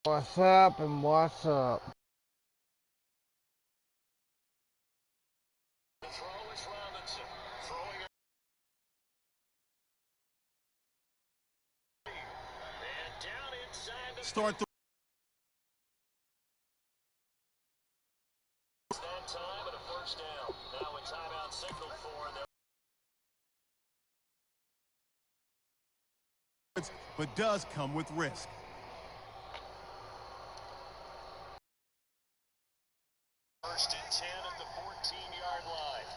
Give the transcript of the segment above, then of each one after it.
What's up and what's up? Start the time and a first down. Now a timeout signal for them. but does come with risk. First and 10 at the 14-yard line.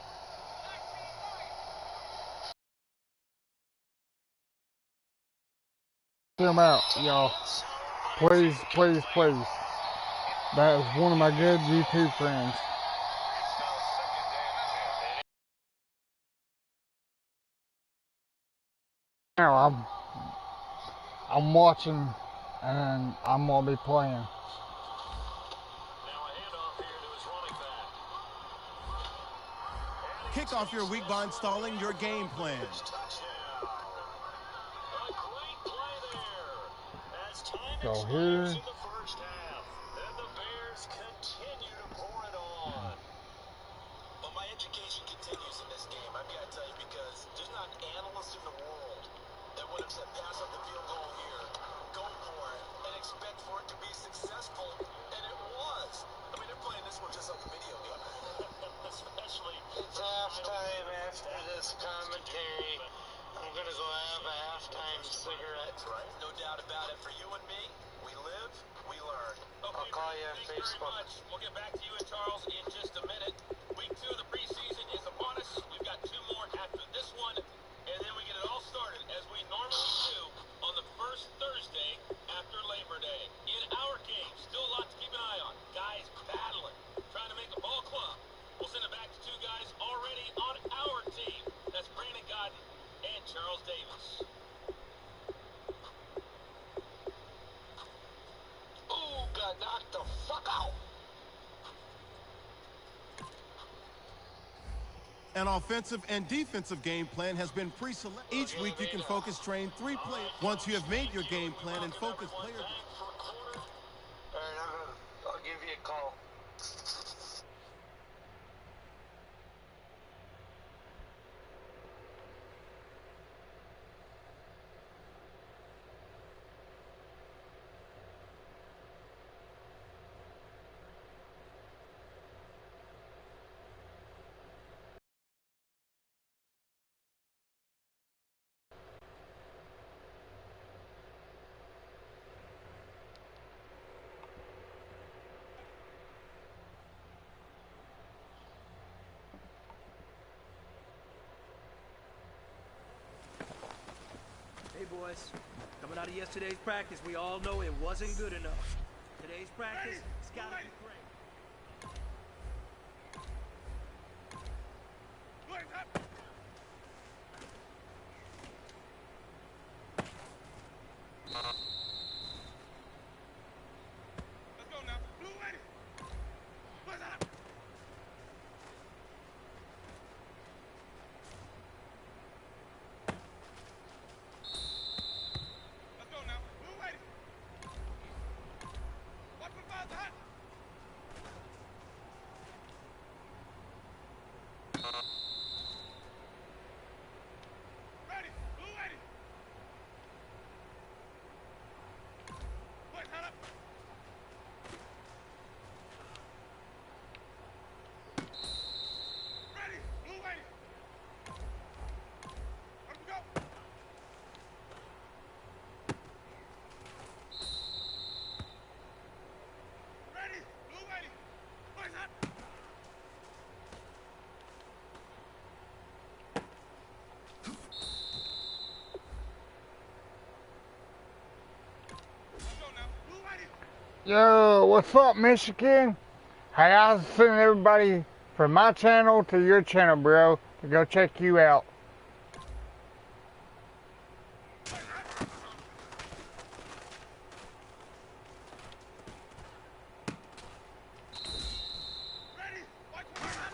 Check him out, y'all. Please, please, please. That is one of my good YouTube friends. Now I'm watching and I'm gonna be playing. Now a handoff here to his running back. Kick off your week by installing your game plan. So here. In the first half, and the Bears continue to pour it on. But my education continues in this game, I've got to tell you, because there's not an analyst in the world that would have said pass up the field goal here, go for it, and expect for it to be successful, and it was. I mean, they're playing this one just like a video game. Especially, it's halftime after this commentary. I'm going to go have a halftime cigarette. Right? No doubt about it. For you and me, we live, we learn. Okay, I'll call you on Facebook. We'll get back to you and Charles in just a minute. Week 2 of the preseason is upon us. We've got 2 more after this one, and then we get it all started as we normally do on the first Thursday after Labor Day. In our game, still a lot to keep an eye on. Guys battling, trying to make a ball club. We'll send it back to 2 guys already on our team. That's Brandon Godden and Charles Davis. Ooh, got knocked the fuck out. An offensive and defensive game plan has been pre-selected. Each week you can focus train 3 players. Once you have made your game plan and focus players. All right, I'll give you a call. Hey boys, coming out of yesterday's practice, we all know it wasn't good enough. Today's practice, it's gotta be great. Let's go now. Blue ready. What's up? Let's go now. Blue ready. Watch for fires hot. Ready. Blue ready. Boys, hot up. Ready. Blue ready. Let 'em go. Ready. Blue ready. Boys, hot. Let's go now. Blue ready. Yo, what's up, Michigan? Hey, I was sending everybody from my channel to your channel, bro, to go check you out. Ready. Watch for fires hot.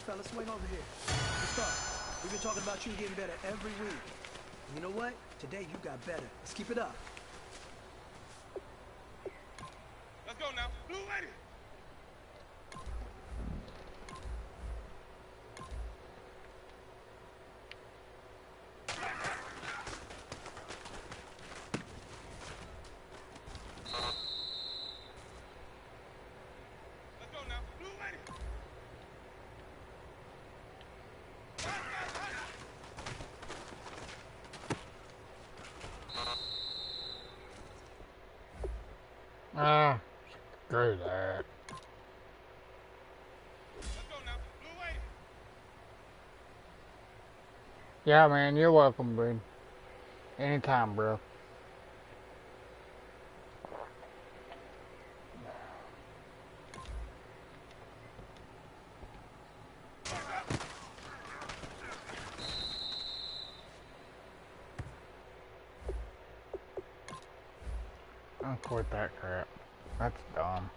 fellas, swing over here. Let's start. We've been talking about you getting better every week. And you know what? Today you got better. Let's keep it up. Let's go now. Blue ready. Let's go now. Blue ready. Ah, screw that. Let's go now. Blue ready. Yeah, man, you're welcome, dude. Anytime, bro. I'll quit that crap. That's dumb.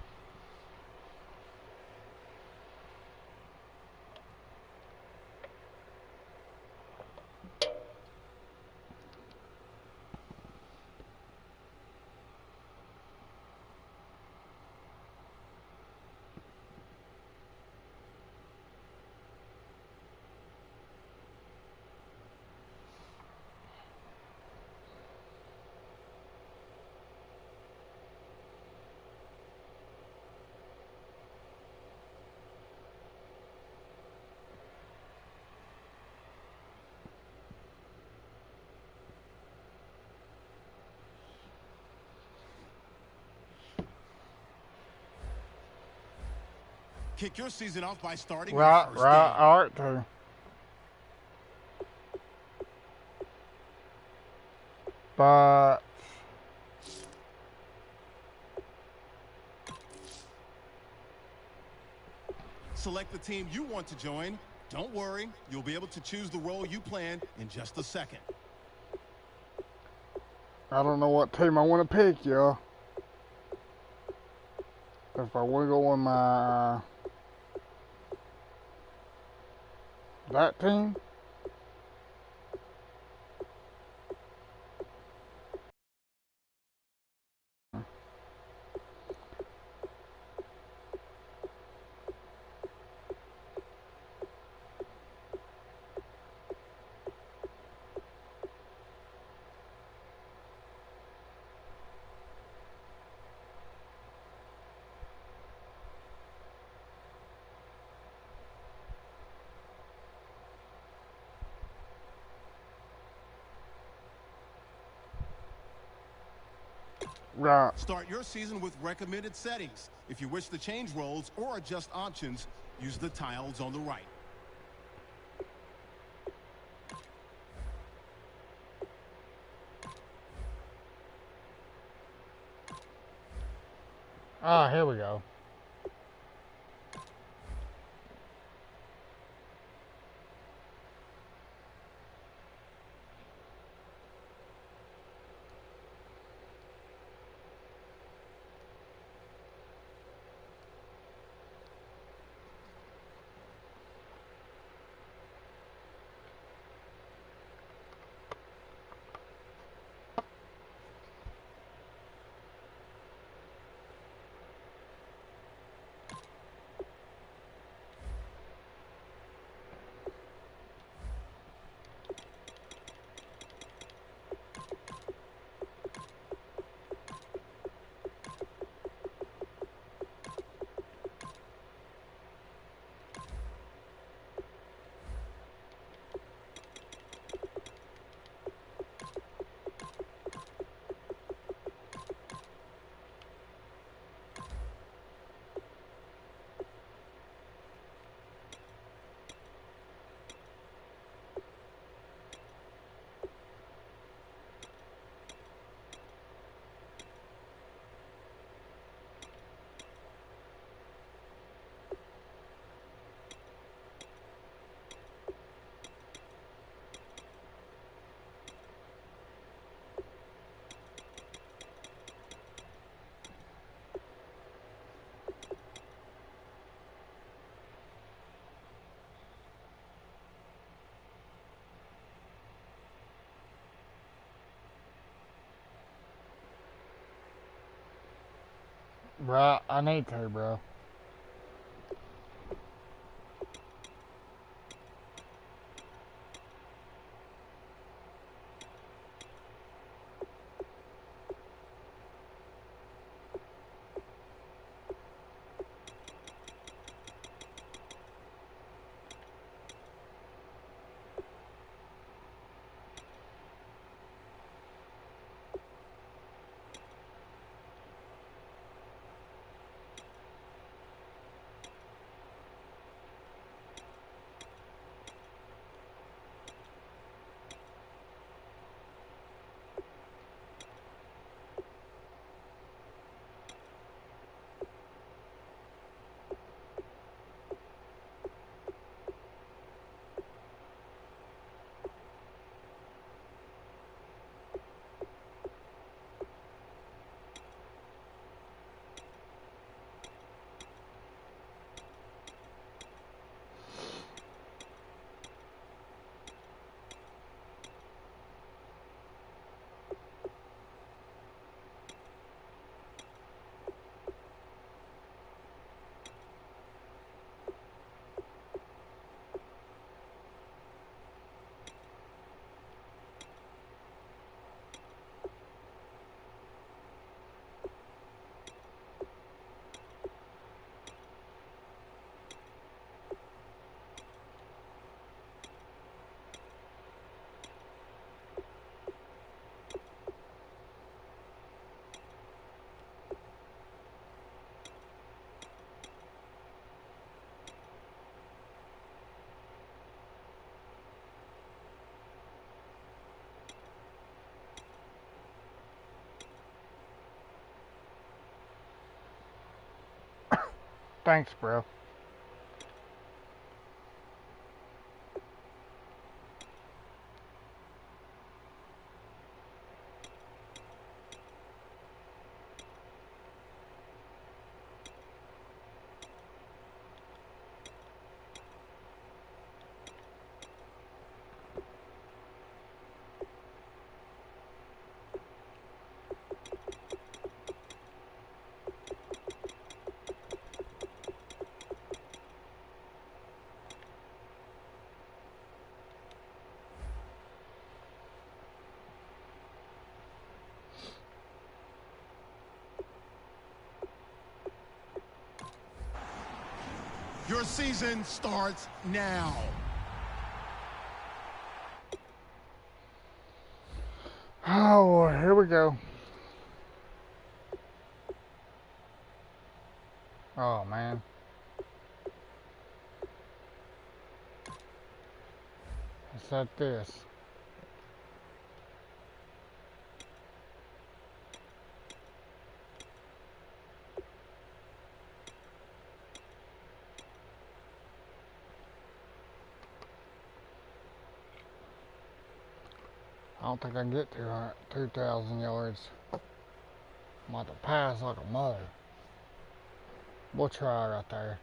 Kick your season off by starting Right, your first right, game. alright, too. But Select the team you want to join. Don't worry, you'll be able to choose the role you plan in just a second. I don't know what team I want to pick, y'all. If I want to go on my that team. Right. Start your season with recommended settings. If you wish to change roles or adjust options, use the tiles on the right. Ah, here we go. Bro, I need to, bro. Thanks, bro. Your season starts now. Oh, here we go. Oh, man. It's like this. I don't think I can get 2,000 yards. I'm about to pass like a mother. We'll try right there.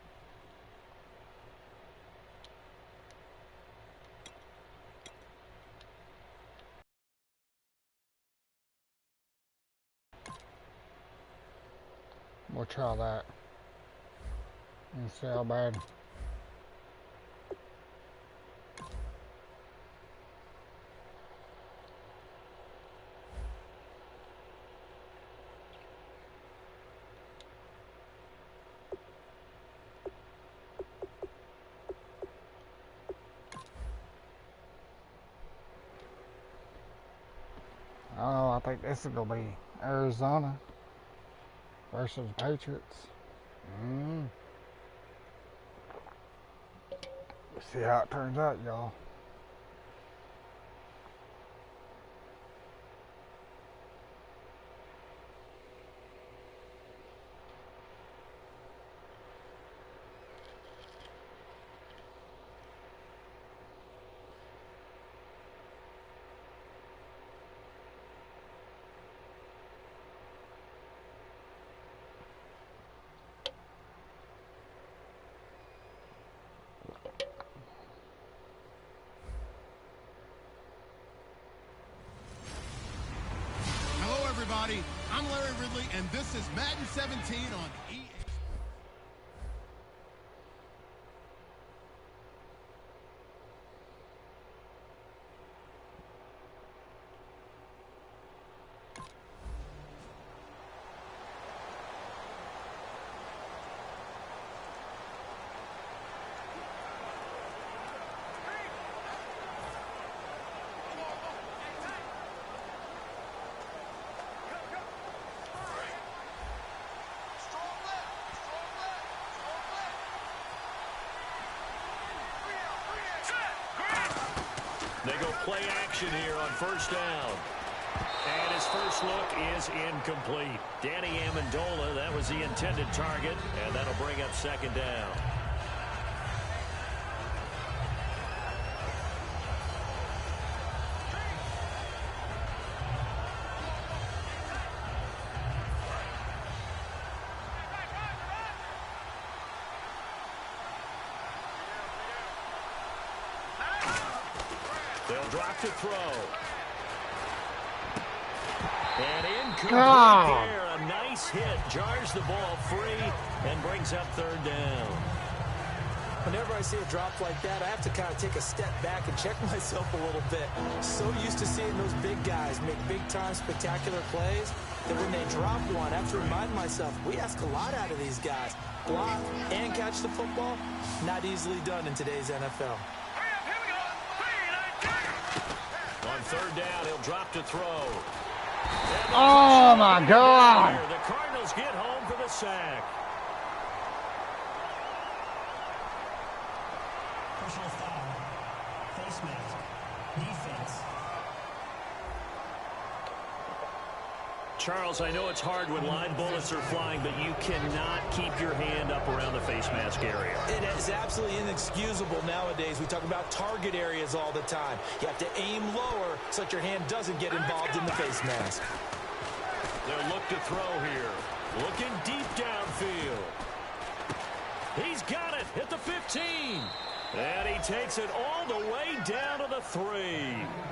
We'll try that. And see how bad. Oh, I think this is going to be Arizona versus Patriots. See how it turns out, y'all. everybody. I'm Larry Ridley, and this is Madden 17 on EA. They go play action here on first down. And his first look is incomplete. Danny Amendola, that was the intended target, and that'll bring up second down. They'll drop to throw. And incomplete there. A nice hit. Jars the ball free and brings up third down. Whenever I see a drop like that, I have to kind of take a step back and check myself a little bit. So used to seeing those big guys make big-time spectacular plays that when they drop one, I have to remind myself, we ask a lot out of these guys. Block and catch the football, not easily done in today's NFL. On third down, he'll drop to throw. Oh, my God. The Cardinals get home for the sack. Personal foul. Face mask. Defense. Charles, I know it's hard when live bullets are flying, but you cannot keep your hand up around the face mask area. It is absolutely inexcusable nowadays. We talk about target areas all the time. You have to aim lower so that your hand doesn't get involved in the face mask. They'll look to throw here. Looking deep downfield. He's got it at the 15. And he takes it all the way down to the 3.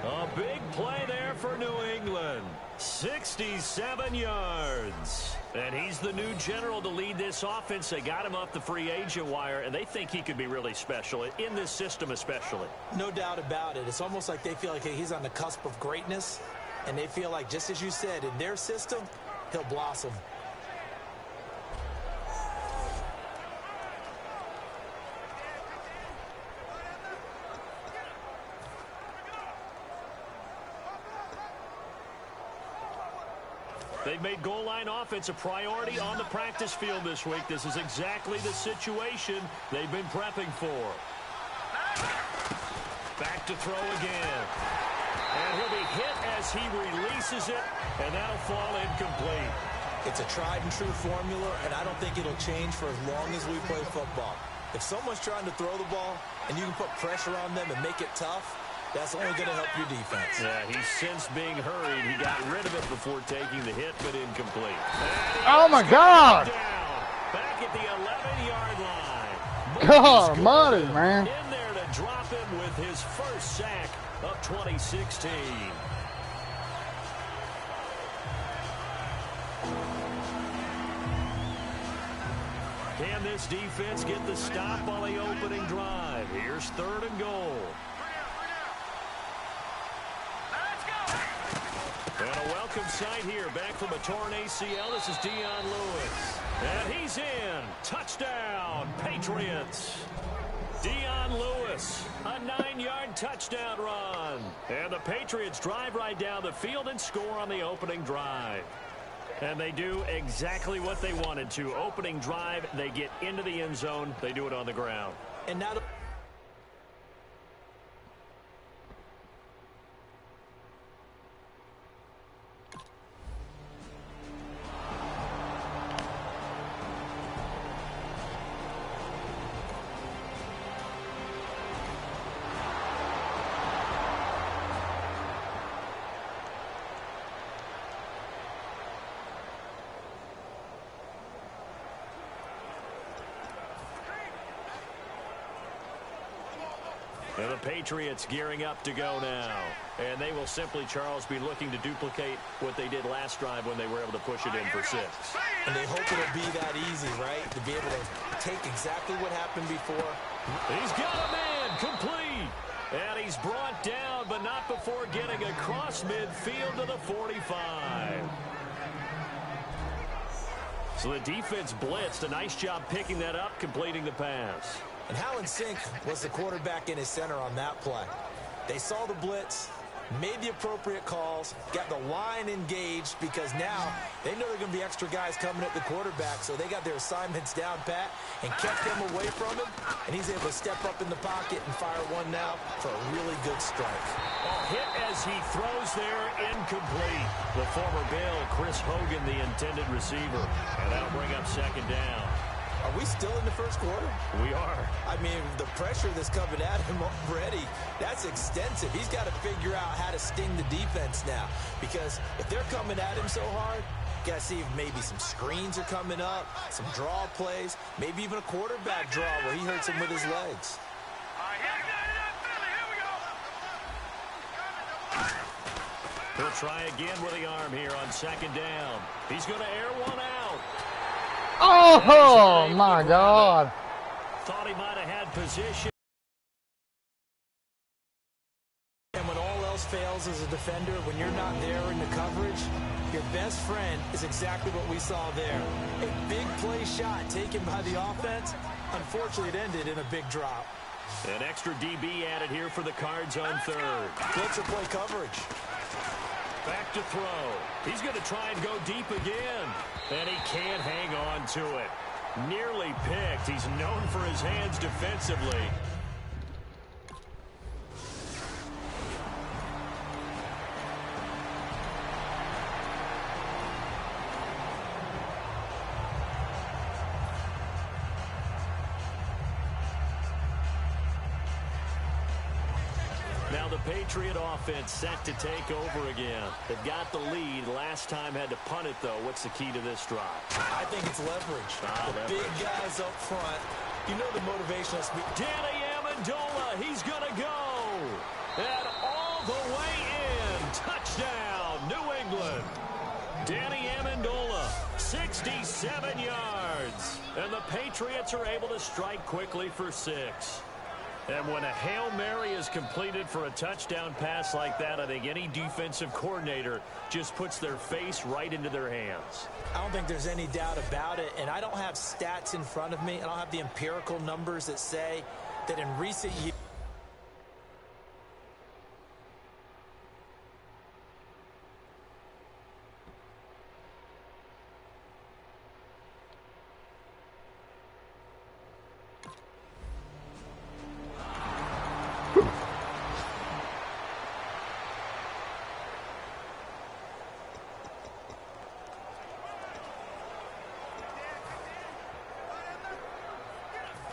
A big play there for New England. 67 yards. And he's the new general to lead this offense. They got him off the free agent wire, and they think he could be really special, in this system especially. No doubt about it. It's almost like they feel like he's on the cusp of greatness, and they feel like, just as you said, in their system, he'll blossom. They've made goal line offense a priority on the practice field this week. This is exactly the situation they've been prepping for. Back to throw again. And he'll be hit as he releases it, and that'll fall incomplete. It's a tried and true formula, and I don't think it'll change for as long as we play football. If someone's trying to throw the ball and you can put pressure on them and make it tough, that's only going to help your defense. Yeah, he's since being hurried. He got rid of it before taking the hit, but incomplete. Oh, my God. Back at the 11-yard line. God almighty, man. In there to drop him with his first sack of 2016. Can this defense get the stop on the opening drive? Here's third and goal. And a welcome sight here, back from a torn ACL. This is Dion Lewis. And he's in. Touchdown, Patriots. Dion Lewis, a 9-yard touchdown run. And the Patriots drive right down the field and score on the opening drive. And they do exactly what they wanted to. Opening drive, they get into the end zone. They do it on the ground. And now And the Patriots gearing up to go now. And they will simply, Charles, be looking to duplicate what they did last drive when they were able to push it in for 6. And they hope it'll be that easy, right? To be able to take exactly what happened before. He's got a man complete. And he's brought down, but not before getting across midfield to the 45. So the defense blitzed. A nice job picking that up, completing the pass. And how in sync was the quarterback in his center on that play? They saw the blitz, made the appropriate calls, got the line engaged because now they know there are going to be extra guys coming at the quarterback, so they got their assignments down pat and kept them away from him, and he's able to step up in the pocket and fire one now for a really good strike. Hit as he throws there, incomplete. The former Bill, Chris Hogan, the intended receiver, and that'll bring up 2nd down. Are we still in the first quarter? We are. I mean, the pressure that's coming at him already, that's extensive. He's got to figure out how to sting the defense now. Because if they're coming at him so hard, you got to see if maybe some screens are coming up, some draw plays, maybe even a quarterback draw where he hurts him with his legs. He'll try again with the arm here on 2nd down. He's going to air one out. Oh, my God. Thought he might have had position. And when all else fails as a defender, when you're not there in the coverage, your best friend is exactly what we saw there. A big play shot taken by the offense. Unfortunately, it ended in a big drop. An extra DB added here for the Cards on 3rd. Blitzer play coverage. Back to throw. He's going to try and go deep again. And he can't hang on to it. Nearly picked. He's known for his hands defensively. Now the Patriot offense set to take over again. They've got the lead. Last time had to punt it, though. What's the key to this drive? I think it's leverage. The big guys up front. You know the motivational speed. Danny Amendola, he's going to go. And all the way in. Touchdown, New England. Danny Amendola, 67 yards. And the Patriots are able to strike quickly for 6. And when a Hail Mary is completed for a touchdown pass like that, I think any defensive coordinator just puts their face right into their hands. I don't think there's any doubt about it, and I don't have stats in front of me. I don't have the empirical numbers that say that in recent years.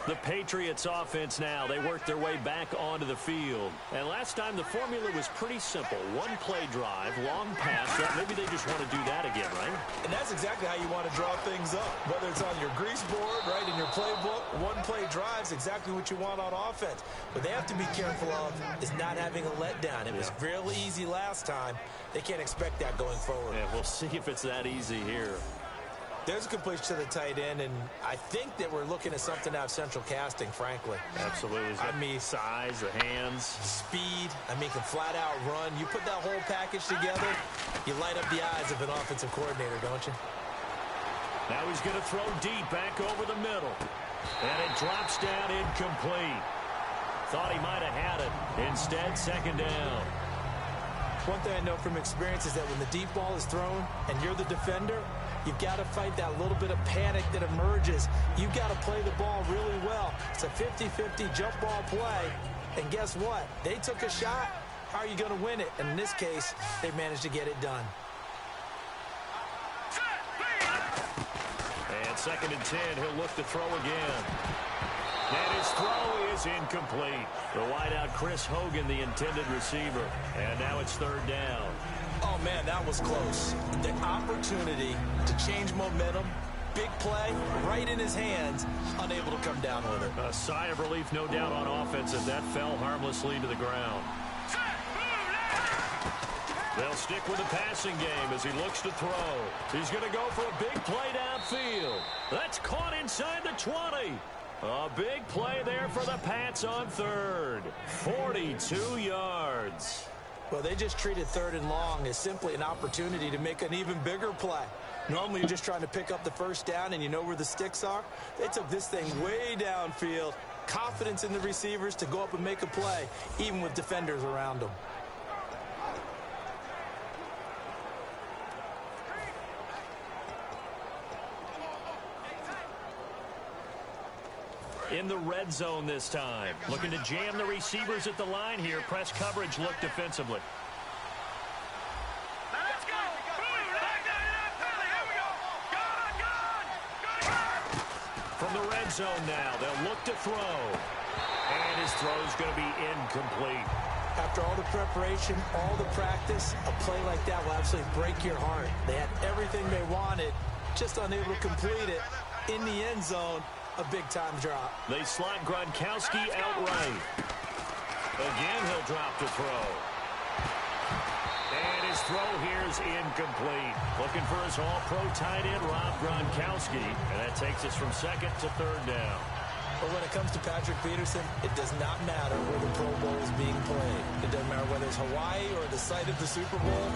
The Patriots offense now, they work their way back onto the field. And last time the formula was pretty simple. One play drive, long pass. Maybe they just want to do that again, right? And that's exactly how you want to draw things up. Whether it's on your grease board, right, in your playbook, one play drive's exactly what you want on offense. What they have to be careful of is not having a letdown. It was really easy last time. They can't expect that going forward. Yeah, we'll see if it's that easy here. There's a completion to the tight end, and I think that we're looking at something out of central casting, frankly. Absolutely. I mean, size, the hands. Speed. I mean, can flat out run. You put that whole package together, you light up the eyes of an offensive coordinator, don't you? Now he's going to throw deep back over the middle. And it drops down incomplete. Thought he might have had it. Instead, 2nd down. One thing I know from experience is that when the deep ball is thrown and you're the defender, you've got to fight that little bit of panic that emerges. You've got to play the ball really well. It's a 50-50 jump ball play. And guess what? They took a shot. How are you going to win it? And in this case, they managed to get it done. And 2nd and 10, he'll look to throw again. And his throw is incomplete. The wideout, Chris Hogan, the intended receiver. And now it's 3rd down. Oh, man, that was close. The opportunity to change momentum, big play right in his hands, unable to come down with it. A sigh of relief, no doubt, on offense as that fell harmlessly to the ground. They'll stick with the passing game as he looks to throw. He's going to go for a big play downfield. That's caught inside the 20. A big play there for the Pats on third. 42 yards. Well, they just treated third and long as simply an opportunity to make an even bigger play. Normally, you're just trying to pick up the first down and you know where the sticks are. They took this thing way downfield. Confidence in the receivers to go up and make a play, even with defenders around them. In the red zone this time. Looking to jam the receivers at the line here. Press coverage look defensively. Let's go. Here we go. From the red zone now, they'll look to throw. And his throw's going to be incomplete. After all the preparation, all the practice, a play like that will absolutely break your heart. They had everything they wanted, just unable to complete it. In the end zone, a big-time drop. They slot Gronkowski outright. Again, he'll drop to throw. And his throw here is incomplete. Looking for his all-pro tight end, Rob Gronkowski. And that takes us from second to third down. But when it comes to Patrick Peterson, it does not matter where the Pro Bowl is being played. It doesn't matter whether it's Hawaii or the site of the Super Bowl.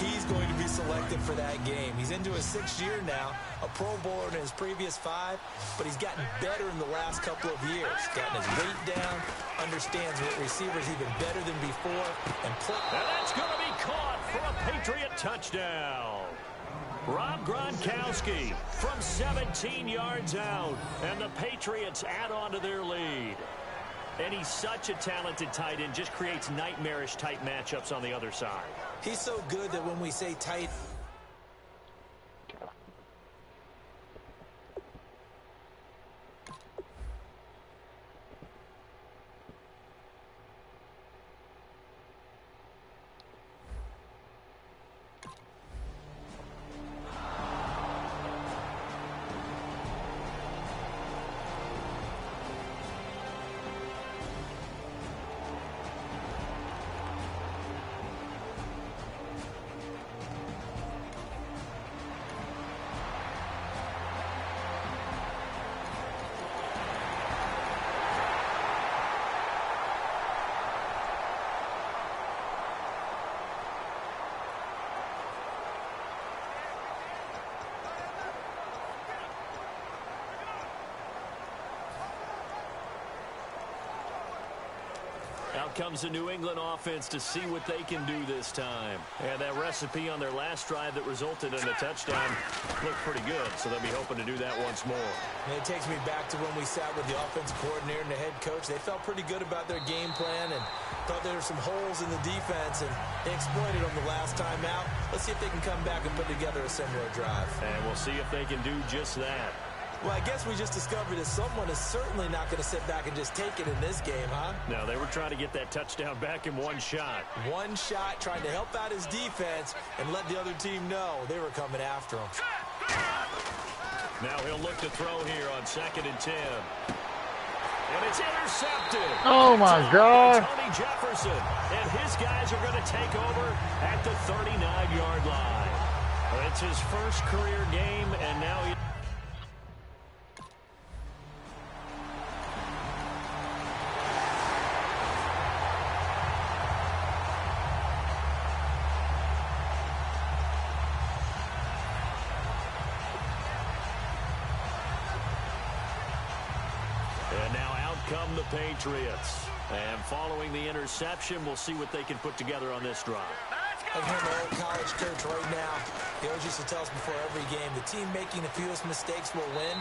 He's going to be selected for that game. He's into his 6th year now, a Pro Bowler in his previous 5, but he's gotten better in the last couple of years. Gotten his weight down, understands what receivers even better than before, and that's going to be caught for a Patriot touchdown. Rob Gronkowski from 17 yards out, and the Patriots add on to their lead. And he's such a talented tight end, just creates nightmarish tight matchups on the other side. He's so good that when we say tight, Out comes the New England offense to see what they can do this time. And that recipe on their last drive that resulted in a touchdown looked pretty good, so they'll be hoping to do that once more. And it takes me back to when we sat with the offensive coordinator and the head coach. They felt pretty good about their game plan and thought there were some holes in the defense, and they exploited them the last time out. Let's see if they can come back and put together a similar drive. And we'll see if they can do just that. Well, I guess we just discovered that someone is certainly not going to sit back and just take it in this game, huh? No, they were trying to get that touchdown back in one shot. One shot, trying to help out his defense and let the other team know they were coming after him. Now he'll look to throw here on 2nd and 10. And it's intercepted. Oh, my God. Tony Jefferson. And his guys are going to take over at the 39-yard line. It's his first career game, and now he... And now out come the Patriots. And following the interception, we'll see what they can put together on this drive. I'm here in my old college coach right now. He always used to tell us before every game, the team making the fewest mistakes will win.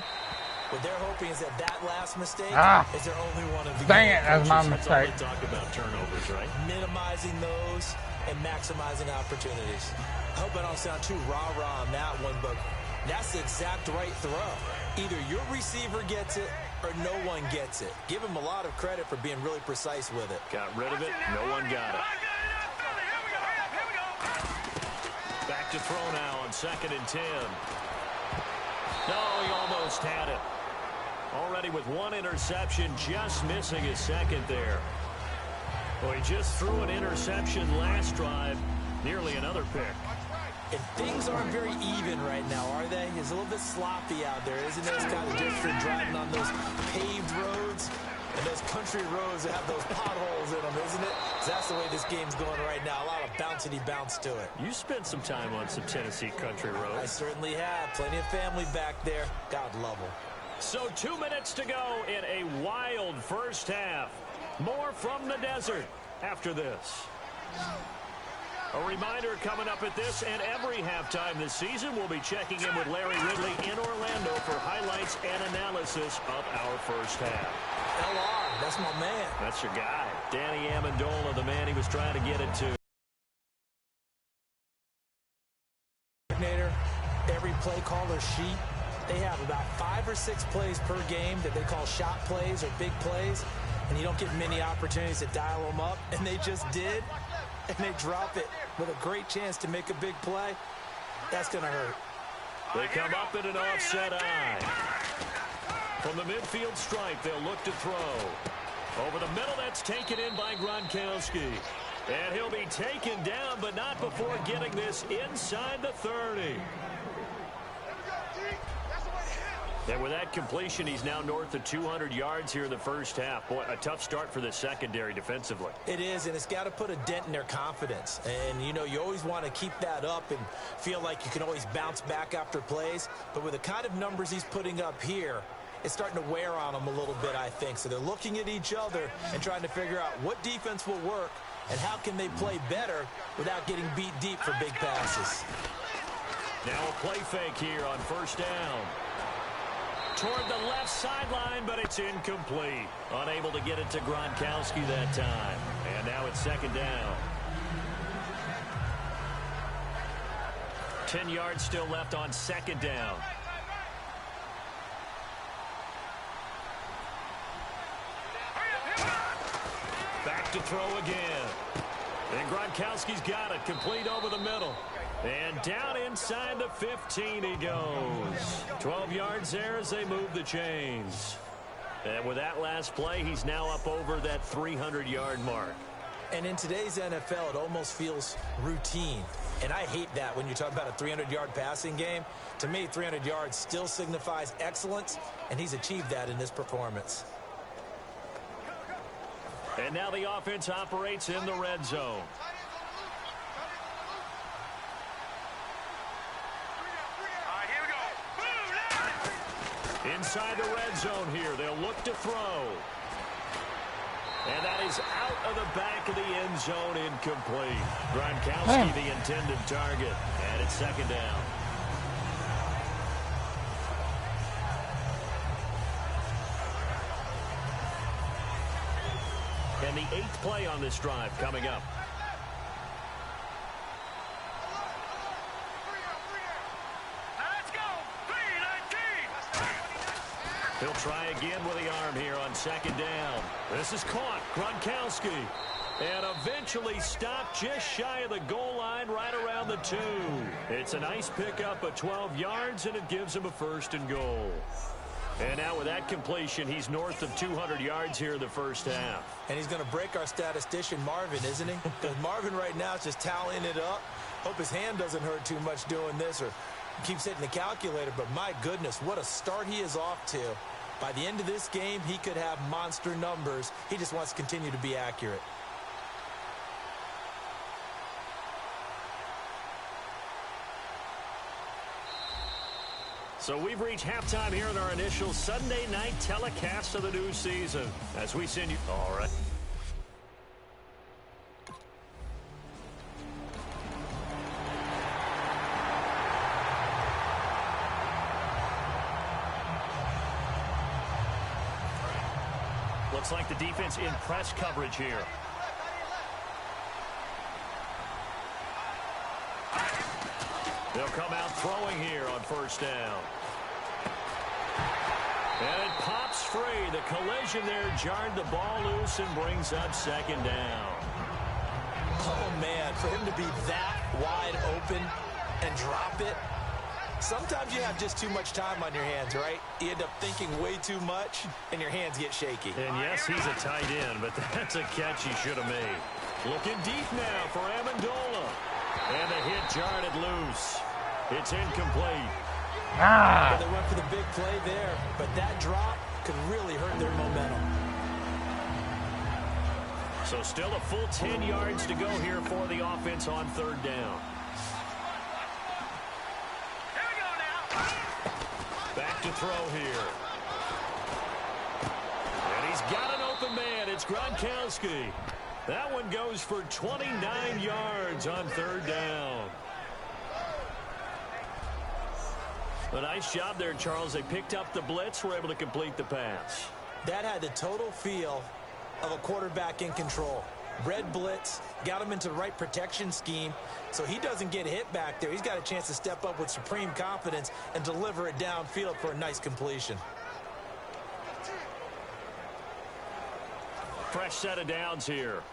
What they're hoping is that last mistake is their only one of the Dang it, that's my mistake. That's all they talk about, turnovers, right? Minimizing those and maximizing opportunities. I hope I don't sound too rah-rah on that one, but that's the exact right throw. Either your receiver gets it or no one gets it. Give him a lot of credit for being really precise with it. Got rid of it. No one got it. Back to throw now on 2nd and 10. Oh, he almost had it. Already with one interception, just missing his second there. Well, he just threw an interception last drive, nearly another pick. And things aren't very even right now, are they? It's a little bit sloppy out there, isn't it? It's kind of different driving on those paved roads and those country roads that have those potholes in them, isn't it? That's the way this game's going right now. A lot of bouncy bounce to it. You spent some time on some Tennessee country roads. I certainly have. Plenty of family back there. God love them. So 2 minutes to go in a wild first half. More from the desert after this. A reminder coming up at this and every halftime this season, we'll be checking in with Larry Ridley in Orlando for highlights and analysis of our first half. LR, that's my man. That's your guy. Danny Amendola, the man he was trying to get it to. Coordinator, every play caller sheet, they have about 5 or 6 plays per game that they call shot plays or big plays, and you don't get many opportunities to dial them up, and they just did, and they drop it with a great chance to make a big play. That's going to hurt. They come up in an offset eye. From the midfield stripe, they'll look to throw. Over the middle, that's taken in by Gronkowski. And he'll be taken down, but not before getting this inside the 30. And with that completion, he's now north of 200 yards here in the first half. Boy, a tough start for the secondary defensively. It is, and it's got to put a dent in their confidence. And, you know, you always want to keep that up and feel like you can always bounce back after plays. But with the kind of numbers he's putting up here, it's starting to wear on them a little bit, I think. So they're looking at each other and trying to figure out what defense will work and how can they play better without getting beat deep for big passes. Now a play fake here on first down. Toward the left sideline, but it's incomplete. Unable to get it to Gronkowski that time. And now it's second down. 10 yards still left on second down. Back to throw again. And Gronkowski's got it. Complete over the middle. And down inside the 15 he goes. 12 yards there as they move the chains. And with that last play, he's now up over that 300-yard mark. And in today's NFL, it almost feels routine. And I hate that when you talk about a 300-yard passing game. To me, 300 yards still signifies excellence, and he's achieved that in this performance. And now the offense operates in the red zone. Inside the red zone here, they'll look to throw. And that is out of the back of the end zone, incomplete. Gronkowski, the intended target, and it's second down. And the 8th play on this drive coming up. He'll try again with the arm here on second down. This is caught. Gronkowski. And eventually stopped just shy of the goal line right around the 2. It's a nice pickup of 12 yards, and it gives him a first and goal. And now with that completion, he's north of 200 yards here in the first half. And he's going to break our statistician, Marvin, isn't he? Because Marvin right now is just tallying it up. Hope his hand doesn't hurt too much doing this or keeps hitting the calculator. But my goodness, what a start he is off to. By the end of this game, he could have monster numbers. He just wants to continue to be accurate. So we've reached halftime here in our initial Sunday night telecast of the new season. As we send you... All right. Looks like the defense in press coverage here. They'll come out throwing here on first down. And it pops free. The collision there jarred the ball loose and brings up second down. Oh, man, for him to be that wide open and drop it, Sometimes you have just too much time on your hands, right? You end up thinking way too much, and your hands get shaky. And yes, he's a tight end, but that's a catch he should have made. Looking deep now for Amendola. And the hit jarred it loose. It's incomplete. Well, they went for the big play there, but that drop could really hurt their momentum. So still a full 10 yards to go here for the offense on third down. Back to throw here. And he's got an open man. It's Gronkowski. That one goes for 29 yards on third down. A nice job there, Charles. They picked up the blitz, were able to complete the pass. That had the total feel of a quarterback in control. Red blitz, got him into the right protection scheme, so he doesn't get hit back there. He's got a chance to step up with supreme confidence and deliver it downfield for a nice completion. Fresh set of downs here.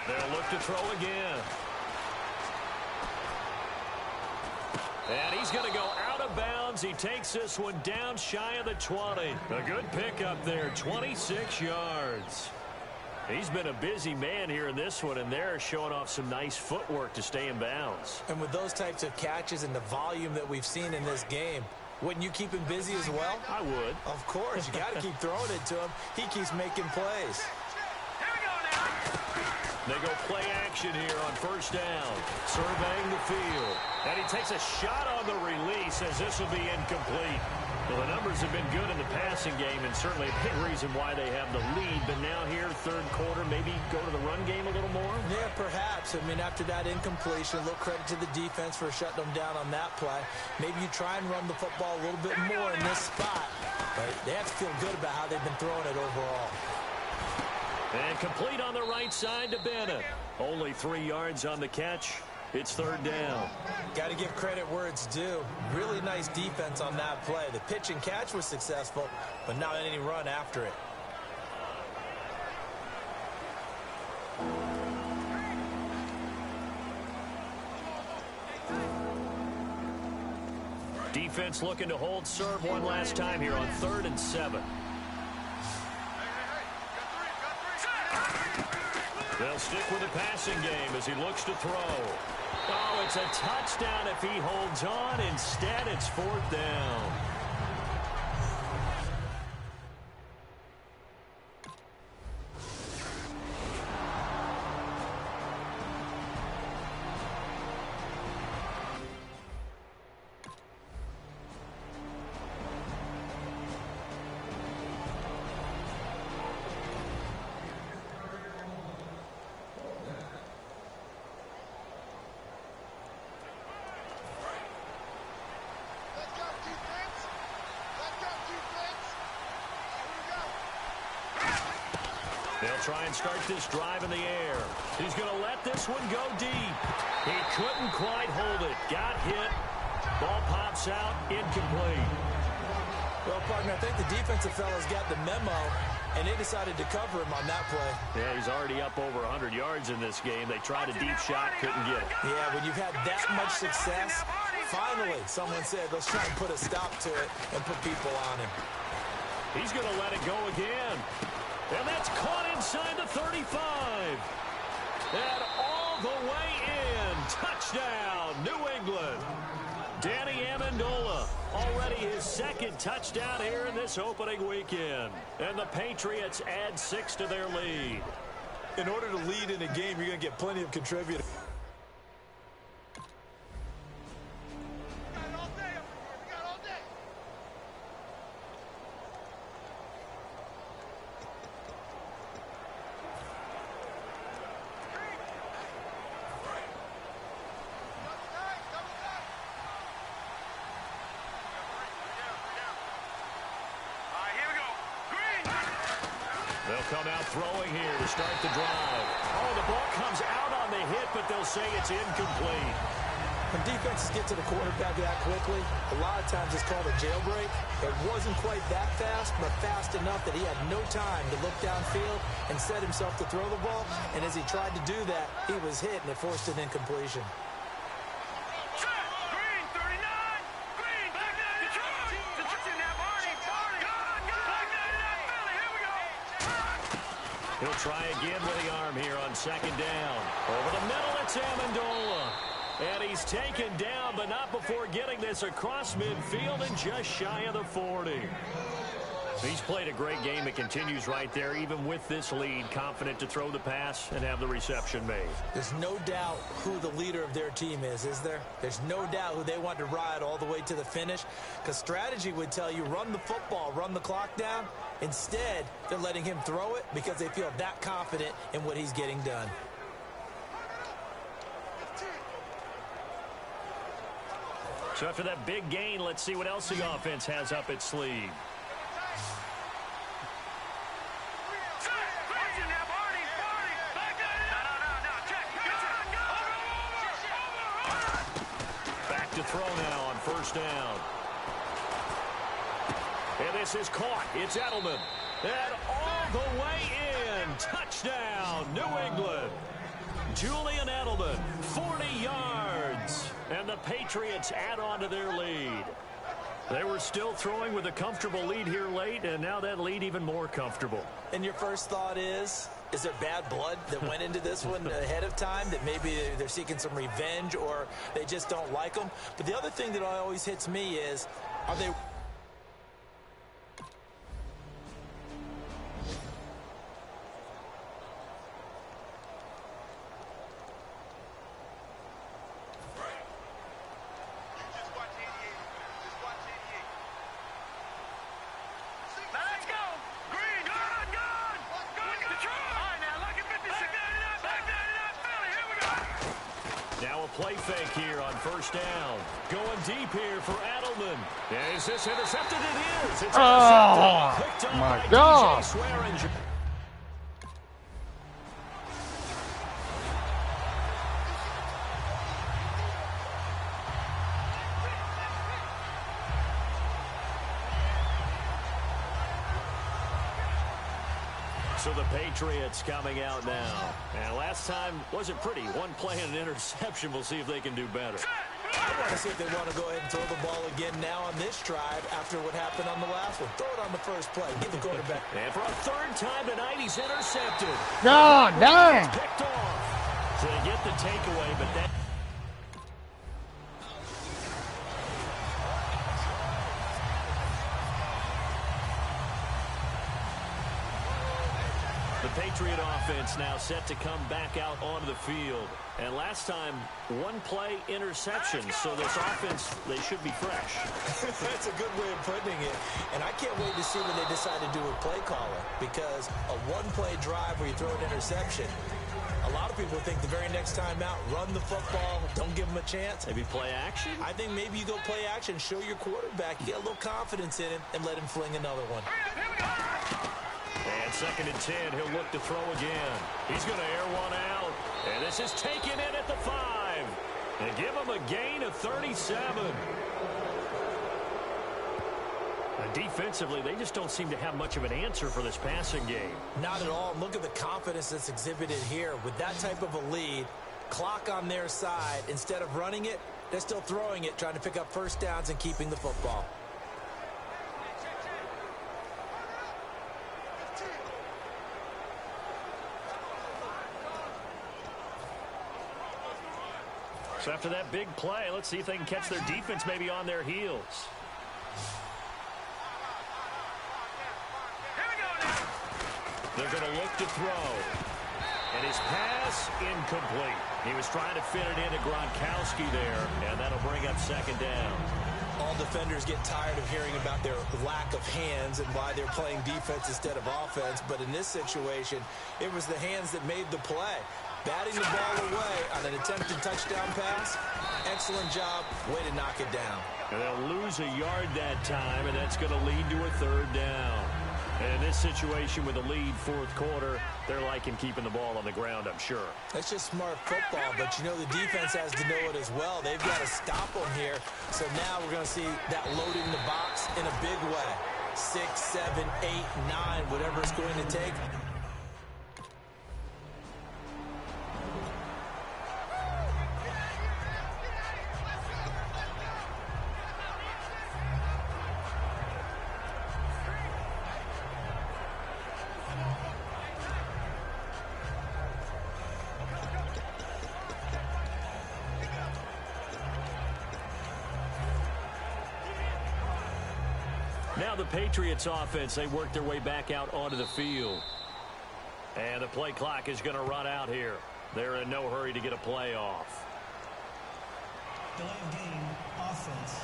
They'll look to throw again. And he's going to go out of bounds. He takes this one down shy of the 20. A good pickup there, 26 yards. He's been a busy man here in this one, and they're showing off some nice footwork to stay in bounds. And with those types of catches and the volume that we've seen in this game, wouldn't you keep him busy as well? I would. Of course. You got to keep throwing it to him. He keeps making plays. They go play action here on first down, surveying the field. And he takes a shot on the release as this will be incomplete. Well, the numbers have been good in the passing game and certainly a big reason why they have the lead. But now here, third quarter, maybe go to the run game a little more? Yeah, perhaps. I mean, after that incompletion, a little credit to the defense for shutting them down on that play. Maybe you try and run the football a little bit more in this spot. But they have to feel good about how they've been throwing it overall. And complete on the right side to Bennett. Only 3 yards on the catch. It's third down. Got to give credit where it's due. Really nice defense on that play. The pitch and catch was successful, but not any run after it. Defense looking to hold serve one last time here on 3rd and 7. They'll stick with the passing game as he looks to throw. Oh, it's a touchdown if he holds on. Instead, it's 4th down. They'll try and start this drive in the air. He's going to let this one go deep. He couldn't quite hold it. Got hit. Ball pops out. Incomplete. Well, partner, I think the defensive fellas got the memo, and they decided to cover him on that play. Yeah, he's already up over 100 yards in this game. They tried a deep shot, couldn't get it. Yeah, when you've had that much success, finally someone said, let's try and put a stop to it and put people on him. He's going to let it go again. And that's caught inside the 35. And all the way in. Touchdown, New England. Danny Amendola, already his 2nd touchdown here in this opening weekend. And the Patriots add 6 to their lead. In order to lead in a game, you're going to get plenty of contributors. They'll come out throwing here to start the drive. Oh, the ball comes out on the hit, but they'll say it's incomplete. When defenses get to the quarterback that quickly, a lot of times it's called a jailbreak. It wasn't quite that fast, but fast enough that he had no time to look downfield and and set himself to throw the ball. And as he tried to do that, he was hit, and it forced an incompletion. Green, 39. Green, back to Detroit. Detroit in that Barney. Back 99 Philly. Here we go. He'll try again with the arm here on second down. Over the middle, it's Amendola. And he's taken down, but not before getting this across midfield and just shy of the 40. He's played a great game. It continues right there, even with this lead, confident to throw the pass and have the reception made. There's no doubt who the leader of their team is there? There's no doubt who they want to ride all the way to the finish, because strategy would tell you run the football, run the clock down. Instead, they're letting him throw it because they feel that confident in what he's getting done. So after that big gain, let's see what else the offense has up its sleeve. Back to throw now on first down. And this is caught. It's Edelman. And all the way in. Touchdown, New England. Julian Edelman, 40 yards. And the Patriots add on to their lead. They were still throwing with a comfortable lead here late, and now that lead even more comfortable. And your first thought is there bad blood that went into this one ahead of time, that maybe they're seeking some revenge or they just don't like them? But the other thing that always hits me is, are they... Play fake here on first down. Going deep here for Edelman. Is this intercepted? It is. It's intercepted. Picked up my by God. DJ Swearinger. So the Patriots coming out now. And last time wasn't pretty. One play and an interception. We'll see if they can do better. I want to see if they want to go ahead and throw the ball again now on this drive after what happened on the last one. Throw it on the first play. Give the quarterback. And for a third time tonight, he's intercepted. God damn. Picked off. So they get the takeaway, but that... The Patriot offense now set to come back out onto the field. And last time, one play interception. So this offense, they should be fresh. That's a good way of putting it. And I can't wait to see what they decide to do with play caller. Because a one-play drive where you throw an interception, a lot of people think the very next time out, run the football, don't give them a chance. Maybe play action? I think maybe you go play action, show your quarterback, you get a little confidence in him, and let him fling another one. And 2nd and 10, he'll look to throw again. He's going to air one out. And this is taken in at the 5. And give him a gain of 37. And defensively, they just don't seem to have much of an answer for this passing game. Not at all. Look at the confidence that's exhibited here. With that type of a lead, clock on their side, instead of running it, they're still throwing it, trying to pick up first downs and keeping the football. So after that big play, let's see if they can catch their defense maybe on their heels. They're going to look to throw. And his pass incomplete. He was trying to fit it into Gronkowski there, and that'll bring up 2nd down. All defenders get tired of hearing about their lack of hands and why they're playing defense instead of offense. But in this situation, it was the hands that made the play. Batting the ball away on an attempted touchdown pass. Excellent job. Way to knock it down. And they'll lose a yard that time, and that's going to lead to a 3rd down. And in this situation with a lead 4th quarter, they're liking keeping the ball on the ground, I'm sure. That's just smart football, but you know the defense has to know it as well. They've got to stop them here. So now we're going to see that loading the box in a big way. 6, 7, 8, 9, whatever it's going to take. Now the Patriots offense, they work their way back out onto the field. And the play clock is going to run out here. They're in no hurry to get a play off. Delay of game, offense.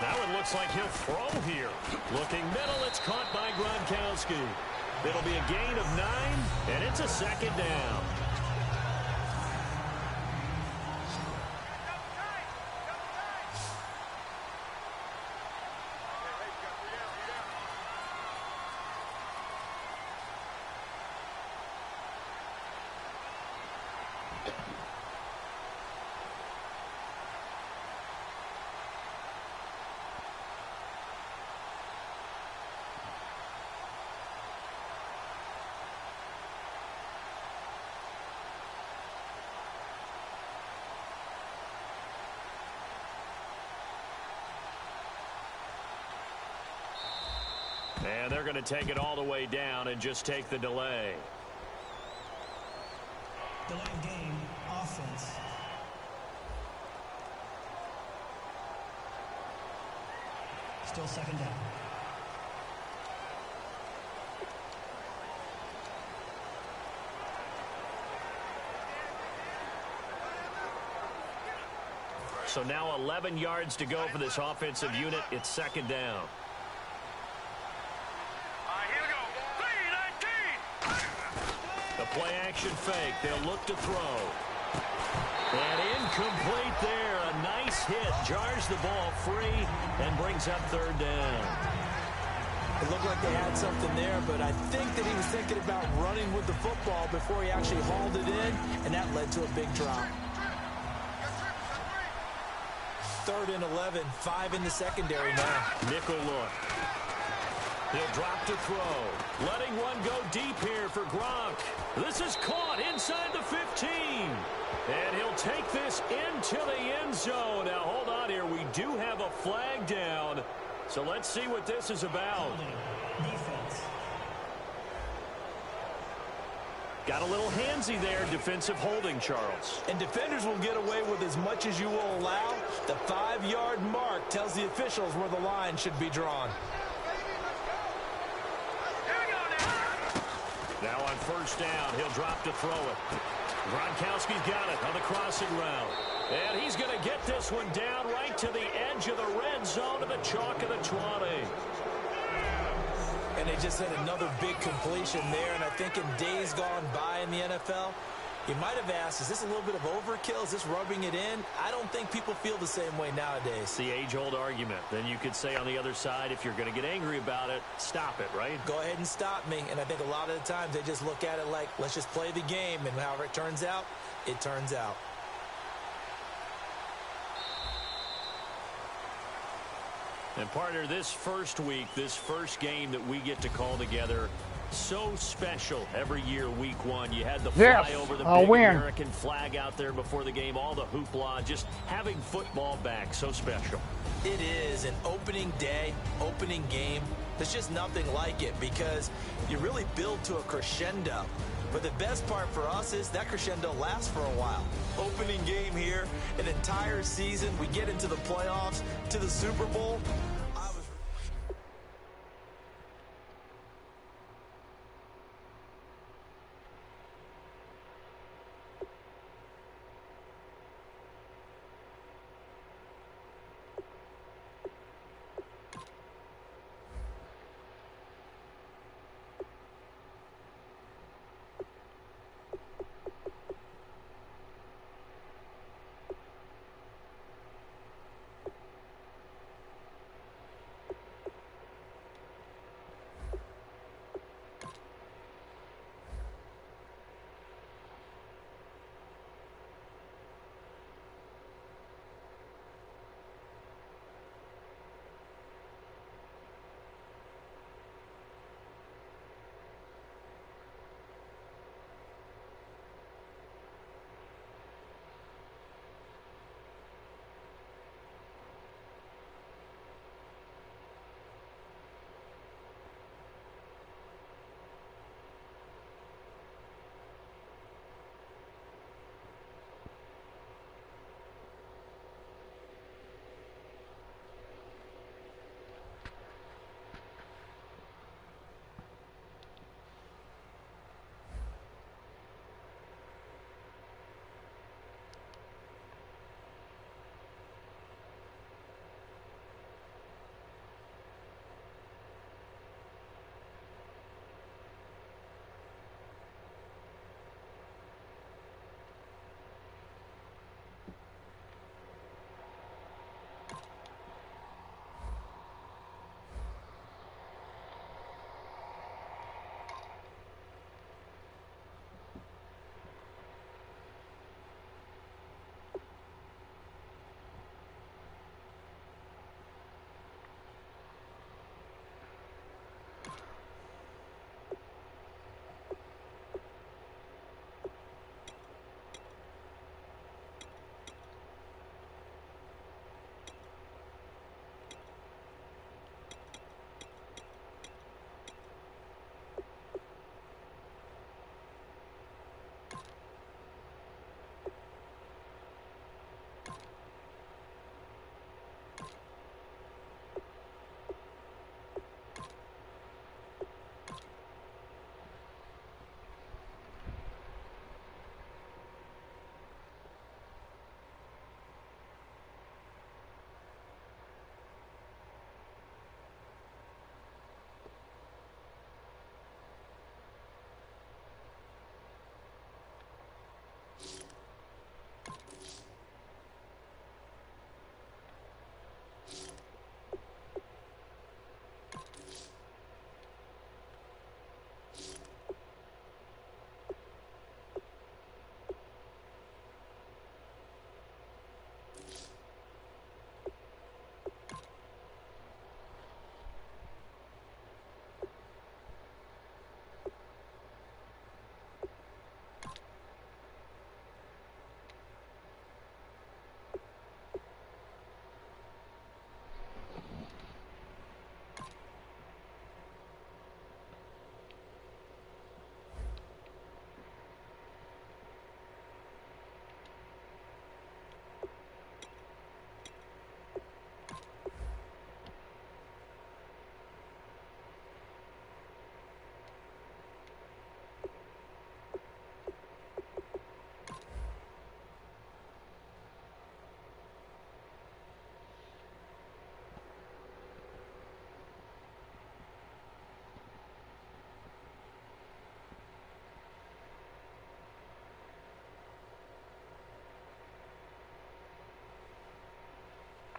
Now it looks like he'll throw here. Looking middle, it's caught by Gronkowski. It'll be a gain of 9, and it's a second down. And they're going to take it all the way down and just take the delay. Delay of game, offense. Still second down. So now 11 yards to go for this offensive unit. It's second down. The play action fake. They'll look to throw. And incomplete there. A nice hit. Jars the ball free and brings up third down. It looked like they had something there, but I think that he was thinking about running with the football before he actually hauled it in, and that led to a big drop. 3rd and 11, 5 in the secondary now. Nickel look. He'll drop to throw. Letting one go deep here for Gronk. This is caught inside the 15. And he'll take this into the end zone. Now, hold on here. We do have a flag down. So let's see what this is about. Defense. Got a little handsy there. Defensive holding, Charles. And defenders will get away with as much as you will allow. The 5-yard mark tells the officials where the line should be drawn. Now on first down, he'll drop to throw it. Gronkowski's got it on the crossing route. And he's going to get this one down right to the edge of the red zone of the chalk of the 20. And they just had another big completion there. And I think in days gone by in the NFL, you might have asked, is this a little bit of overkill? Is this rubbing it in? I don't think people feel the same way nowadays. It's the age-old argument. Then you could say on the other side, if you're going to get angry about it, stop it, right? Go ahead and stop me. And I think a lot of the times they just look at it like, let's just play the game. And however it turns out, it turns out. And partner, this first week, this first game that we get to call together, so special every year, week 1. You had the fly over the big American flag out there before the game, all the hoopla, just having football back, so special. It is an opening day, opening game. There's just nothing like it because you really build to a crescendo. But the best part for us is that crescendo lasts for a while. Opening game here, an entire season. We get into the playoffs, to the Super Bowl.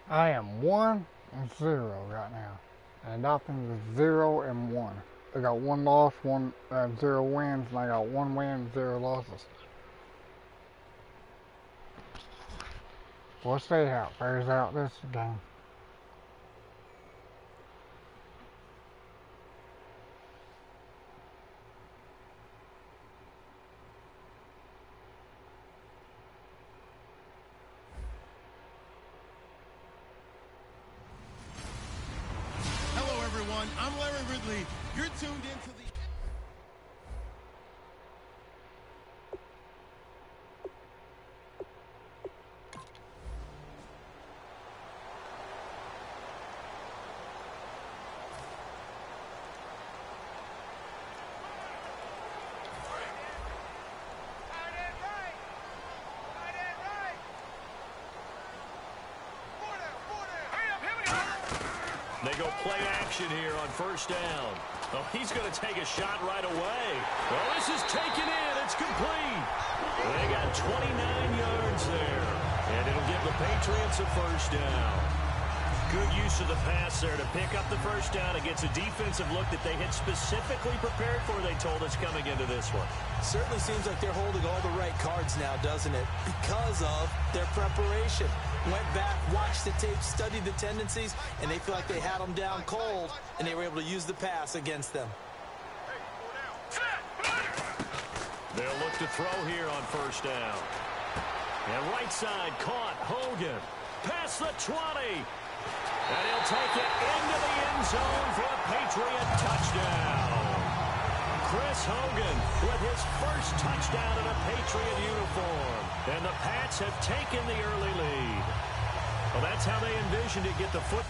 I am 1-0 right now. And Dolphins is 0-1. I got 1 loss, 0 wins, and I got 1 win, 0 losses. We'll see how it fares out this game. Hello, everyone. I'm Larry Ridley. You're tuned into the... They go play action here on first down. Oh, he's going to take a shot right away. Well, this is taken in. It's complete. They got 29 yards there. And it'll give the Patriots a first down. Good use of the pass there to pick up the first down against a defensive look that they had specifically prepared for, they told us, coming into this one. Certainly seems like they're holding all the right cards now, doesn't it? Because of their preparation. Went back, watched the tape, studied the tendencies, and they feel like they had them down cold, and they were able to use the pass against them. They'll look to throw here on first down. And right side caught. Hogan past the 20. And he'll take it into the end zone for a Patriot touchdown. Chris Hogan with his first touchdown in a Patriot uniform. And the Pats have taken the early lead. Well, that's how they envisioned it, get the foot.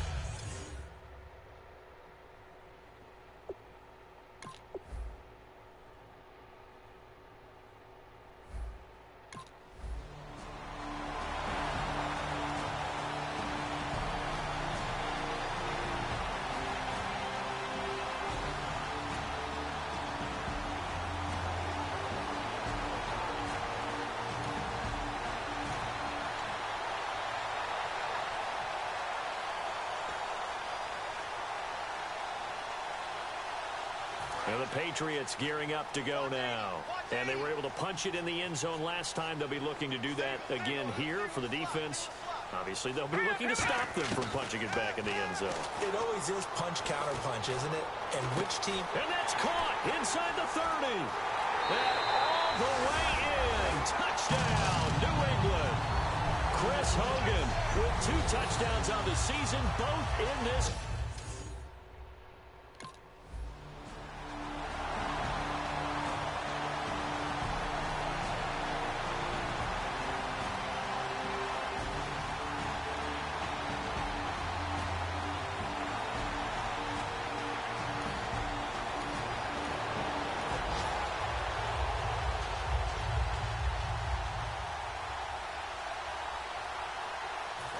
And the Patriots gearing up to go now. And they were able to punch it in the end zone last time. They'll be looking to do that again here for the defense. Obviously, they'll be looking to stop them from punching it back in the end zone. It always is punch-counter-punch, isn't it? And which team... And that's caught inside the 30. And all the way in. Touchdown, New England. Chris Hogan with 2 touchdowns on the season, both in this...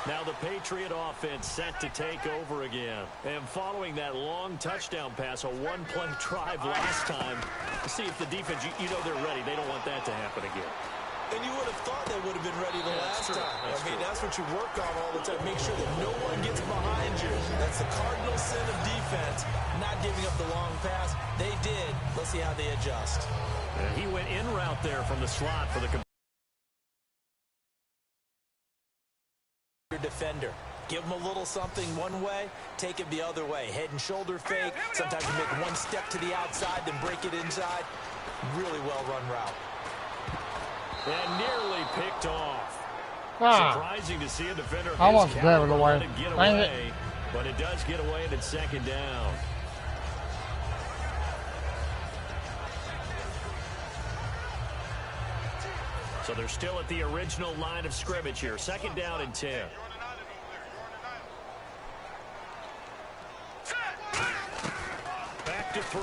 Now the Patriot offense set to take over again. And following that long touchdown pass, a one-play drive last time, see if the defense, you know they're ready. They don't want that to happen again. And you would have thought they would have been ready the last time. That's what you work on all the time. Make sure that no one gets behind you. That's the cardinal sin of defense, not giving up the long pass. They did. Let's see how they adjust. And he went in route there from the slot for the defender. Give them a little something one way, take it the other way. Head and shoulder fake. Sometimes you make one step to the outside, then break it inside. Really well-run route. And nearly picked off. Surprising to see a defender of almost his gave it caliber away. let it get away, but it does get away and it's second down. So they're still at the original line of scrimmage here. Second down and 10. Back to throw.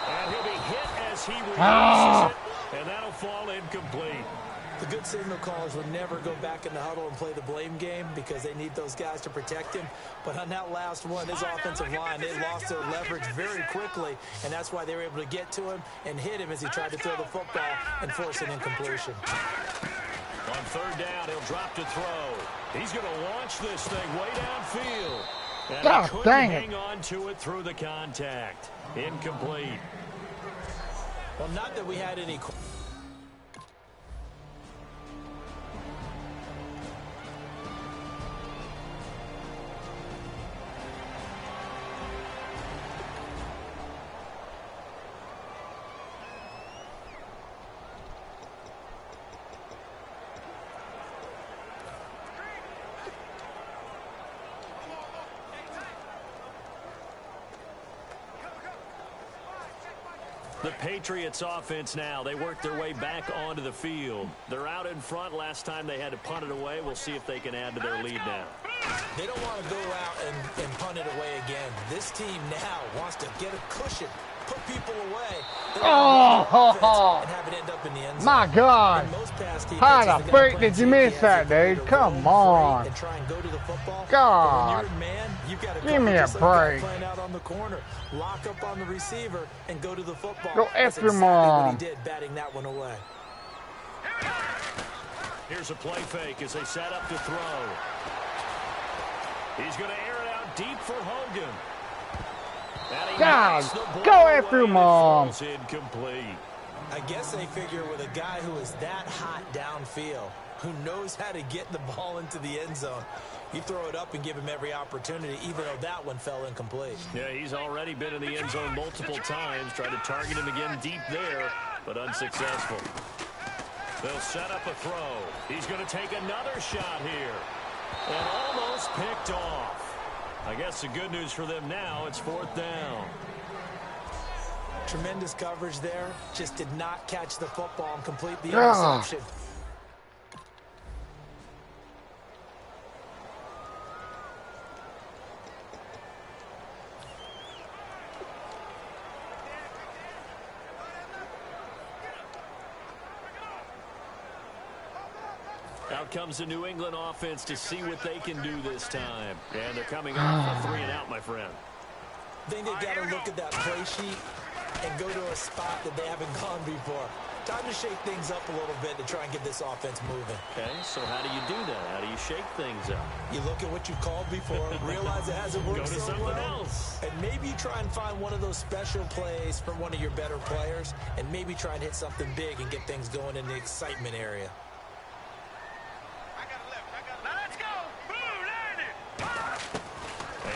And he'll be hit as he releases it. And that'll fall incomplete. The good signal callers would never go back in the huddle and play the blame game because they need those guys to protect him. But on that last one, his offensive line, they lost their leverage very quickly, and that's why they were able to get to him and hit him as he tried to throw the football and force an incompletion. On third down, he'll drop to throw. He's going to launch this thing way downfield. And God he couldn't dang it. hang on to it through the contact. Incomplete. Well, not that we had any... The Patriots offense now. They work their way back onto the field. They're out in front. Last time they had to punt it away. We'll see if they can add to their lead now. They don't want to go out and punt it away again. This team now wants to get a cushion, put people away, Oh, and have it end up in the end zone. my God. In most pass How defenses, the the guy freak playing did you miss safety that, has to dude? either Come run free on. and try and go to the football. God. But when you're a man, you've got to Give me a just like the guy break. playing out on the corner, lock up on the receiver, and go to the football. Go That's F your exactly mom. what he did, batting that one away. Here's a play fake as they set up to throw. He's going to air it out deep for Hogan. And he God, knocks the ball go away after and it mom. falls incomplete. I guess they figure with a guy who is that hot downfield, who knows how to get the ball into the end zone, you throw it up and give him every opportunity, even though that one fell incomplete. Yeah, he's already been in the end zone multiple times. Tried to target him again deep there, but unsuccessful. They'll set up a throw. He's going to take another shot here. And almost picked off. I guess the good news for them now, it's 4th down. Tremendous coverage there. Just did not catch the football and complete the Ah. interception. Out comes the New England offense to see what they can do this time. And they're coming off a 3-and-out, my friend. I think they've got to look at that play sheet and go to a spot that they haven't gone before. Time to shake things up a little bit to try and get this offense moving. Okay, so how do you do that? How do you shake things up? You look at what you've called before, realize it hasn't worked Go to so something well, else. and maybe try and find one of those special plays from one of your better players, and maybe try and hit something big and get things going in the excitement area. Now let's go. Boom, landed.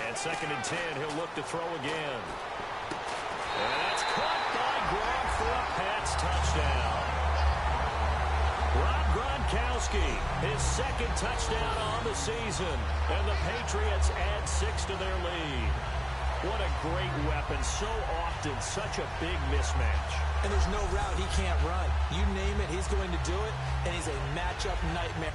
And 2nd and 10, he'll look to throw again. And that's caught by Gronk for a Pats touchdown. Rob Gronkowski, his 2nd touchdown on the season. And the Patriots add 6 to their lead. What a great weapon. So often, such a big mismatch. And there's no route he can't run. You name it, he's going to do it, and he's a matchup nightmare.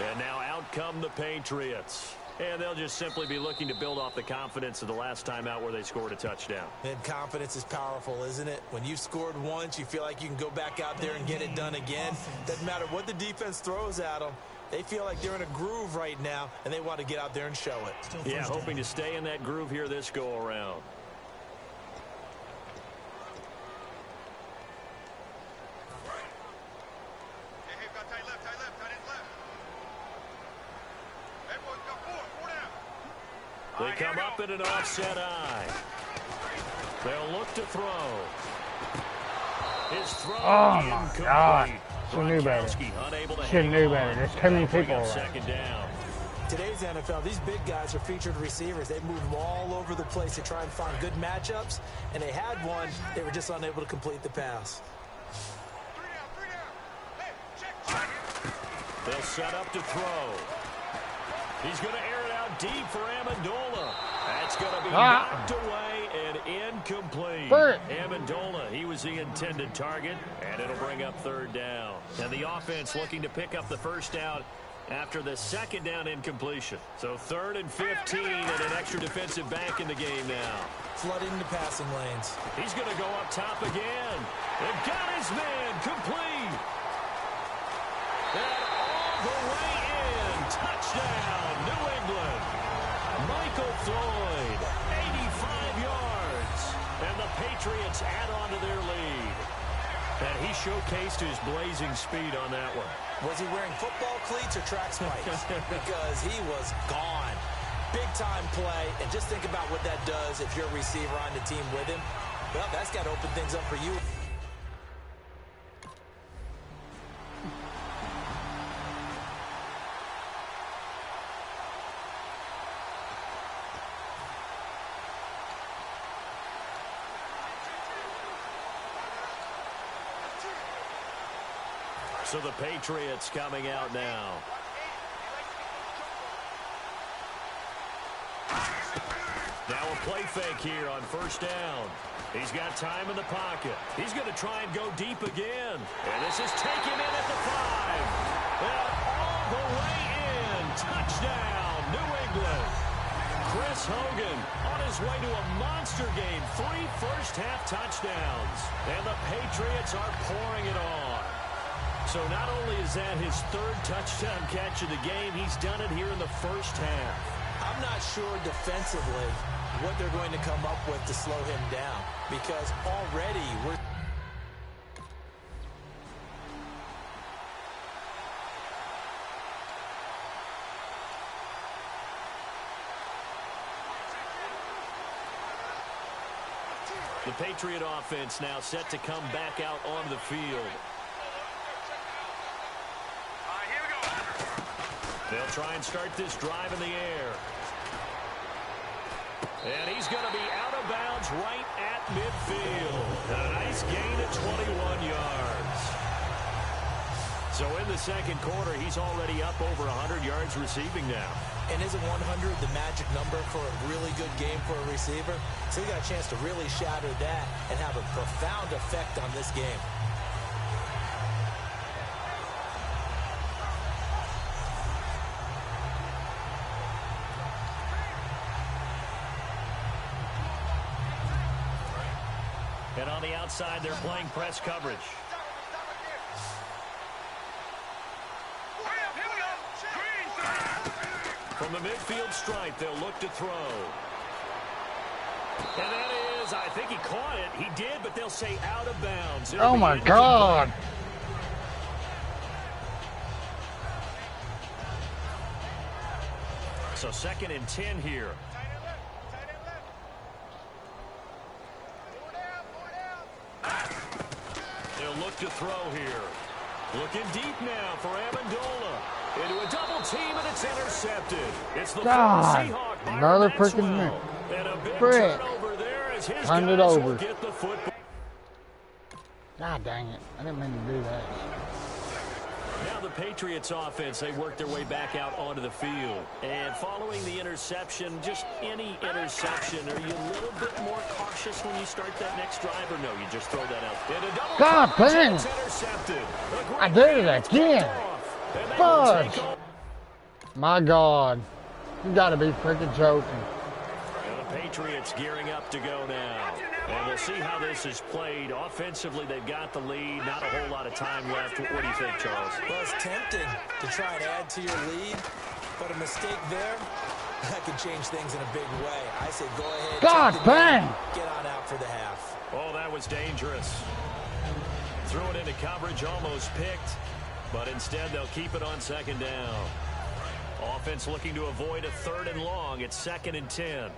And now out come the Patriots. And they'll just simply be looking to build off the confidence of the last time out where they scored a touchdown. And confidence is powerful, isn't it? When you've scored once, you feel like you can go back out there and get it done again. Doesn't matter what the defense throws at them. They feel like they're in a groove right now, and they want to get out there and show it. Yeah, hoping to stay in that groove here this go-around. Hey, got tight left, tight end left. Everyone's got four down. They come up in an offset eye. They'll look to throw. His throw Oh, my incomplete. God. Should knew better. Gronkowski unable to Should hang knew on. better. There's too many Bring people up around. 2nd down. Today's NFL, these big guys are featured receivers. They move them all over the place to try and find good matchups, and they had one. They were just unable to complete the pass. Three down. Hey, check. They'll set up to throw. He's going to air it out deep for Amendola. That's going to be knocked away and incomplete. Amendola, he was the intended target, and it'll bring up 3rd down. And the offense looking to pick up the 1st down after the second down incompletion. So 3rd and 15 and an extra defensive back in the game now. Flooding the passing lanes. He's going to go up top again. And got his man complete. And all the way in. Touchdown, New England. Michael Floyd, 85 yards. And the Patriots add on to their lead. And he showcased his blazing speed on that one. Was he wearing football cleats or track spikes? Because he was gone. Big-time play. And just think about what that does if you're a receiver on the team with him. Well, that's got to open things up for you. So the Patriots coming out now. Now a play fake here on 1st down. He's got time in the pocket. He's going to try and go deep again. And this is taken in at the 5. And all the way in. Touchdown, New England. Chris Hogan on his way to a monster game. 3 first-half touchdowns. And the Patriots are pouring it on. So not only is that his 3rd touchdown catch of the game, he's done it here in the first half. I'm not sure defensively what they're going to come up with to slow him down, because already we're... The Patriot offense now set to come back out onto the field. They'll try and start this drive in the air. And he's going to be out of bounds right at midfield. And a nice gain of 21 yards. So in the second quarter, he's already up over 100 yards receiving now. And isn't 100 the magic number for a really good game for a receiver? So he got a chance to really shatter that and have a profound effect on this game. And on the outside, they're playing press coverage. From the midfield stripe, they'll look to throw. And that is, I think he caught it. He did, but they'll say out of bounds. Oh, my God. So 2nd and 10 here. They'll look to throw here. Looking deep now for Amendola. Into a double team, and it's intercepted. It's the God, Seahawk, another freaking Maxwell. minute. And a big Frick. turnover there as his Turned it guys over. will get the football. God dang it. I didn't mean to do that. Now the Patriots offense, they work their way back out onto the field. And following the interception, just any interception, are you a little bit more cautious when you start that next drive, or no, you just throw that out? And a double God dang it's intercepted. I did it again. Fudge. My God. You gotta be freaking joking. And the Patriots gearing up to go now. And we'll see how this is played. Offensively, they've got the lead. Not a whole lot of time left. What do you think, Charles? Well, it's tempting to try and add to your lead, but a mistake there, that could change things in a big way. I say go ahead. God dang. Get on out for the half. Oh, that was dangerous. Threw it into coverage, almost picked. But instead, they'll keep it on 2nd down. Offense looking to avoid a 3rd and long. It's 2nd and 10.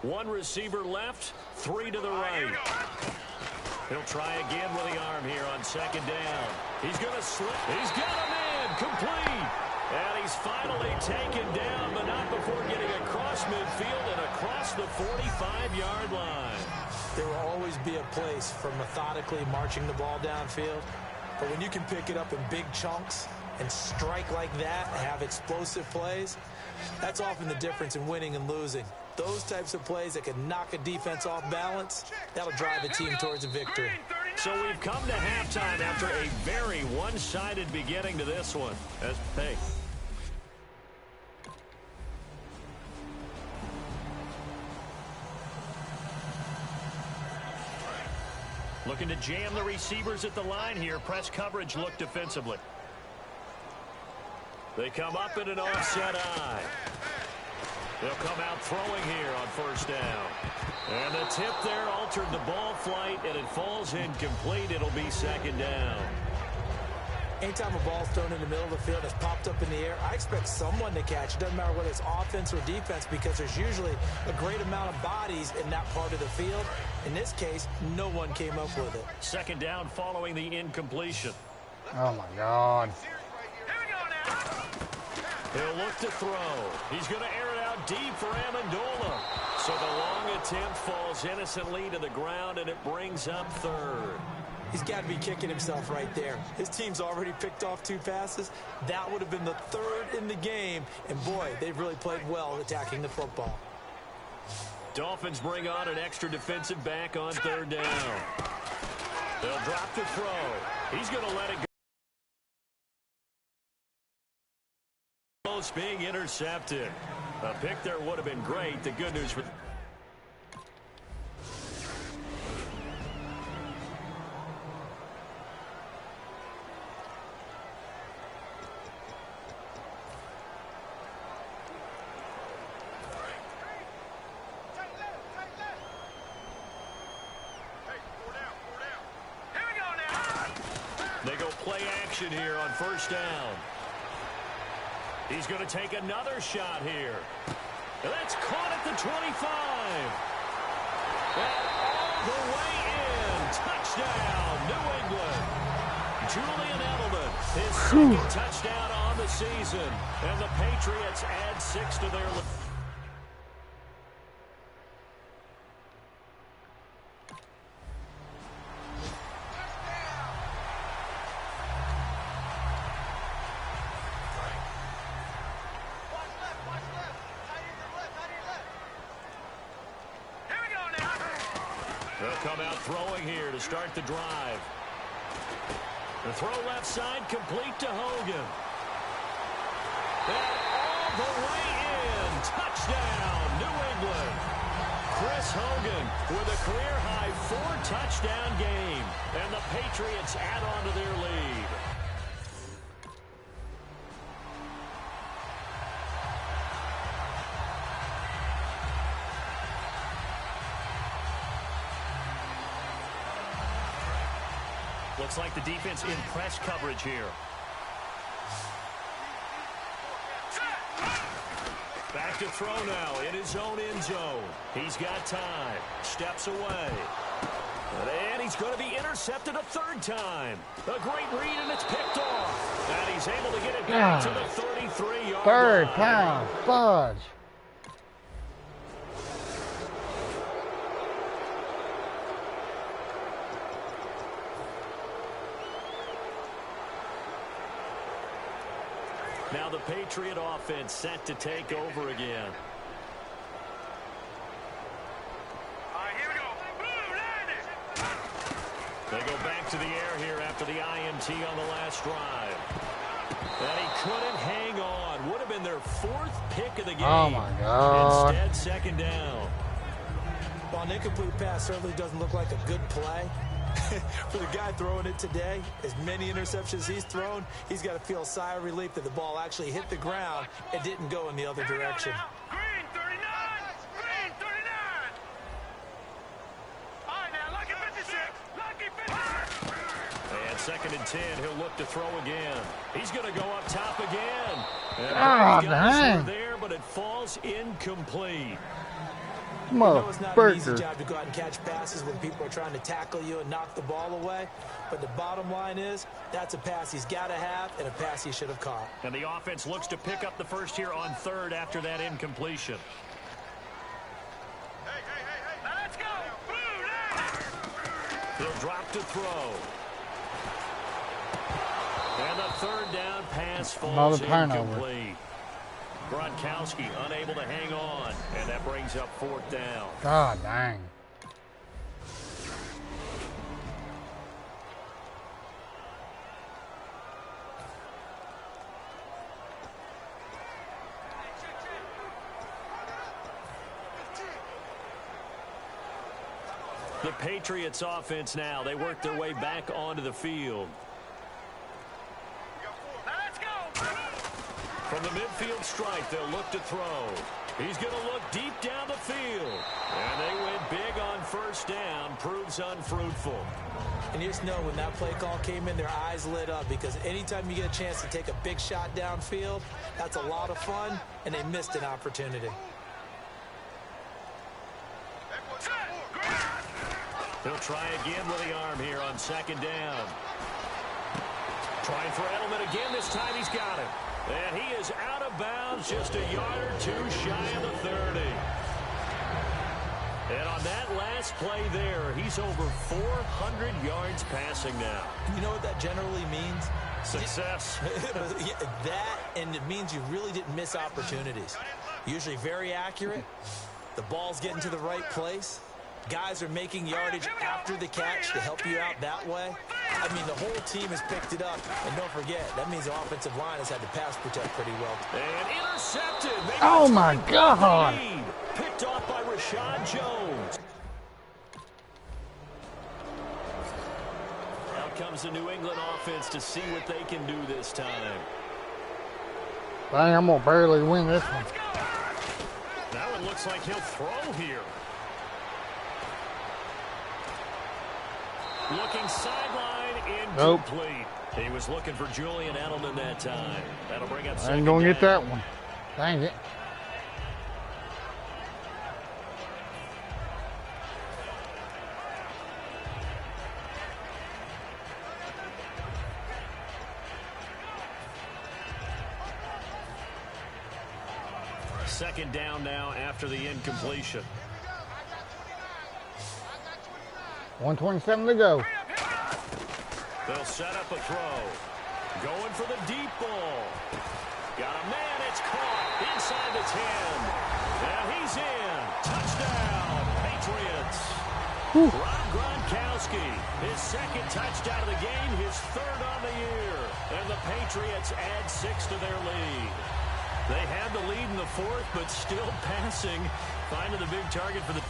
One receiver left, 3 to the right. He'll try again with the arm here on 2nd down. He's going to slip. He's got a man complete. And he's finally taken down, but not before getting across midfield and across the 45-yard line. There will always be a place for methodically marching the ball downfield. But when you can pick it up in big chunks and strike like that and have explosive plays, that's often the difference in winning and losing. Those types of plays that can knock a defense off balance, that'll drive a team towards a victory. So we've come to halftime after a very one-sided beginning to this one. Hey. Looking to jam the receivers at the line here. Press coverage look defensively. They come up in an offset eye. They'll come out throwing here on first down. And the tip there altered the ball flight, and it falls incomplete. It'll be second down. Anytime a ball's thrown in the middle of the field, it's popped up in the air, I expect someone to catch. It doesn't matter whether it's offense or defense, because there's usually a great amount of bodies in that part of the field. In this case, no one came up with it. Second down following the incompletion. Oh, my God. He'll look to throw. He's going to air it out deep for Amendola. So the long attempt falls innocently to the ground, and it brings up third. He's got to be kicking himself right there. His team's already picked off 2 passes. That would have been the 3rd in the game. And, boy, they've really played well attacking the football. Dolphins bring on an extra defensive back on third down. They'll drop to throw. He's going to let it go. Close, being intercepted. A pick there would have been great. The good news for... They go play action here on first down. He's going to take another shot here. And that's caught at the 25. And all the way in. Touchdown, New England. Julian Edelman, his second touchdown on the season. And the Patriots add 6 to their lead. Come out throwing here to start the drive. The throw left side complete to Hogan. And all the way in. Touchdown, New England. Chris Hogan with a career-high 4-touchdown game. And the Patriots add on to their lead. Looks like the defense in press coverage here. Back to throw now in his own end zone. He's got time. Steps away. And he's going to be intercepted a 3rd time. A great read, and it's picked off. And he's able to get it back to the 33-yard line. 3rd time. Fudge. Now the Patriot offense set to take over again. All right, here we go. Boom, landed. They go back to the air here after the INT on the last drive. And he couldn't hang on. Would have been their 4th pick of the game. Oh, my God. Instead, second down. While an incomplete pass certainly doesn't look like a good play, for the guy throwing it today, as many interceptions he's thrown, he's got to feel a sigh of relief that the ball actually hit the ground and didn't go in the other direction. Green 39. Green 39. All right, now, lucky 56. Lucky 56. And 2nd and 10, he'll look to throw again. He's going to go up top again. And dang. there, but it falls incomplete. You know it's not an easy Motherfucker. job to go out and catch passes when people are trying to tackle you and knock the ball away. But the bottom line is, that's a pass he's got to have and a pass he should have caught. And the offense looks to pick up the first here on 3rd after that incompletion. Now let's go. Boom, landed. He'll drop to throw. And the 3rd down pass falls Another turnover. incomplete. Gronkowski unable to hang on, and that brings up 4th down. God dang. the Patriots offense now. They work their way back onto the field. Let's go. From the midfield stripe, they'll look to throw. He's going to look deep down the field. And they went big on first down. Proves unfruitful. And you just know when that play call came in, their eyes lit up, because anytime you get a chance to take a big shot downfield, that's a lot of fun, and they missed an opportunity. He'll try again with the arm here on second down. Trying for Edelman again. This time he's got it. And he is out of bounds, just a yard or two shy of the 30. And on that last play there, he's over 400 yards passing now. You know what that generally means? Success. That, and it means you really didn't miss opportunities. Usually very accurate. The ball's getting to the right place. Guys are making yardage after the catch to help you out that way. I mean, the whole team has picked it up. And don't forget, that means the offensive line has had to pass protect pretty well. And intercepted. Oh, my God. Picked off by Rashad Jones. Out comes the New England offense to see what they can do this time. Dang, I'm going to barely win this one. That one looks like he'll throw here. Looking sideline, incomplete. Nope. He was looking for Julian Edelman that time. That'll bring up second I ain't going to get down. that one. Dang it. Second down now after the incompletion. 1:27 to go. They'll set up a throw. Going for the deep ball. Got a man. It's caught inside the 10. And he's in. Touchdown, Patriots. Rob Gronkowski, his second touchdown of the game, his third on the year. And the Patriots add 6 to their lead. They had the lead in the fourth, but still passing. Finding the big target for the...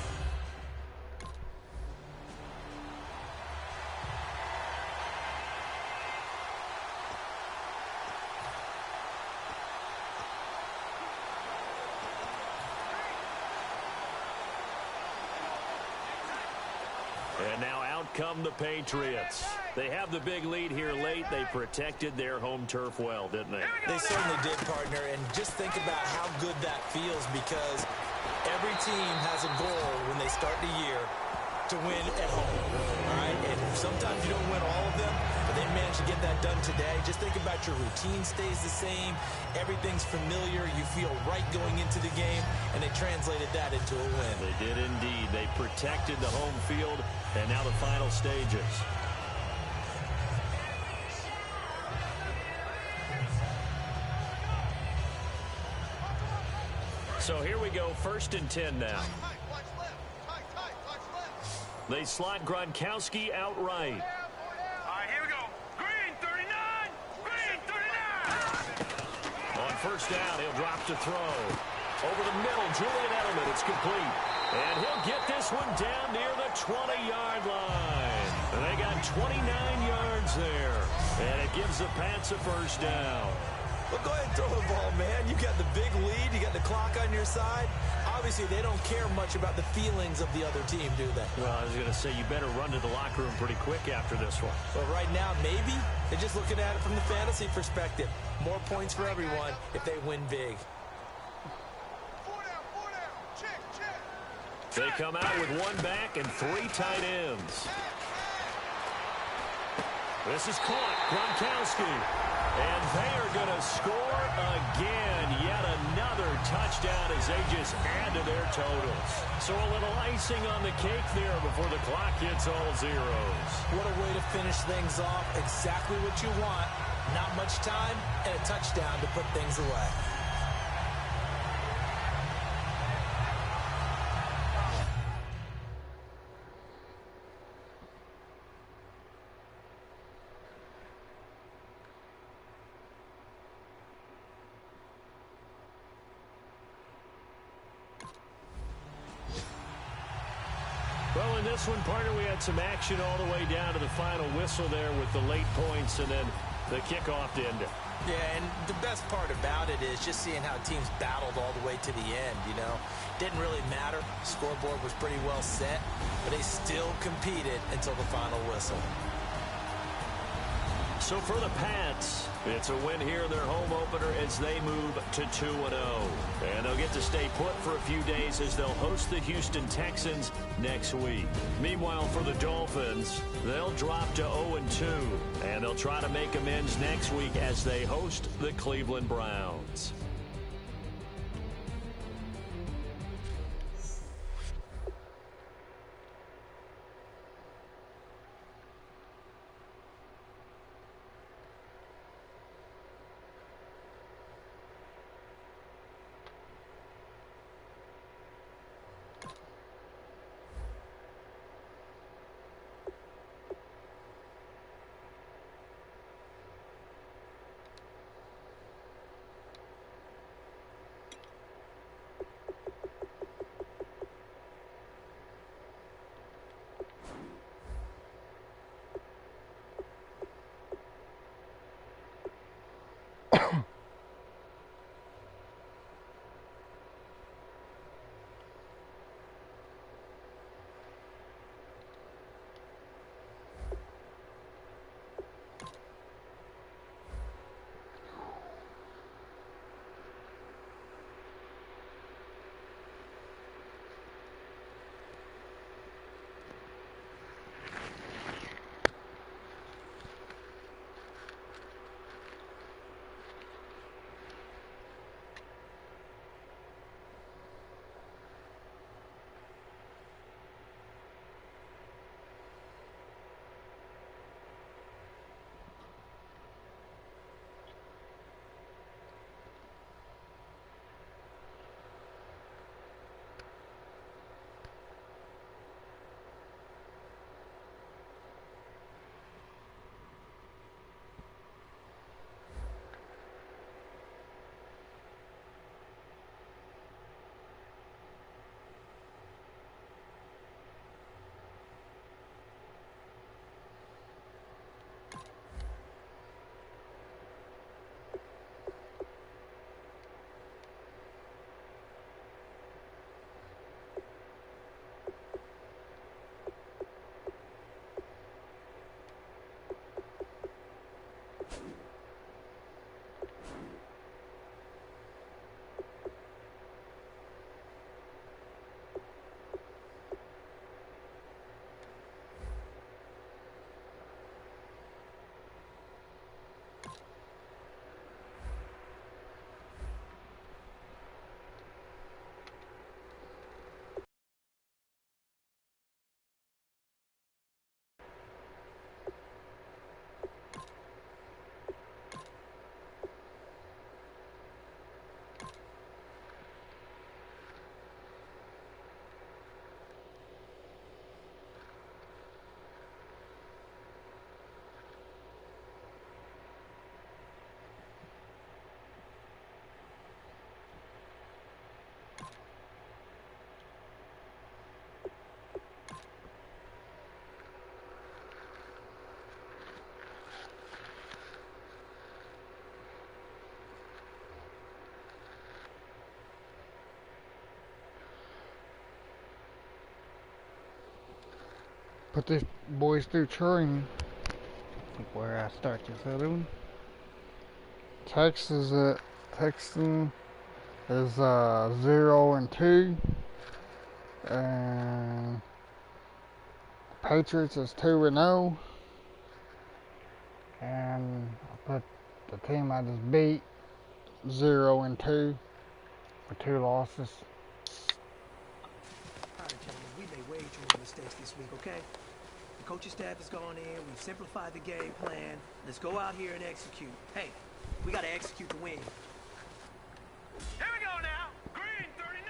And now out come the Patriots. They have the big lead here late. They protected their home turf well, didn't they? They certainly did, partner. And just think about how good that feels, because every team has a goal when they start the year to win at home. All right? And sometimes you don't win all of them, but they managed to get that done today. Just think about your routine stays the same. Everything's familiar. You feel right going into the game, and they translated that into a win. They did indeed. They protected the home field, and now the final stages. So here we go, 1st and 10 now. They slot Gronkowski outright. All right, here we go. Green 39. Green 39. On first down, he'll drop to throw. Over the middle, Julian Edelman. It's complete. And he'll get this one down near the 20-yard line. And they got 29 yards there. And it gives the Pats a first down. Well, go ahead and throw the ball, man. You got the big lead. You got the clock on your side. Obviously, they don't care much about the feelings of the other team, do they? Well, I was going to say, you better run to the locker room pretty quick after this one. But right now, maybe they're just looking at it from the fantasy perspective. More points for everyone if they win big. They come out with one back and 3 tight ends. This is caught. Gronkowski. And they are going to score again. Yet another touchdown as they just add to their totals. So a little icing on the cake there before the clock hits all zeros. What a way to finish things off. Exactly what you want. Not much time and a touchdown to put things away. Well, in this one, partner, we had some action all the way down to the final whistle there with the late points and then the kickoff to end it. Yeah, and the best part about it is just seeing how teams battled all the way to the end, you know. Didn't really matter. Scoreboard was pretty well set, but they still competed until the final whistle. So for the Pats, it's a win here in their home opener as they move to 2-0. And they'll get to stay put for a few days as they'll host the Houston Texans next week. Meanwhile, for the Dolphins, they'll drop to 0-2. And they'll try to make amends next week as they host the Cleveland Browns. Put these boys through training. Where I start this other one. Texas Texan is 0-2, and Patriots is 2-0, and I put the team I just beat 0-2 with 2 losses. All right, gentlemen, we made way too many mistakes this week, okay? The coaching staff has gone in, we've simplified the game plan. Let's go out here and execute. Hey, we got to execute to win. Here we go now. Green 39.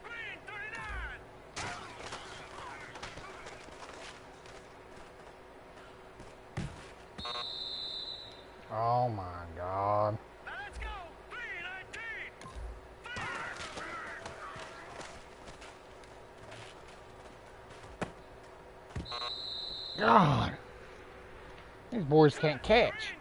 Green 39. Oh my God. Now let's go. Green 19. Fire. God. These boys can't catch.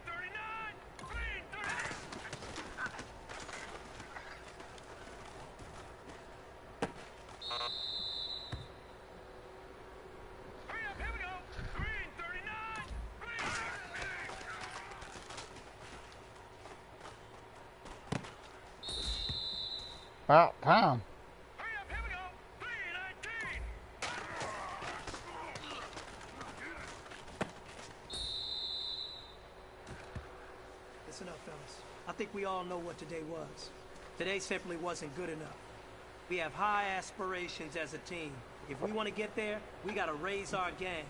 About time. Listen up, fellas. I think we all know what today was. Today simply wasn't good enough. We have high aspirations as a team. If we want to get there, we got to raise our game.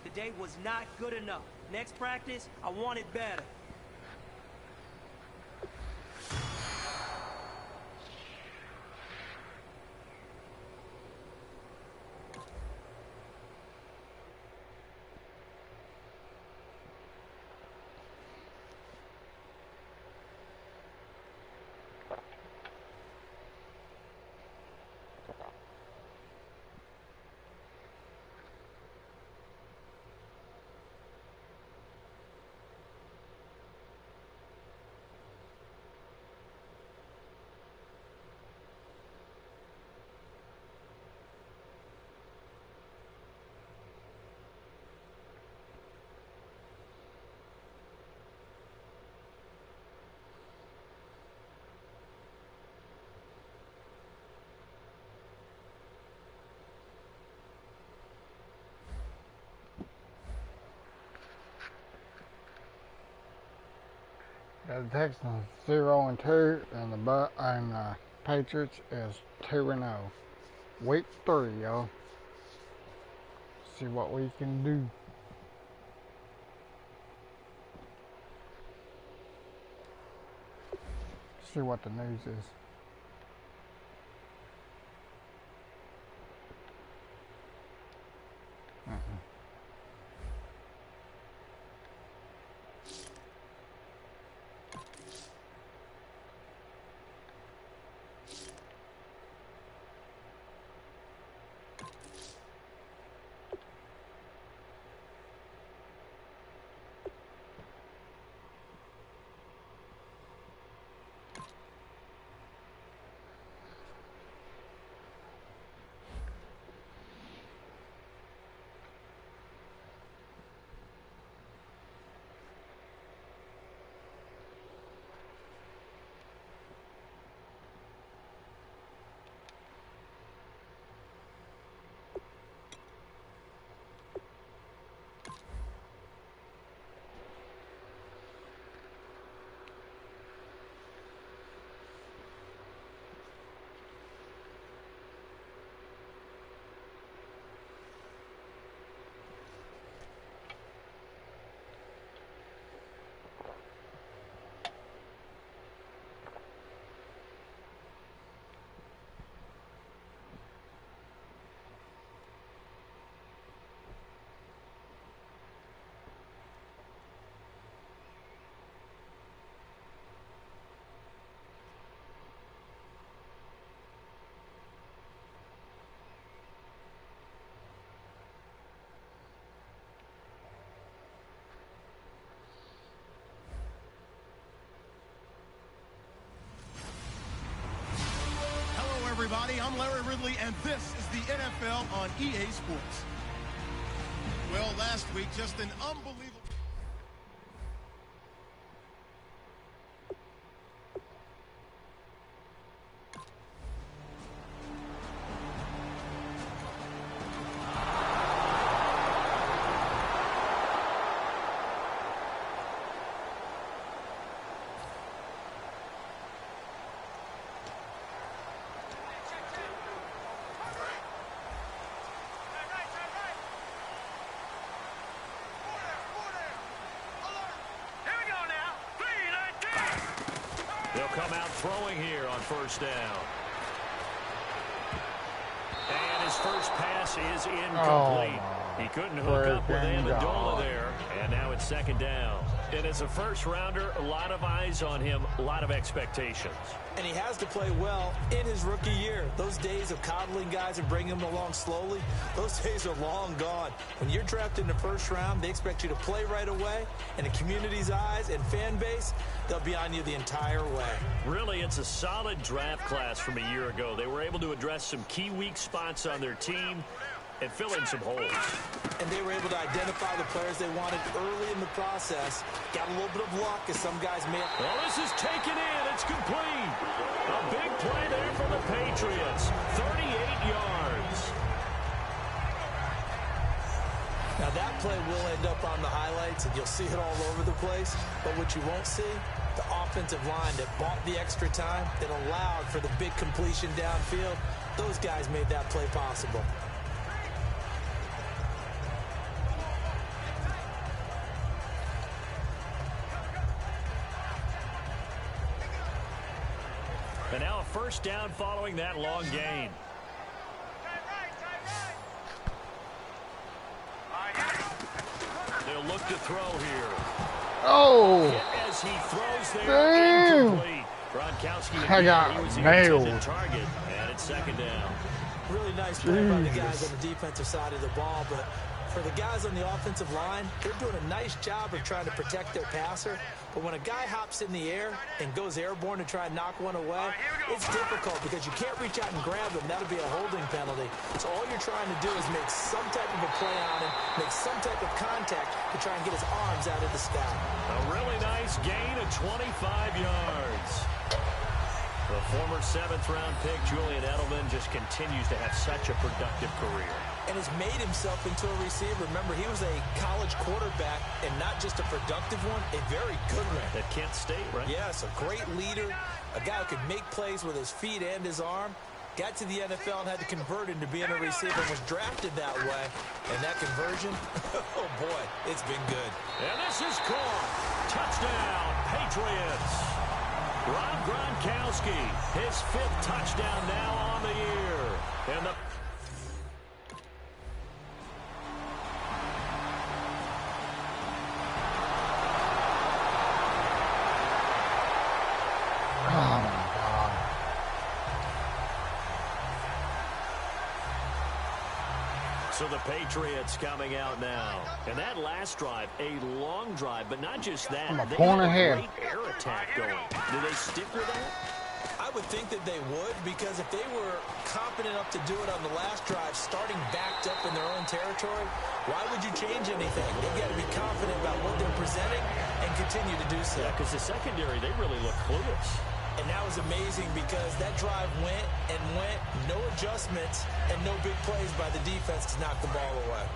Today was not good enough. Next practice, I want it better. The Texans 0-2, and the Patriots is 2-0. Week 3, y'all. See what we can do. See what the news is. Everybody, I'm Larry Ridley, and this is the NFL on EA Sports. Well, last week, just an unbelievable... They'll come out throwing here on first down. And his first pass is incomplete. He couldn't hook up with Amendola there. And now it's second down. And as a first-rounder, a lot of eyes on him, a lot of expectations. And he has to play well in his rookie year. Those days of coddling guys and bringing them along slowly, those days are long gone. When you're drafted in the first round, they expect you to play right away. And the community's eyes and fan base, they'll be on you the entire way. Really, it's a solid draft class from a year ago. They were able to address some key weak spots on their team and fill in some holes. And they were able to identify the players they wanted early in the process. Got a little bit of luck as some guys may. Well, this is taken in. It's complete. A big play there for the Patriots. 38 yards. Now that play will end up on the highlights, and you'll see it all over the place. But what you won't see, the offensive line that bought the extra time, that allowed for the big completion downfield, those guys made that play possible. And now a first down following that long gain. They'll look to throw here. Oh! Hit as he throws there. Damn! Incomplete. Gronkowski I got he was the nailed. intended target, and it's second down. Really nice play by the guys on the defensive side of the ball, but for the guys on the offensive line, they're doing a nice job of trying to protect their passer. But when a guy hops in the air and goes airborne to try and knock one away, it's difficult because you can't reach out and grab him. That'll be a holding penalty. So all you're trying to do is make some type of a play on him, make some type of contact to try and get his arms out of the sky. A really nice gain of 25 yards. The former seventh-round pick, Julian Edelman, just continues to have such a productive career. And has made himself into a receiver. Remember, he was a college quarterback, and not just a productive one, a very good one. At Kent State, right? Yes, a great leader, a guy who could make plays with his feet and his arm. Got to the NFL and had to convert into being a receiver and was drafted that way. And that conversion, oh boy, it's been good. And this is caught. Touchdown, Patriots. Rob Gronkowski, his 5th touchdown now on the year. And the So the Patriots coming out now. And that last drive, a long drive, but not just that. I'm a They point had ahead. great air attack going. Do they stick with that? I would think that they would, because if they were confident enough to do it on the last drive, starting backed up in their own territory, why would you change anything? They've got to be confident about what they're presenting and continue to do so. Yeah, because the secondary, they really look clueless. And that was amazing because that drive went and went, no adjustments, and no big plays by the defense to knock the ball away.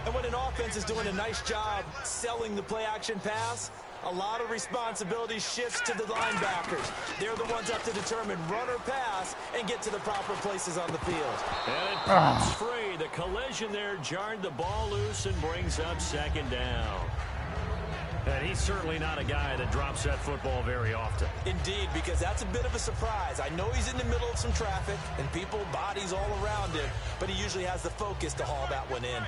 And when an offense is doing a nice job selling the play-action pass, a lot of responsibility shifts to the linebackers. They're the ones have to determine run or pass and get to the proper places on the field. And it pops free. The collision there jarred the ball loose and brings up second down. And he's certainly not a guy that drops that football very often. Indeed, because that's a bit of a surprise. I know he's in the middle of some traffic and people, bodies all around him, but he usually has the focus to haul that one in.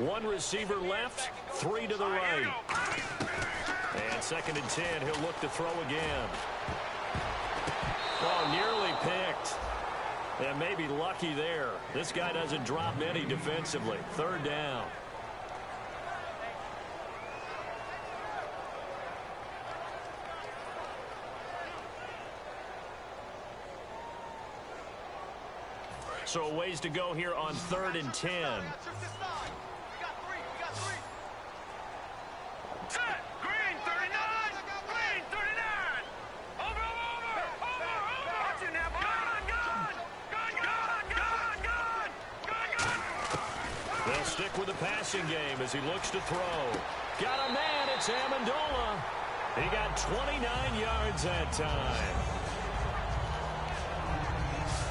One receiver left, 3 to the right. And 2nd and 10, he'll look to throw again. Oh, nearly picked. And maybe lucky there. This guy doesn't drop many defensively. 3rd down. So a ways to go here on 3rd and 10. Green 39! Green 39! Over! Watching now, gun! They'll stick with the passing game as he looks to throw. Got a man, it's Amendola. He got 29 yards that time.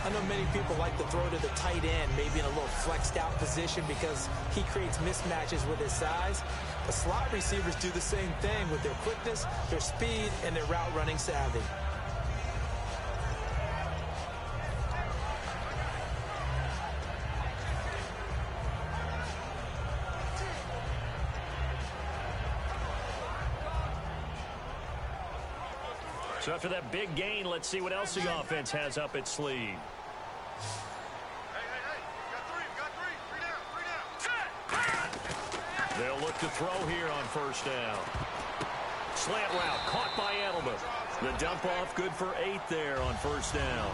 I know many people like to throw to the tight end, maybe in a little flexed out position because he creates mismatches with his size. But slot receivers do the same thing with their quickness, their speed, and their route running savvy. So after that big gain, let's see what else the offense has up its sleeve. They'll look to throw here on first down. Slant route caught by Edelman. The dump off good for 8 there on first down.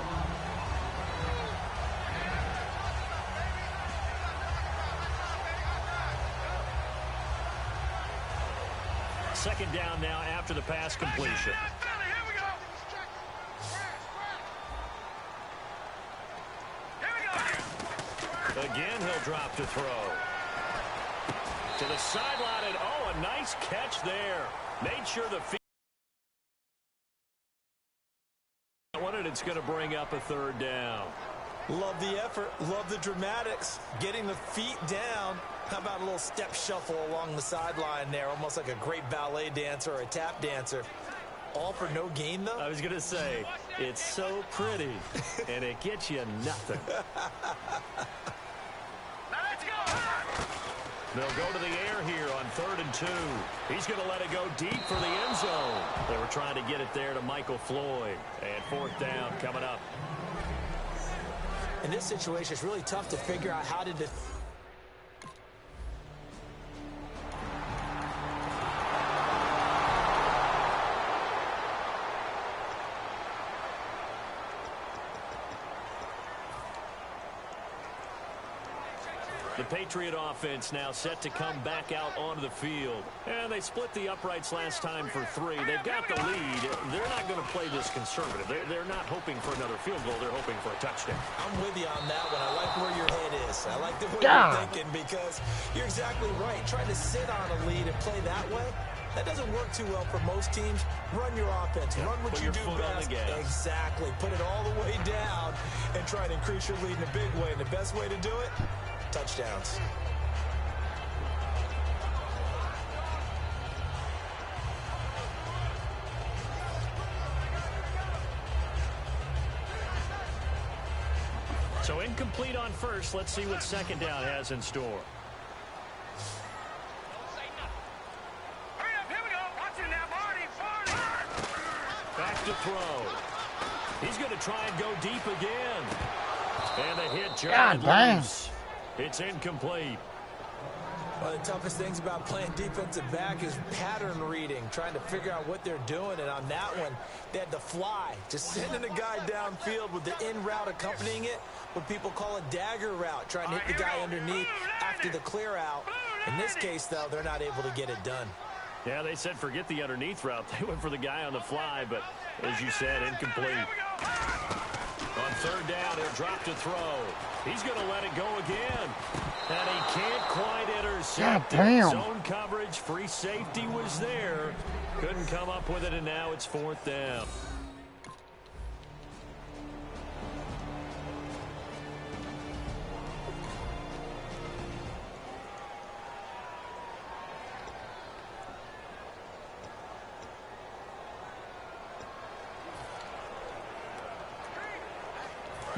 Second down now after the pass completion. Again, he'll drop to throw. To the sideline, and oh, a nice catch there. Made sure the feet. And it's going to bring up a third down. Love the effort, love the dramatics, getting the feet down. How about a little step shuffle along the sideline there, almost like a great ballet dancer or a tap dancer. All for no gain, though? I was going to say, it's so pretty, and it gets you nothing. They'll go to the air here on 3rd and 2. He's going to let it go deep for the end zone. They were trying to get it there to Michael Floyd. And 4th down coming up. In this situation, it's really tough to figure out how to The Patriot offense now set to come back out onto the field. And they split the uprights last time for 3. They've got the lead. They're not going to play this conservative. They're not hoping for another field goal. They're hoping for a touchdown. I'm with you on that one. I like where your head is. I like the way you're thinking because you're exactly right. Trying to sit on a lead and play that way, that doesn't work too well for most teams. Run your offense. Run what you do best. Exactly. Put it all the way down and try to increase your lead in a big way. And the best way to do it, touchdowns. So incomplete on first. Let's see what second down has in store. Back to throw. He's going to try and go deep again. And the hit jarred loose. It's incomplete. One of the toughest things about playing defensive back is pattern reading, trying to figure out what they're doing. And on that one, they had to fly, just sending a guy downfield with the in route accompanying it, what people call a dagger route, trying to hit the guy underneath after the clear out. In this case, though, they're not able to get it done. Yeah, they said forget the underneath route. They went for the guy on the fly, but as you said, incomplete. On third down, he'll drop to throw. He's going to let it go again. And he can't quite intercept it. Zone coverage, free safety was there. Couldn't come up with it, and now it's 4th down.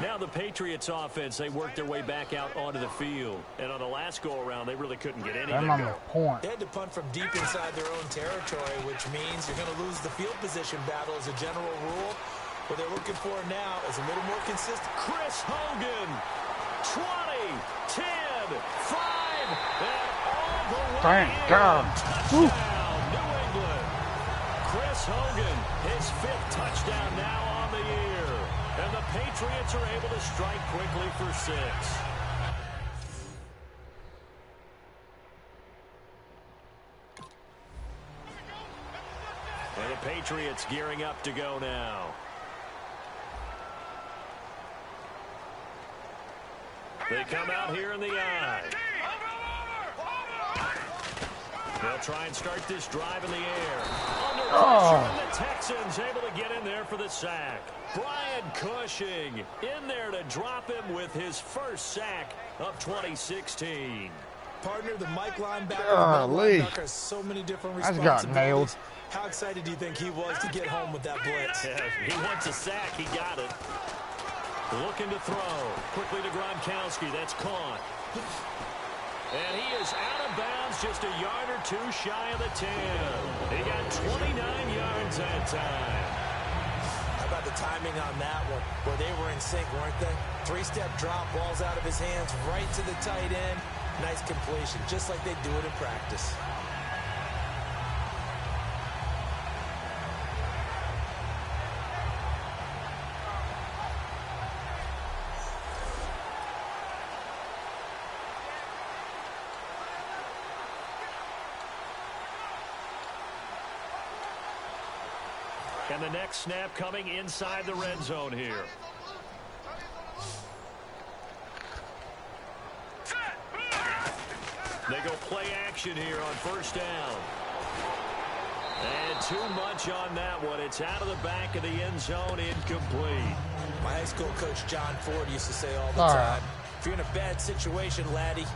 Now the Patriots offense, they worked their way back out onto the field. And on the last go-around, they really couldn't get anything going. They had to punt from deep inside their own territory, which means you're going to lose the field position battle as a general rule. What they're looking for now is a little more consistent. Chris Hogan, 20, 10, 5, and all the way in. Touchdown, New England. Chris Hogan, his 5th touchdown now on the year. And the Patriots are able to strike quickly for 6. And the Patriots gearing up to go now. They come out here in the eye. They'll try and start this drive in the air. Under pressure, and the Texans able to get in there for the sack. Brian Cushing in there to drop him with his first sack of 2016. Partner, the Mike linebacker has so many different responsibilities. How excited do you think he was to get home with that blitz? Yeah, he wants a sack. He got it. Looking to throw. Quickly to Gronkowski. That's caught. And he is out of bounds, just a yard or two shy of the 10. He got 29 yards that time. timing on that one, where they were in sync, weren't they? Three-step drop, balls out of his hands, right to the tight end. Nice completion, just like they do it in practice. And the next snap coming inside the red zone here. They go play action here on first down. And too much on that one. It's out of the back of the end zone, incomplete. My high school coach, John Ford, used to say all the time, if you're in a bad situation, laddie,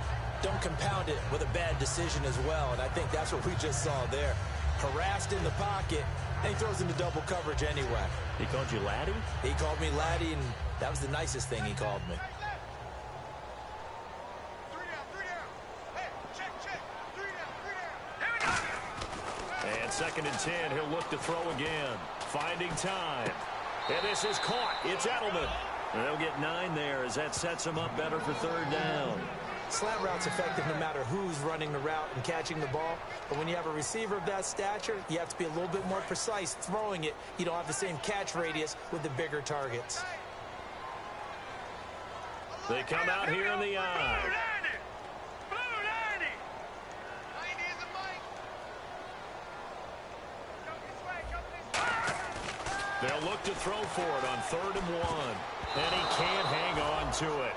don't compound it with a bad decision as well. And I think that's what we just saw there. Harassed in the pocket, and he throws into double coverage anyway. He called you laddie? He called me laddie, and that was the nicest thing he called me. And 2nd and 10, he'll look to throw again. Finding time. And this is caught. It's Edelman. And they'll get 9 there as that sets him up better for 3rd down. Slant route's effective no matter who's running the route and catching the ball. But when you have a receiver of that stature, you have to be a little bit more precise throwing it. You don't have the same catch radius with the bigger targets. They come out here in the eye. They'll look to throw for it on 3rd and 1. And he can't hang on to it.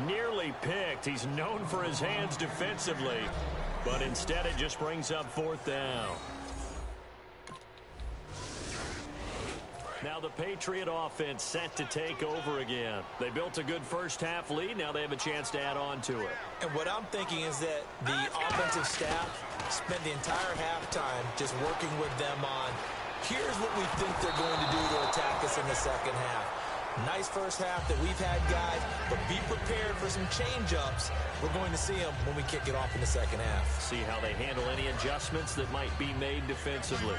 Nearly picked. He's known for his hands defensively. But instead it just brings up 4th down. Now the Patriot offense set to take over again. They built a good first half lead. Now they have a chance to add on to it. And what I'm thinking is that the offensive staff spent the entire halftime just working with them on, here's what we think they're going to do to attack us in the second half. Nice first half that we've had, guys, but be prepared for some change-ups. We're going to see them when we kick it off in the second half. See how they handle any adjustments that might be made defensively.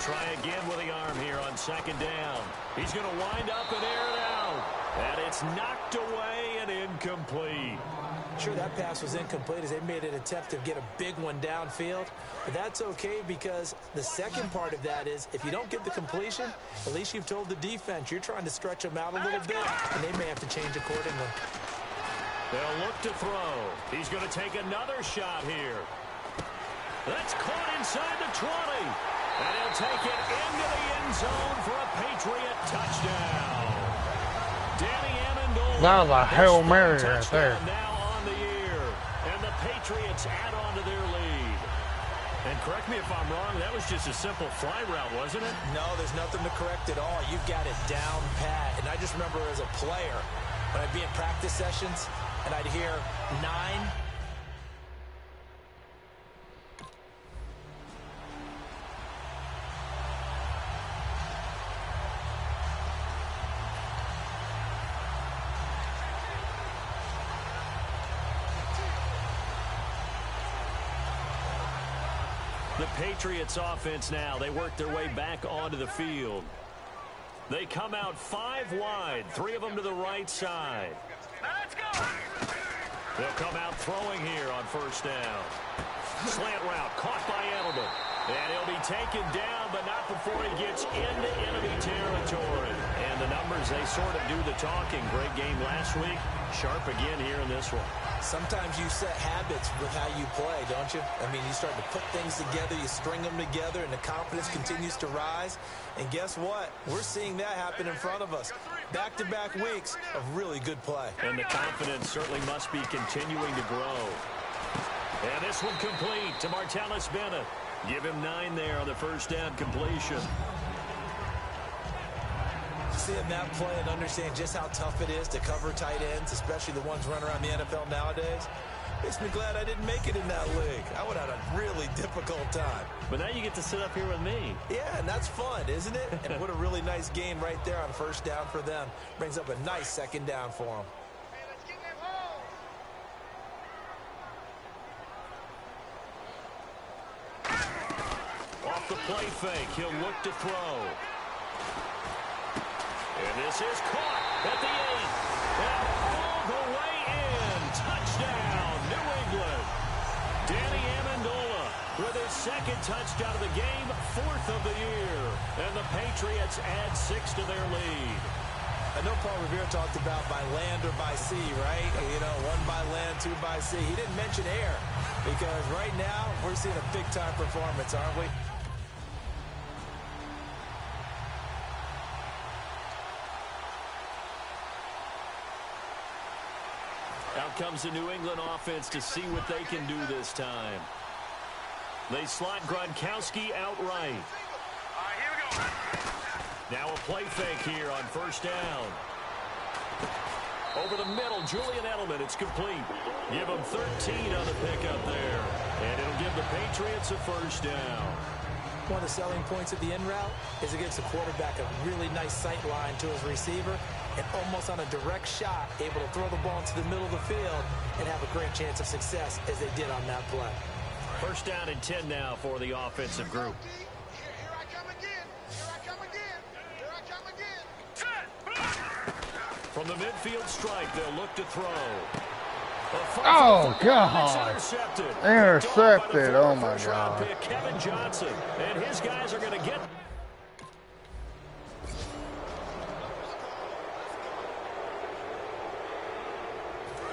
Try again with the arm here on 2nd down. He's going to wind up and air it out. And it's knocked away and incomplete. Sure, that pass was incomplete as they made an attempt to get a big one downfield. But that's okay because the second part of that is if you don't get the completion, at least you've told the defense you're trying to stretch them out a little bit, and they may have to change accordingly. They'll look to throw. He's going to take another shot here. That's caught inside the 20. And he'll take it into the end zone for a Patriot touchdown. Danny Amendola. That was a Hail Mary right there. Now on the year. And the Patriots add on to their lead. And correct me if I'm wrong, that was just a simple fly route, wasn't it? No, there's nothing to correct at all. You've got it down pat. And I just remember as a player, when I'd be in practice sessions, and I'd hear 9. The Patriots offense now, they work their way back onto the field. They come out 5 wide, 3 of them to the right side. Let's go. They'll come out throwing here on 1st down. Slant route caught by Edelman. And he'll be taken down, but not before he gets into enemy territory. And the numbers, they sort of do the talking. Great game last week. Sharp again here in this one. Sometimes you set habits with how you play, don't you? I mean, you start to put things together, you string them together, and the confidence continues to rise. And guess what? We're seeing that happen in front of us. Back-to-back weeks of really good play. And the confidence certainly must be continuing to grow. And this one complete to Martellus Bennett. Give him 9 there on the 1st down completion. Seeing that play and understand just how tough it is to cover tight ends, especially the ones running around the NFL nowadays. Makes me glad I didn't make it in that league. I would have had a really difficult time. But now you get to sit up here with me. Yeah, and that's fun, isn't it? And what a really nice gain right there on first down for them. Brings up a nice second down for them. Off the play fake, he'll look to throw. And this is caught at the 8. And all the way in. Touchdown, New England. Danny Amendola with his second touchdown of the game, 4th of the year. And the Patriots add 6 to their lead. I know Paul Revere talked about by land or by sea, right? You know, 1 by land, 2 by sea. He didn't mention air because right now we're seeing a big-time performance, aren't we? Out comes the New England offense to see what they can do this time. They slot Gronkowski outright. All right, here we go. Now a play fake here on first down. Over the middle, Julian Edelman, it's complete. Give him 13 on the pickup there. And it'll give the Patriots a first down. One of the selling points of the in route is it gives the quarterback a really nice sight line to his receiver and almost on a direct shot able to throw the ball into the middle of the field and have a great chance of success as they did on that play. First down and 10 now for the offensive group. Here I come again. Here I come again. Here I come again. From the midfield stripe, they'll look to throw. Oh, God. Intercepted. Intercepted. Oh, my God. Pick, Kevin Johnson. And his guys are going to get...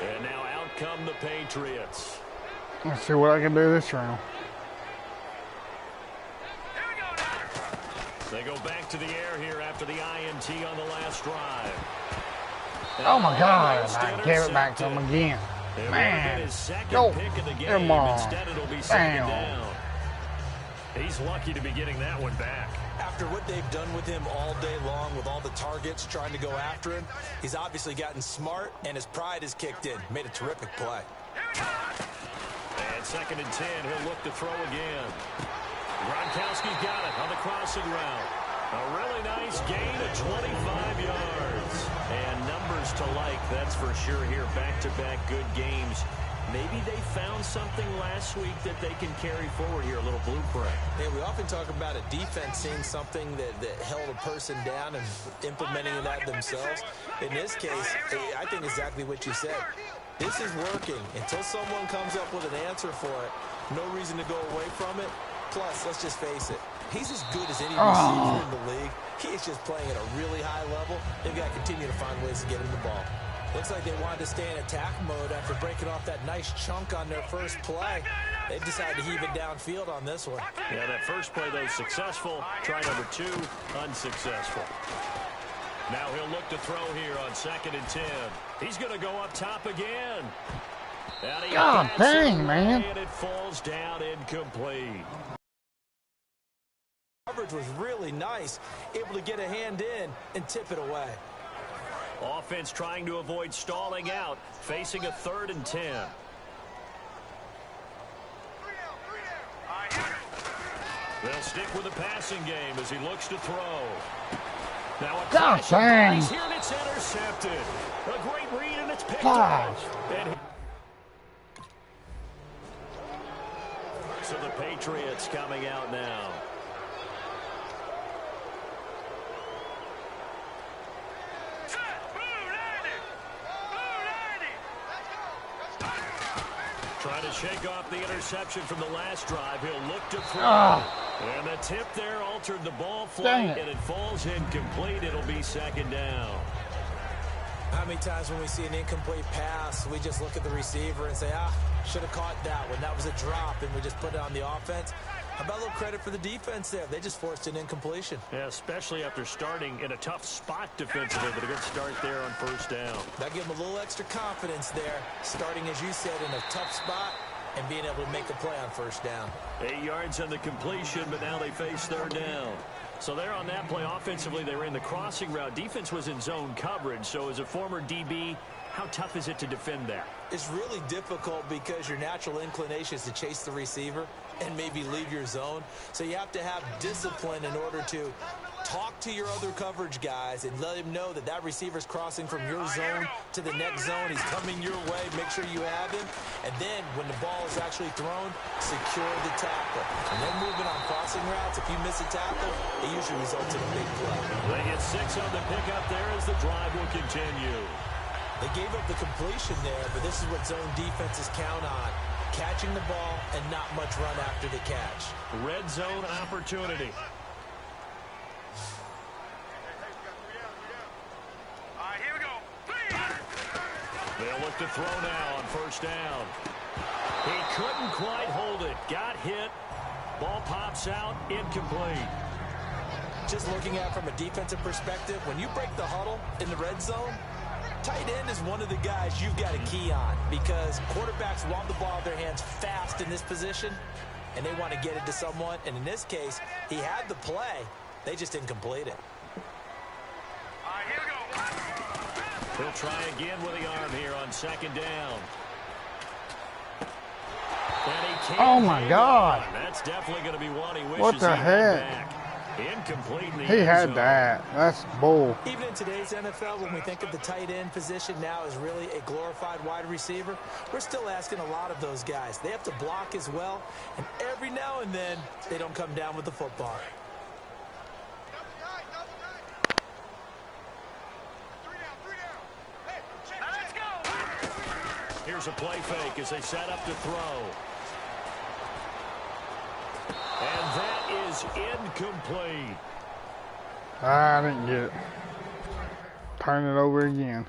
And now out come the Patriots. Let's see what I can do this round. They go back to the air here after the INT on the last drive. Oh, my God. I gave it back to him again. Man, no, come on. Instead, it'll be second down. He's lucky to be getting that one back. After what they've done with him all day long with all the targets trying to go after him, he's obviously gotten smart and his pride has kicked in. Made a terrific play. And second and 10, he'll look to throw again. Gronkowski's got it on the crossing route. A really nice gain of 25 yards. And numbers to like, that's for sure here. Back-to-back good games. Maybe they found something last week that they can carry forward here, a little blueprint. Yeah, we often talk about a defense seeing something that held a person down and implementing that themselves. In this case, I think exactly what you said. This is working. Until someone comes up with an answer for it, no reason to go away from it. Plus, let's just face it, he's as good as any receiver in the league. He is just playing at a really high level. They've got to continue to find ways to get him the ball. Looks like they wanted to stay in attack mode after breaking off that nice chunk on their first play. They decided to heave it downfield on this one. Yeah, that first play, though, successful. Try number 2, unsuccessful. Now he'll look to throw here on second and 10. He's going to go up top again. God dang, man. And it falls down incomplete. Coverage was really nice, able to get a hand in and tip it away. Offense trying to avoid stalling out, facing a 3rd and 10. They'll stick with the passing game as he looks to throw. Now a God dang. here and it's intercepted. A great read and it's picked up. So the Patriots coming out now. Trying to shake off the interception from the last drive. He'll look to throw. And the tip there altered the ball flight, and it falls incomplete. It'll be second down. How many times when we see an incomplete pass, we just look at the receiver and say, should have caught that one. That was a drop, and we just put it on the offense. How about a little credit for the defense there? They just forced an incompletion. Yeah, especially after starting in a tough spot defensively, but a good start there on first down. That gave them a little extra confidence there, starting, as you said, in a tough spot and being able to make a play on first down. 8 yards on the completion, but now they face 3rd down. So there on that play, offensively, they ran the crossing route. Defense was in zone coverage. So as a former DB, how tough is it to defend that? It's really difficult because your natural inclination is to chase the receiver and maybe leave your zone. So you have to have discipline in order to talk to your other coverage guys and let him know that that receiver's crossing from your zone to the next zone. He's coming your way. Make sure you have him. And then when the ball is actually thrown, secure the tackle. And then moving on crossing routes, if you miss a tackle, it usually results in a big play. They get 6 on the pickup there as the drive will continue. They gave up the completion there, but this is what zone defenses count on. Catching the ball and not much run after the catch. Red zone opportunity. All right, here we go. They'll look to throw now on first down. He couldn't quite hold it. Got hit. Ball pops out. Incomplete. Just looking at it from a defensive perspective, when you break the huddle in the red zone, tight end is one of the guys you've got a key on because quarterbacks want the ball in their hands fast in this position, and they want to get it to someone. And in this case, he had the play. They just didn't complete it. All right, here we go. He'll try again with the arm here on second down. And he can't. Oh, my God. That's definitely going to be one he wishes What the he had heck? back. Incomplete in the He end had zone. that. That's bull. Even in today's NFL, when we think of the tight end position now as really a glorified wide receiver, we're still asking a lot of those guys. They have to block as well, and every now and then, they don't come down with the football. Let's go. Here's a play fake as they set up to throw. And that is incomplete. I didn't get it. Turn it over again.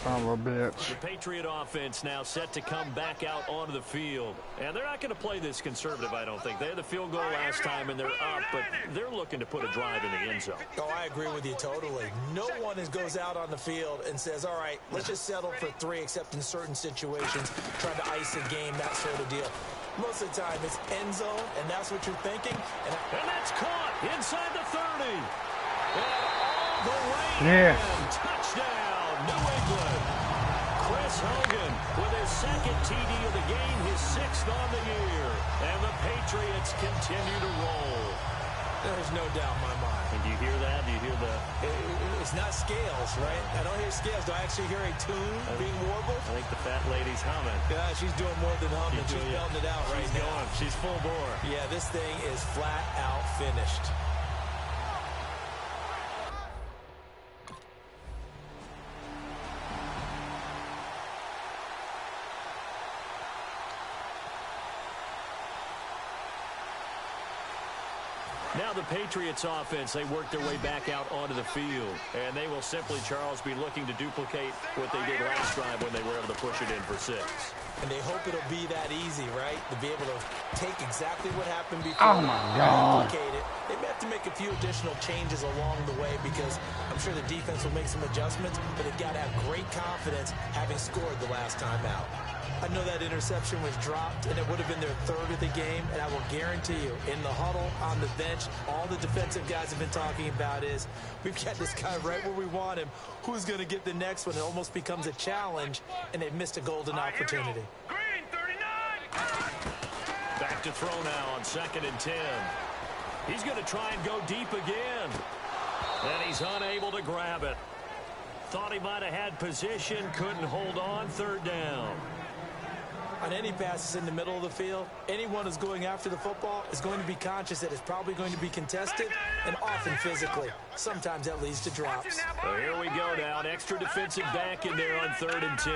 Son of a bitch. The Patriot offense now set to come back out onto the field. And they're not going to play this conservative, I don't think. They had the field goal last time, and they're up, but they're looking to put a drive in the end zone. Oh, I agree with you totally. No one goes out on the field and says, all right, let's just settle for 3, except in certain situations, trying to ice a game, that sort of deal. Most of the time, it's end zone, and that's what you're thinking. And that's caught inside the 30. And all the way Yeah. in. Touchdown, New England. Chris Hogan with his second TD of the game, his 6th on the year. And the Patriots continue to roll. there's no doubt in my mind. And do you hear that? Do you hear the... It's not scales, right? I don't hear scales. Do I actually hear a tune being warbled? I think the fat lady's humming. Yeah, she's doing more than humming. She's belting it out right now. Going. She's full bore. Yeah, this thing is flat out finished. Now the Patriots offense, they work their way back out onto the field. And they will simply, Charles, be looking to duplicate what they did last drive when they were able to push it in for 6. And they hope it'll be that easy, right? To be able to take exactly what happened before. Oh, my God. Duplicate it. They may have to make a few additional changes along the way because I'm sure the defense will make some adjustments, but they've got to have great confidence having scored the last time out. I know that interception was dropped, and it would have been their 3rd of the game, and I will guarantee you, in the huddle, on the bench, all the defensive guys have been talking about is, we've got this guy right where we want him. Who's going to get the next one? It almost becomes a challenge, and they've missed a golden opportunity. Green, 39. Back to throw now on 2nd and 10. He's going to try and go deep again. And he's unable to grab it. Thought he might have had position, couldn't hold on, 3rd down. On any passes in the middle of the field, anyone who's going after the football is going to be conscious that it's probably going to be contested and often physically. Sometimes that leads to drops. Well, here we go now. An extra defensive back in there on 3rd and 10.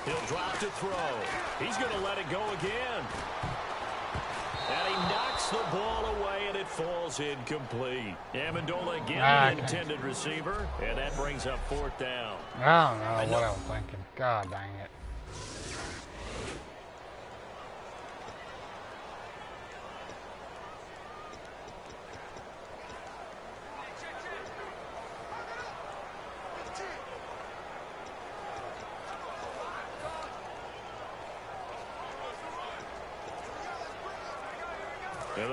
He'll drop to throw. He's going to let it go again. And he knocks the ball away, and it falls incomplete. Amendola again, the intended receiver, and that brings up 4th down. I don't know what I was thinking. God dang it.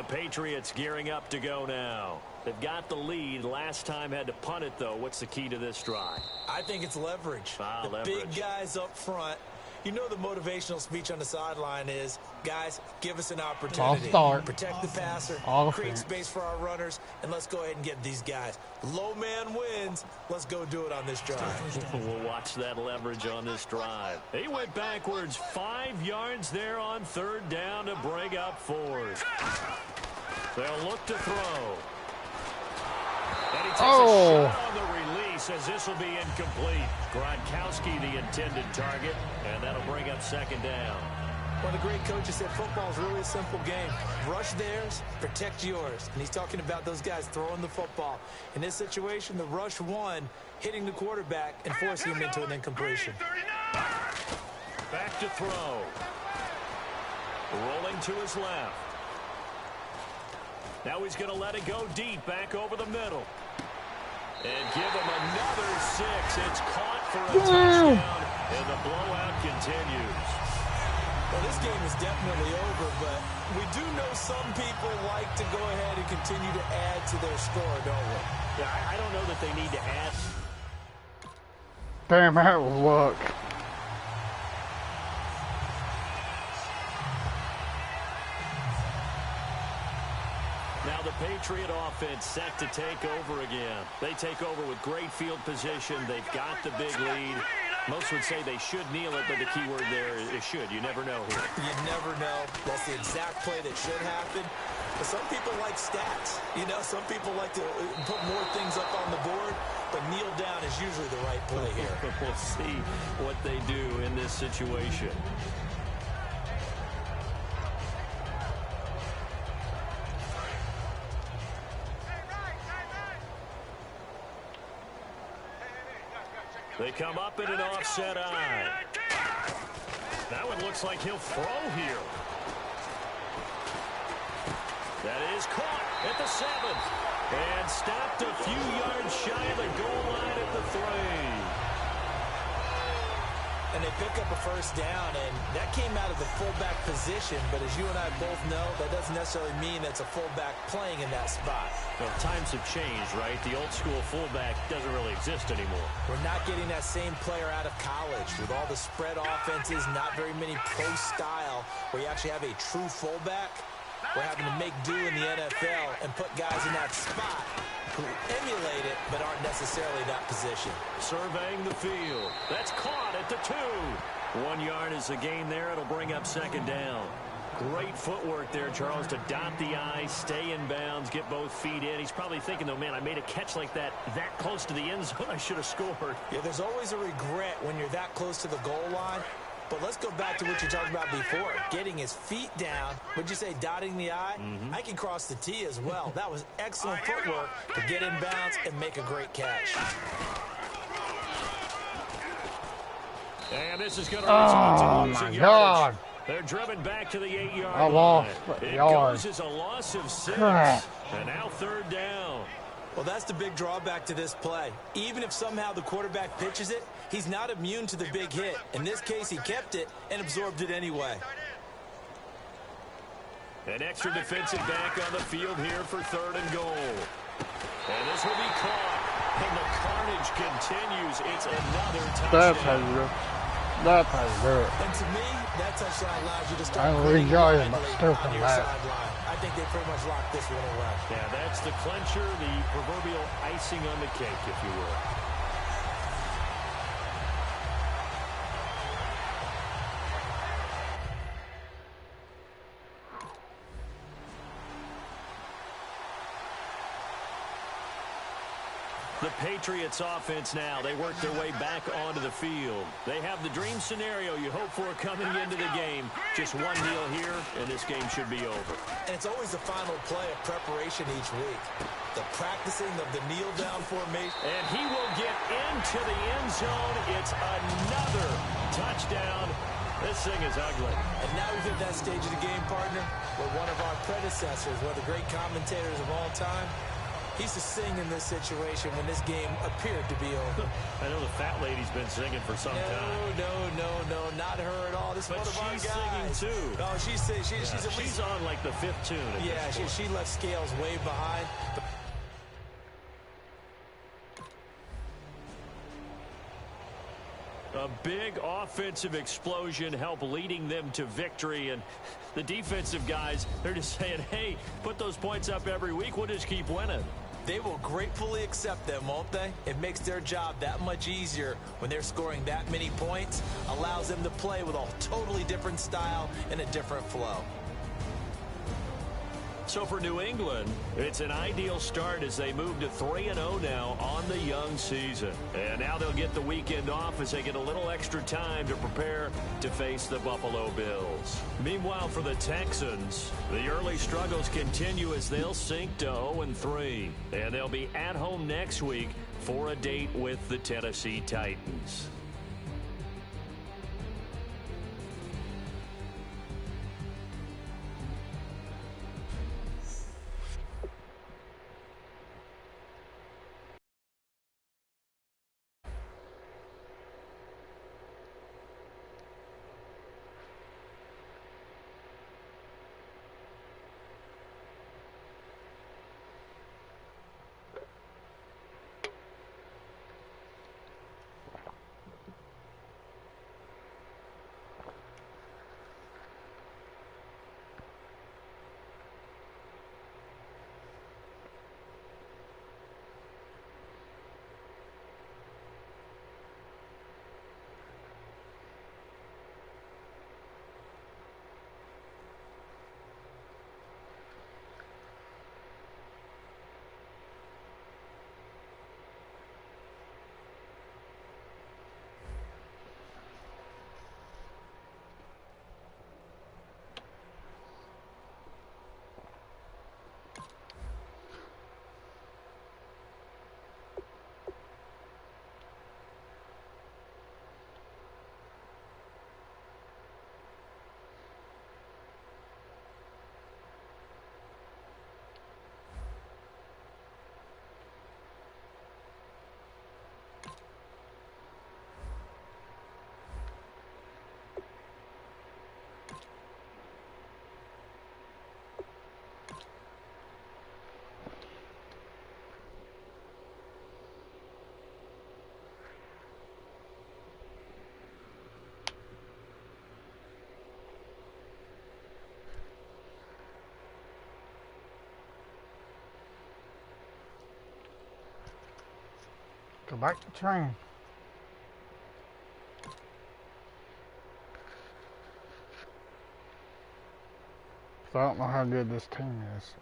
The Patriots gearing up to go now. They've got the lead. Last time had to punt it, though. What's the key to this drive? I think it's leverage. Leverage. Big guys up front. You know the motivational speech on the sideline is, guys, give us an opportunity. Protect the passer, create space for our runners, and let's go ahead and get these guys. Low man wins. Let's go do it on this drive. We'll watch that leverage on this drive. He went backwards 5 yards there on 3rd down to bring up 4th. They'll look to throw. And he takes a shot on the release as this will be incomplete. Gronkowski the intended target, and that'll bring up 2nd down. One of the great coaches said football is really a simple game. Rush theirs, protect yours. And he's talking about those guys throwing the football. In this situation, the rush won, hitting the quarterback and forcing him into an incompletion. Back to throw. Rolling to his left. Now he's going to let it go deep, back over the middle. And give him another 6. It's caught for a touchdown, and the blowout continues. Well, this game is definitely over, but we do know some people like to go ahead and continue to add to their score, don't we? Yeah, I don't know that they need to add. Damn, that was luck. Now the Patriot offense set to take over again. They take over with great field position. They've got the big lead. Most would say they should kneel it, but the key word there is should. You never know here. You never know. That's the exact play that should happen. But some people like stats. You know, some people like to put more things up on the board, but kneel down is usually the right play here. We'll see what they do in this situation. They come up in an offset eye. That one looks like he'll throw here. That is caught at the 7th. And stopped a few yards shy of the goal line at the 3. And they pick up a 1st down, and that came out of the fullback position. But as you and I both know, that doesn't necessarily mean it's a fullback playing in that spot. Well, times have changed, right? The old school fullback doesn't really exist anymore. We're not getting that same player out of college with all the spread offenses, not very many pro style where you actually have a true fullback. We're having to make do in the NFL and put guys in that spot who emulate it but aren't necessarily in that position. Surveying the field. That's caught at the 2. 1 yard is the gain there. It'll bring up 2nd down. Great footwork there, Charles, to dot the I, stay in bounds, get both feet in. He's probably thinking, though, man, I made a catch like that close to the end zone. I should have scored. Yeah, there's always a regret when you're that close to the goal line. But let's go back to what you talked about before, getting his feet down. Would you say dotting the I? I can cross the T as well. That was excellent footwork to get in bounds and make a great catch. And this is going to result in losing yardage. They're driven back to the 8-yard line. It goes as a loss of 6. And now 3rd down. Well, that's the big drawback to this play. Even if somehow the quarterback pitches it, he's not immune to the big hit. In this case, he kept it and absorbed it anyway. An extra defensive back on the field here for 3rd and goal. And this will be caught. And the carnage continues. It's another touchdown. That's how you do it. And to me, that touchdown allows you to start I rejoice, but still on come your back. sideline. I think they pretty much locked this one away. Yeah, that's the clincher, the proverbial icing on the cake, if you will. The Patriots offense now. They work their way back onto the field. They have the dream scenario you hope for coming into the game. Just one kneel here, and this game should be over. And it's always the final play of preparation each week. The practicing of the kneel-down formation. And he will get into the end zone. It's another touchdown. This thing is ugly. And now we've hit that stage of the game, partner, where one of our predecessors, one of the great commentators of all time, He's to sing in this situation when this game appeared to be over. I know the fat lady's been singing for some time. No, not her at all. This is But one of our guys. she's singing too. Oh, she's on like the fifth tune. Yeah, she left Scales way behind. A big offensive explosion helped leading them to victory, and the defensive guys, they're just saying, hey, put those points up every week, we'll just keep winning. They will gratefully accept them, won't they? It makes their job that much easier when they're scoring that many points, allows them to play with a totally different style and a different flow. So for New England, it's an ideal start as they move to 3-0 now on the young season. And now they'll get the weekend off as they get a little extra time to prepare to face the Buffalo Bills. Meanwhile, for the Texans, the early struggles continue as they'll sink to 0-3. And they'll be at home next week for a date with the Tennessee Titans. Go back to train. So I don't know how good this team is.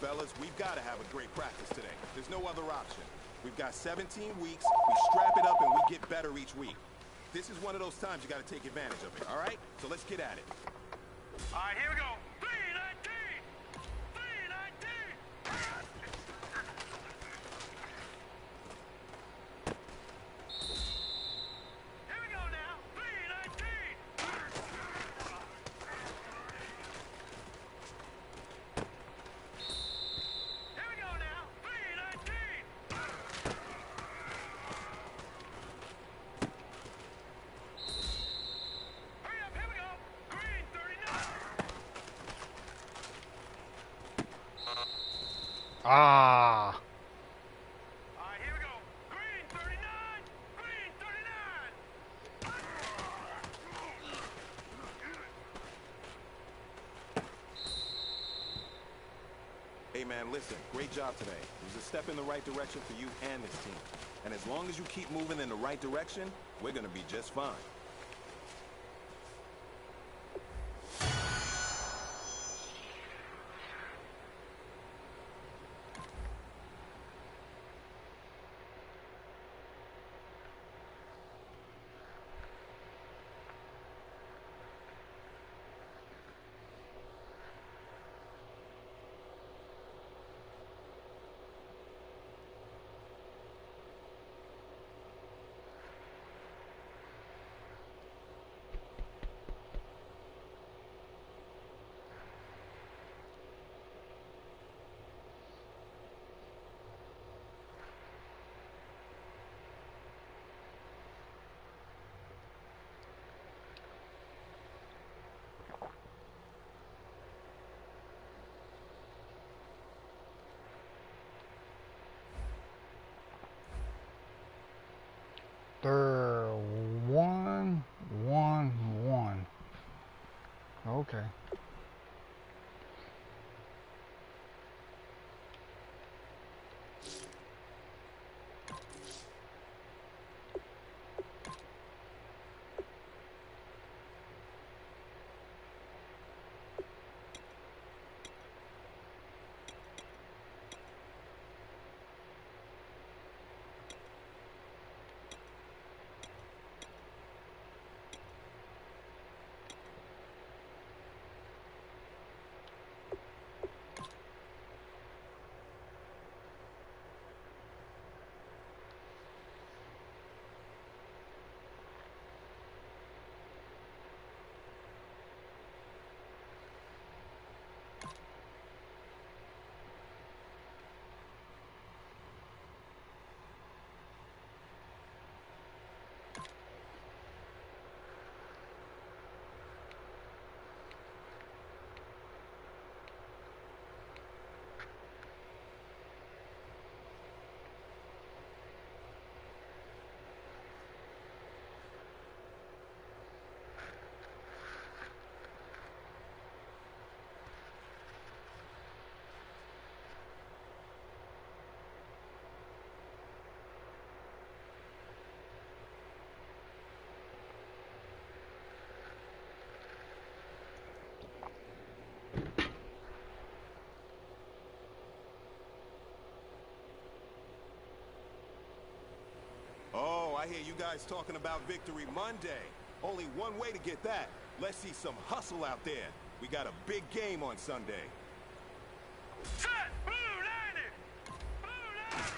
Fellas, we've got to have a great practice today. There's no other option. We've got 17 weeks, we strap it up, and we get better each week. This is one of those times you got to take advantage of it, all right? So let's get at it. All right, here we go. 319! 319! Here we go now. 319! Here we go now. 319! Hurry up, here we go. Green 39! Ah! All right, here we go. Green 39! Green 39! Hey, man, listen, great job today. It was a step in the right direction for you and this team. And as long as you keep moving in the right direction, we're going to be just fine. They're 1-1-1. Okay. Oh, I hear you guys talking about Victory Monday. Only one way to get that. Let's see some hustle out there. We got a big game on Sunday. Set! Blue 90! Blue 90!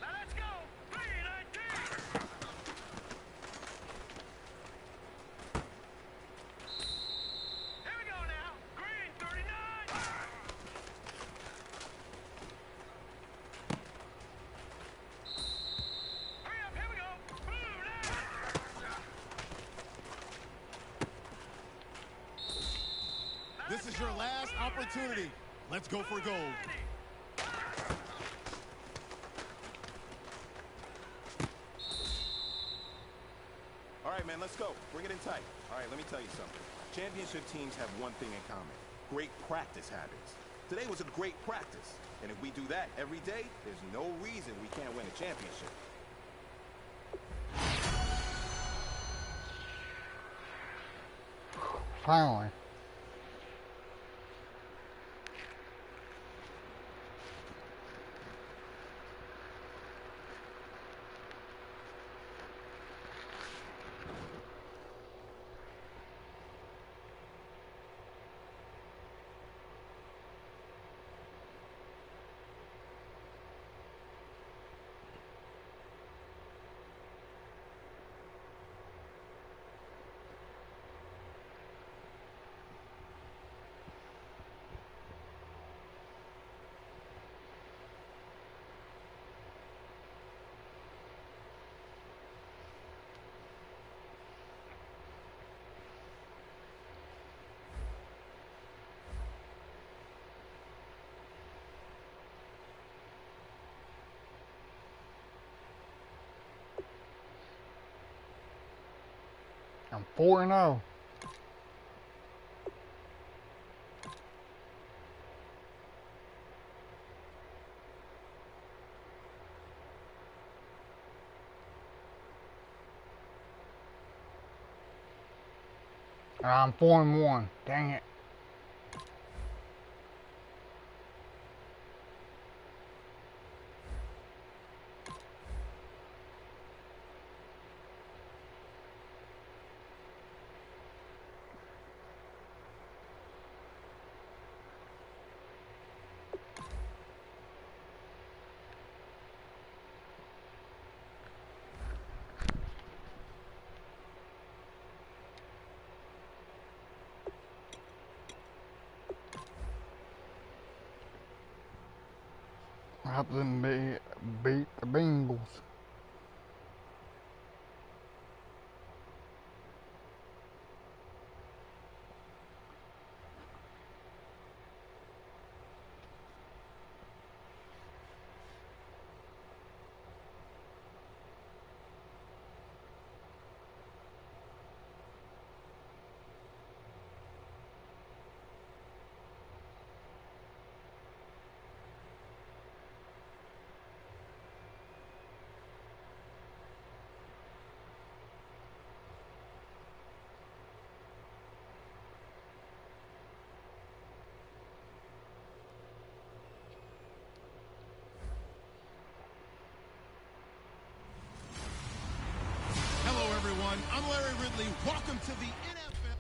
Now let's go! Green 19! Here we go now! Green 39! Hurry up, here we go! Blue 90! This is your last opportunity. Let's go for gold. All right, man, let's go. Bring it in tight. All right, let me tell you something. Championship teams have one thing in common. Great practice habits. Today was a great practice. And if we do that every day, there's no reason we can't win a championship. Finally. I'm 4-0. I'm 4-1. Dang it. I have to beat the Bengals. family. Welcome to the NFL.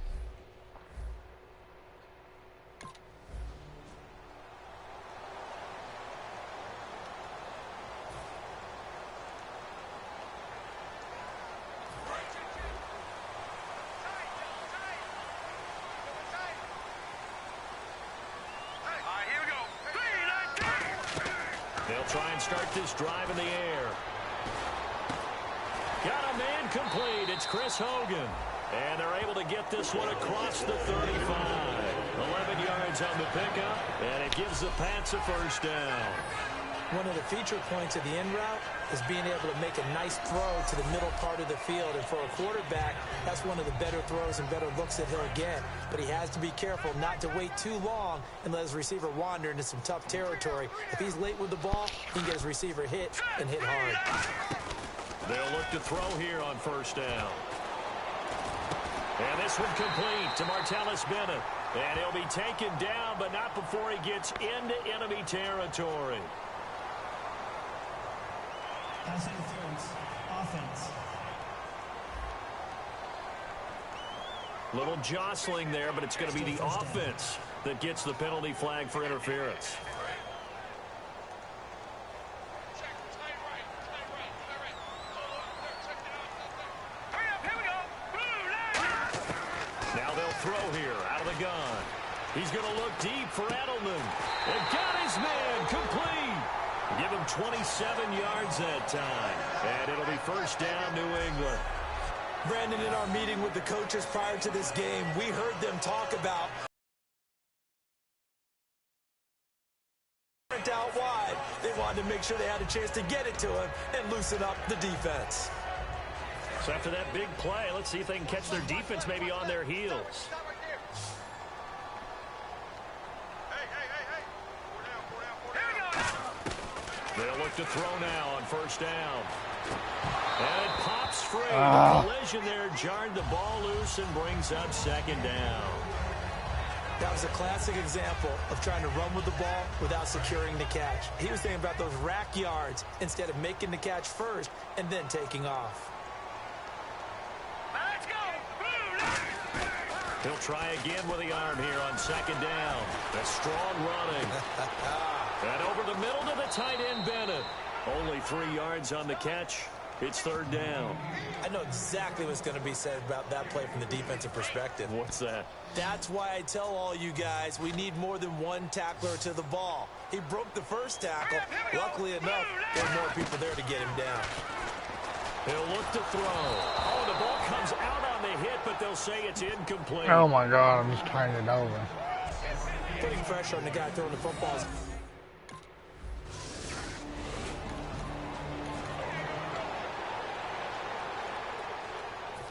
They'll try and start this drive in the air. Got a man complete. It's Chris Hogan. And they're able to get this one across the 35. 11 yards on the pickup, and it gives the Pats a first down. One of the feature points of the end route is being able to make a nice throw to the middle part of the field. And for a quarterback, that's one of the better throws and better looks that he'll get. But he has to be careful not to wait too long and let his receiver wander into some tough territory. If he's late with the ball, he can get his receiver hit and hit hard. They'll look to throw here on first down. And this one complete to Martellus Bennett. And he'll be taken down, but not before he gets into enemy territory. Pass interference, offense. Little jostling there, but it's going to be the offense that gets the penalty flag for interference. Now they'll throw here out of the gun. He's going to look deep for Edelman. And got his man complete. Give him 27 yards that time. And it'll be first down, New England. Brandon, in our meeting with the coaches prior to this game, we heard them talk about out wide. They wanted to make sure they had a chance to get it to him and loosen up the defense. So after that big play, let's see if they can catch their defense maybe on their heels. They'll look to throw now on first down. And it pops free. The collision there jarred the ball loose and brings up second down. That was a classic example of trying to run with the ball without securing the catch. He was thinking about those rack yards instead of making the catch first and then taking off. Let's go. He'll try again with the arm here on second down. That's strong running. And over the middle to the tight end, Bennett. Only 3 yards on the catch. It's third down. I know exactly what's going to be said about that play from the defensive perspective. What's that? That's why I tell all you guys we need more than one tackler to the ball. He broke the first tackle. Luckily enough, there were more people there to get him down. He'll look to throw. Oh, the ball comes out on the hit, but they'll say it's incomplete. Oh my God, I'm just turning it over. Putting pressure on the guy throwing the footballs.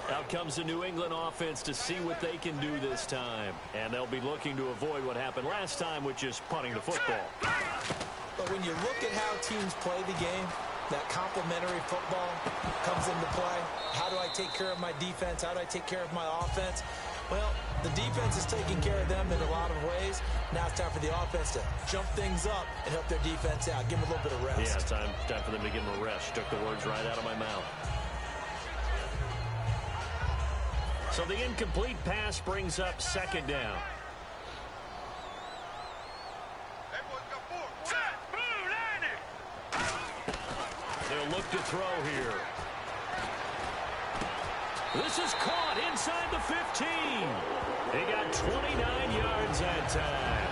Out comes the New England offense to see what they can do this time. And they'll be looking to avoid what happened last time, which is punting the football. But when you look at how teams play the game, that complementary football comes into play. How do I take care of my defense? How do I take care of my offense? Well, the defense is taking care of them in a lot of ways. Now it's time for the offense to jump things up and help their defense out. Give them a little bit of rest. Yeah, time for them to give them a rest. Took the words right out of my mouth. So the incomplete pass brings up second down. They'll look to throw here. This is caught inside the 15. He got 29 yards that time.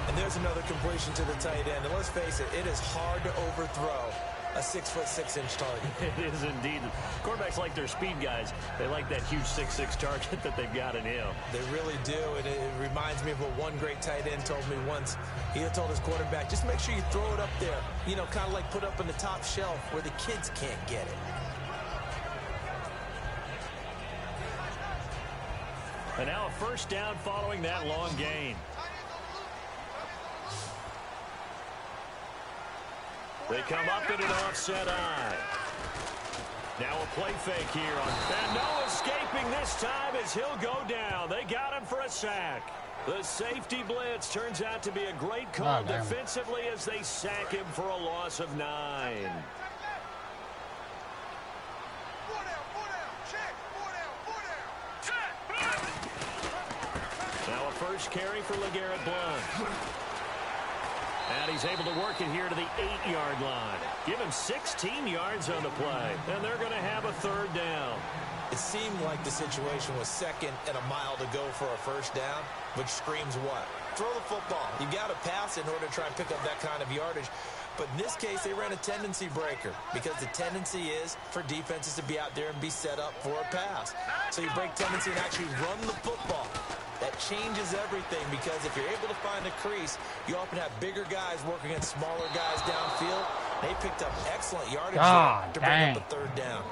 And there's another completion to the tight end. And let's face it, it is hard to overthrow a 6'6" target. It is indeed. Quarterbacks like their speed guys. They like that huge 6'6" target that they've got in him. They really do, and it reminds me of what one great tight end told me once. He told his quarterback, just make sure you throw it up there. You know, kind of like put up on the top shelf where the kids can't get it. And now a first down following that long gain. They come up in an offset eye. Now a play fake here. And no escaping this time as he'll go down. They got him for a sack. The safety blitz turns out to be a great call defensively as they sack him for a loss of 9. first carry for LeGarrette Blount. And he's able to work it here to the 8-yard line. Give him 16 yards on the play. And they're going to have a third down. It seemed like the situation was 2nd and a mile to go for a first down, which screams what? Throw the football. You got to pass in order to try and pick up that kind of yardage. But in this case, they ran a tendency breaker because the tendency is for defenses to be out there and be set up for a pass. So you break tendency and actually run the football. That changes everything because if you're able to find a crease, you often have bigger guys working against smaller guys downfield. They picked up excellent yardage to bring up a third down.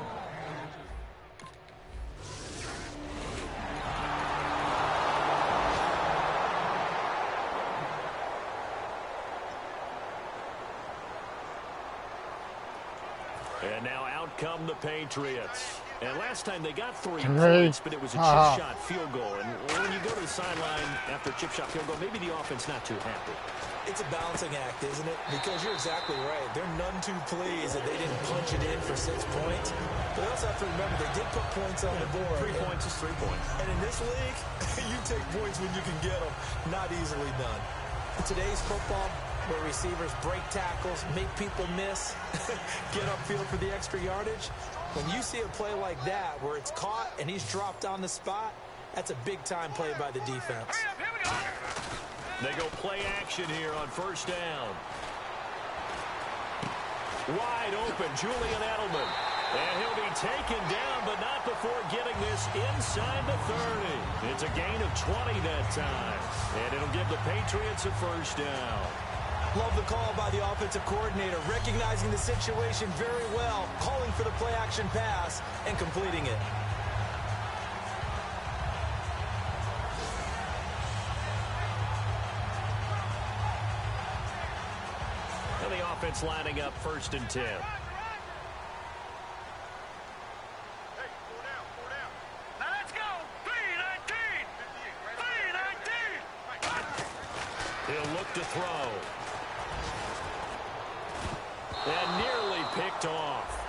And now out come the Patriots. And last time they got 3 points, but it was a chip shot field goal. And when you go to the sideline after a chip shot field goal, maybe the offense not too happy. It's a balancing act, isn't it? Because you're exactly right. They're none too pleased that they didn't punch it in for 6 points. But they also have to remember they did put points on the board. 3 points is 3 points. And in this league, you take points when you can get them. Not easily done. In today's football, where receivers break tackles, make people miss, get upfield for the extra yardage, when you see a play like that where it's caught and he's dropped on the spot, that's a big-time play by the defense. They go play action here on first down. Wide open, Julian Edelman. And he'll be taken down, but not before getting this inside the 30. It's a gain of 20 that time. And it'll give the Patriots a first down. Love the call by the offensive coordinator, recognizing the situation very well, calling for the play-action pass, and completing it. And the offense lining up 1st and 10. He'll look to throw. And nearly picked off.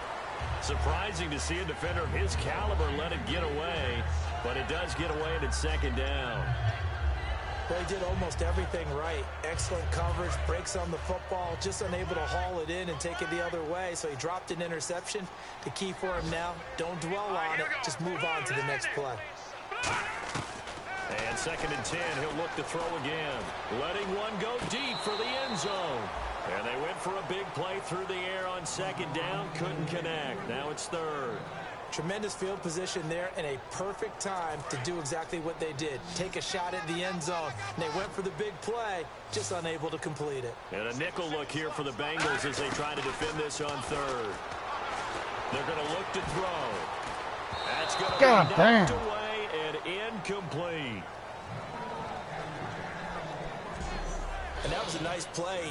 Surprising to see a defender of his caliber let it get away, but it does get away and it's 2nd down. Well, he did almost everything right. Excellent coverage, breaks on the football, just unable to haul it in and take it the other way, so he dropped an interception. The key for him now, don't dwell on it, just move on to the next play. And 2nd and 10, he'll look to throw again. Letting one go deep for the end zone. And they went for a big play through the air on 2nd down. Couldn't connect. Now it's 3rd. Tremendous field position there and a perfect time to do exactly what they did. Take a shot at the end zone. And they went for the big play, just unable to complete it. And a nickel look here for the Bengals as they try to defend this on 3rd. They're going to look to throw. That's going to be knocked away and incomplete. And that was a nice play.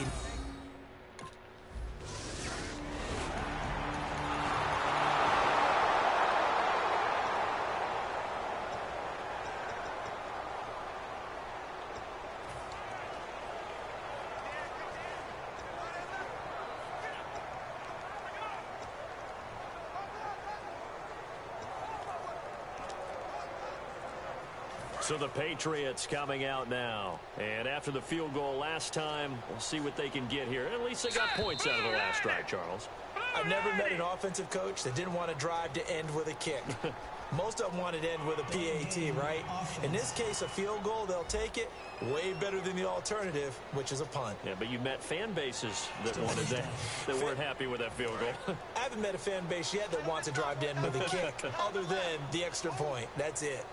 So the Patriots coming out now. And after the field goal last time, we'll see what they can get here. At least they got points out of the last drive, Charles. I've never met an offensive coach that didn't want to drive to end with a kick. Most of them wanted to end with a PAT, right? In this case, a field goal, they'll take it. Way better than the alternative, which is a punt. Yeah, but you met fan bases that wanted that, that weren't happy with that field goal. I haven't met a fan base yet that wants to drive to end with a kick, other than the extra point. That's it.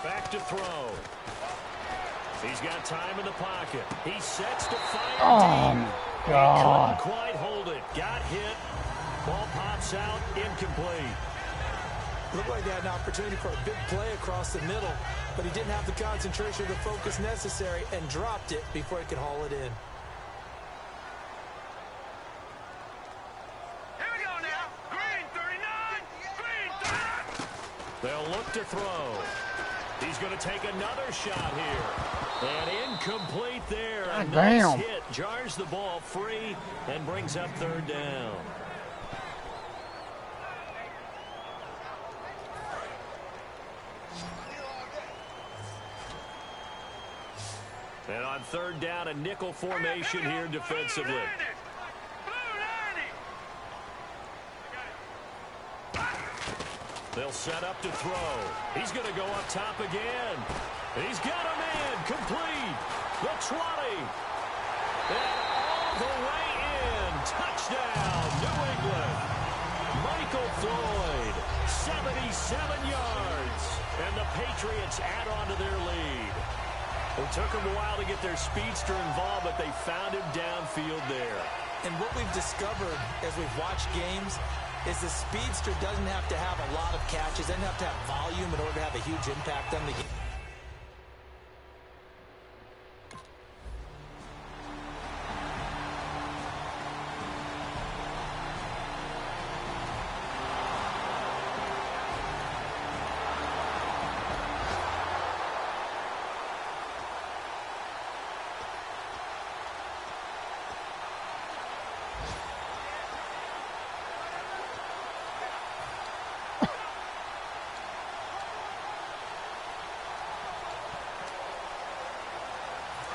Back to throw. He's got time in the pocket. He sets to fire. Oh, God. Couldn't quite hold it. Got hit. Ball pops out. Incomplete. Looked like they had an opportunity for a big play across the middle, but he didn't have the concentration or the focus necessary and dropped it before he could haul it in. Here we go now. Green 39. Green 39. They'll look to throw. He's going to take another shot here. And incomplete there. A nice hit. Jars the ball free and brings up 3rd down. And on third down, a nickel formation here defensively. They'll set up to throw. He's going to go up top again. He's got a man complete. The 20. And all the way in. Touchdown, New England. Michael Floyd, 77 yards. And the Patriots add on to their lead. It took them a while to get their speedster involved, but they found him downfield there. And what we've discovered as we've watched games is the speedster doesn't have to have a lot of catches, doesn't have to have volume in order to have a huge impact on the game.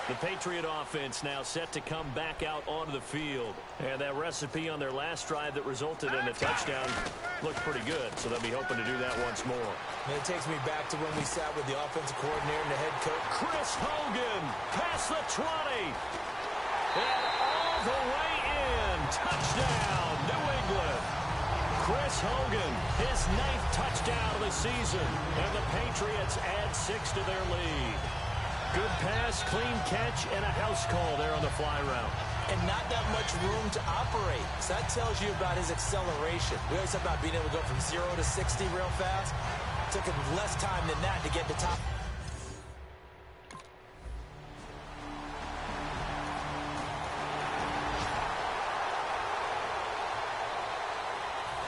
The Patriot offense now set to come back out onto the field. And that recipe on their last drive that resulted in a touchdown looked pretty good, so they'll be hoping to do that once more. And it takes me back to when we sat with the offensive coordinator and the head coach. Chris Hogan past the 20. And all the way in. Touchdown, New England. Chris Hogan, his 9th touchdown of the season. And the Patriots add 6 to their lead. Good pass, clean catch, and a house call there on the fly route. And not that much room to operate. So that tells you about his acceleration. We always talk about being able to go from 0 to 60 real fast. It took him less time than that to get to top.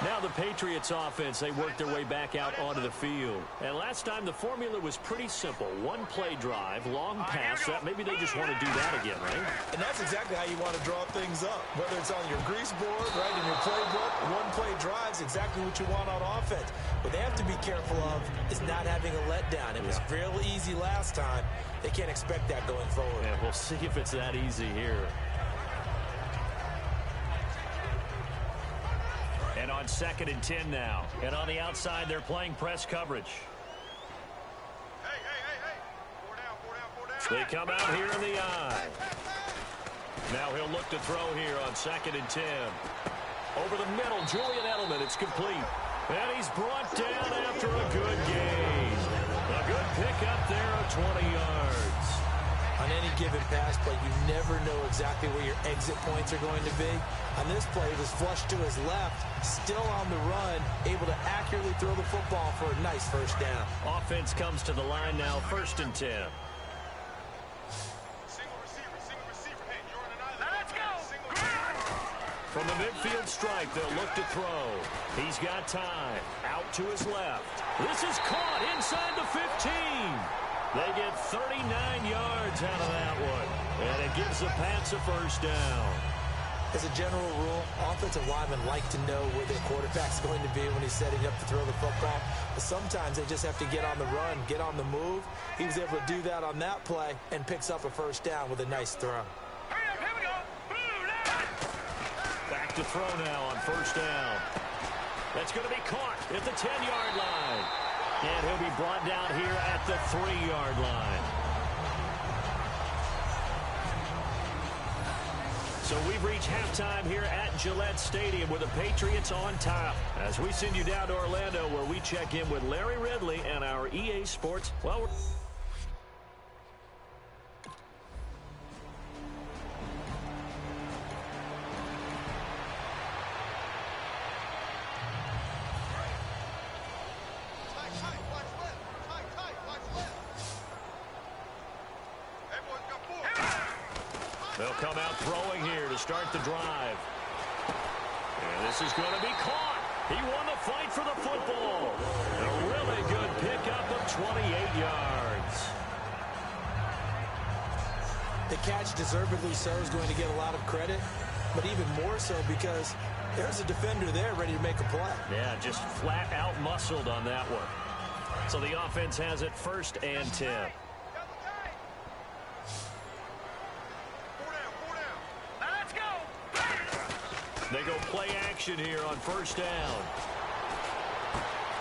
Now the Patriots offense, they worked their way back out onto the field. And last time the formula was pretty simple. One play drive, long pass set. Maybe they just want to do that again, right? And that's exactly how you want to draw things up. Whether it's on your grease board, right, in your playbook, one play drive's exactly what you want on offense. What they have to be careful of is not having a letdown. It was real easy last time. They can't expect that going forward. Yeah, we'll see if it's that easy here. And on 2nd and 10 now. And on the outside, they're playing press coverage. Hey. 4 down. They come out here in the eye. Now he'll look to throw here on 2nd and 10. Over the middle, Julian Edelman. It's complete. And he's brought down after a good gain. A good pickup there of 20 yards. On any given pass play, you never know exactly where your exit points are going to be. On this play, it was flushed to his left, still on the run, able to accurately throw the football for a nice first down. Offense comes to the line now, 1st and 10. Single receiver. Hey, you're on an island. Let's go. From the midfield stripe, they'll look to throw. He's got time. Out to his left. This is caught inside the 15. They get 39 yards out of that one. And it gives the Pats a first down. As a general rule, offensive linemen like to know where their quarterback's going to be when he's setting up to throw the football. But sometimes they just have to get on the run, get on the move. He was able to do that on that play and picks up a first down with a nice throw. Hurry up, here we go. Back to throw now on first down. That's going to be caught at the 10-yard line. And he'll be brought down here at the 3-yard line. So we've reached halftime here at Gillette Stadium with the Patriots on top. As we send you down to Orlando where we check in with Larry Ridley and our EA Sports. Well, they'll come out throwing here to start the drive. And this is going to be caught. He won the fight for the football. A really good pickup of 28 yards. The catch, deservedly so, is going to get a lot of credit, but even more so because there's a defender there ready to make a play. Yeah, just flat out muscled on that one. So the offense has it 1st and 10. They go play action here on first down.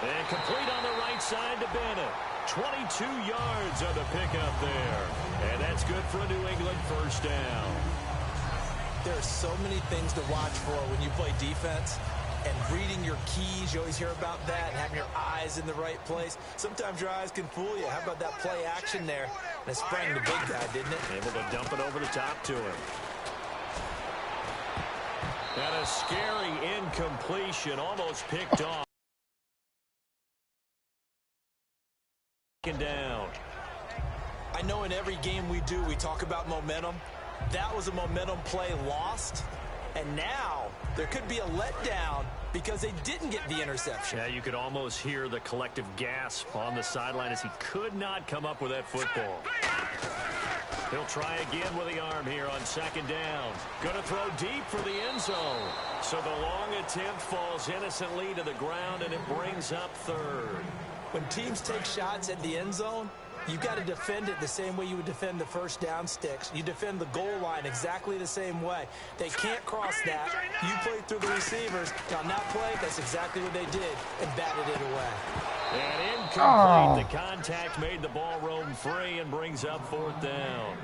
And complete on the right side to Bennett. 22 yards on the pickup there. And that's good for a New England first down. There are so many things to watch for when you play defense. And reading your keys, you always hear about that, and having your eyes in the right place. Sometimes your eyes can fool you. How about that play action there? And it sprang the big guy, didn't it? Able to dump it over the top to him. And a scary incompletion, almost picked off. Down. I know in every game we do, we talk about momentum. That was a momentum play lost. And now there could be a letdown because they didn't get the interception. Yeah, you could almost hear the collective gasp on the sideline as he could not come up with that football. He'll try again with the arm here on second down. Going to throw deep for the end zone. So the long attempt falls innocently to the ground, and it brings up third. When teams take shots at the end zone, you've got to defend it the same way you would defend the first down sticks. You defend the goal line exactly the same way. They can't cross that. You play through the receivers. On that play, that's exactly what they did and batted it away. And incomplete. The contact made the ball roam free and brings up fourth down.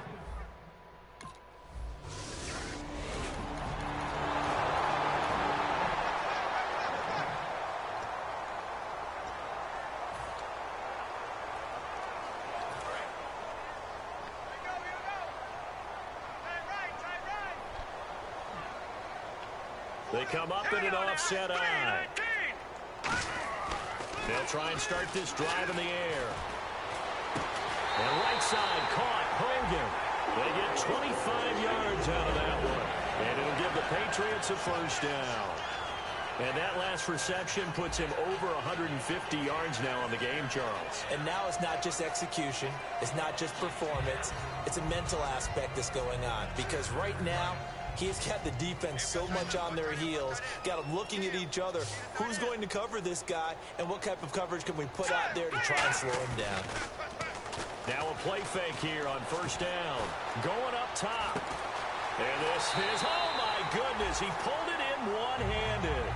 They come up in an offset eye. They'll try and start this drive in the air. And right side caught Hogan. They get 25 yards out of that one. And it'll give the Patriots a first down. And that last reception puts him over 150 yards now on the game, Charles. And now it's not just execution. It's not just performance. It's a mental aspect that's going on. Because right now, he's got the defense so much on their heels, got them looking at each other. Who's going to cover this guy, and what type of coverage can we put out there to try and slow him down? Now a play fake here on first down. Going up top. And this is, oh my goodness, he pulled it in one-handed.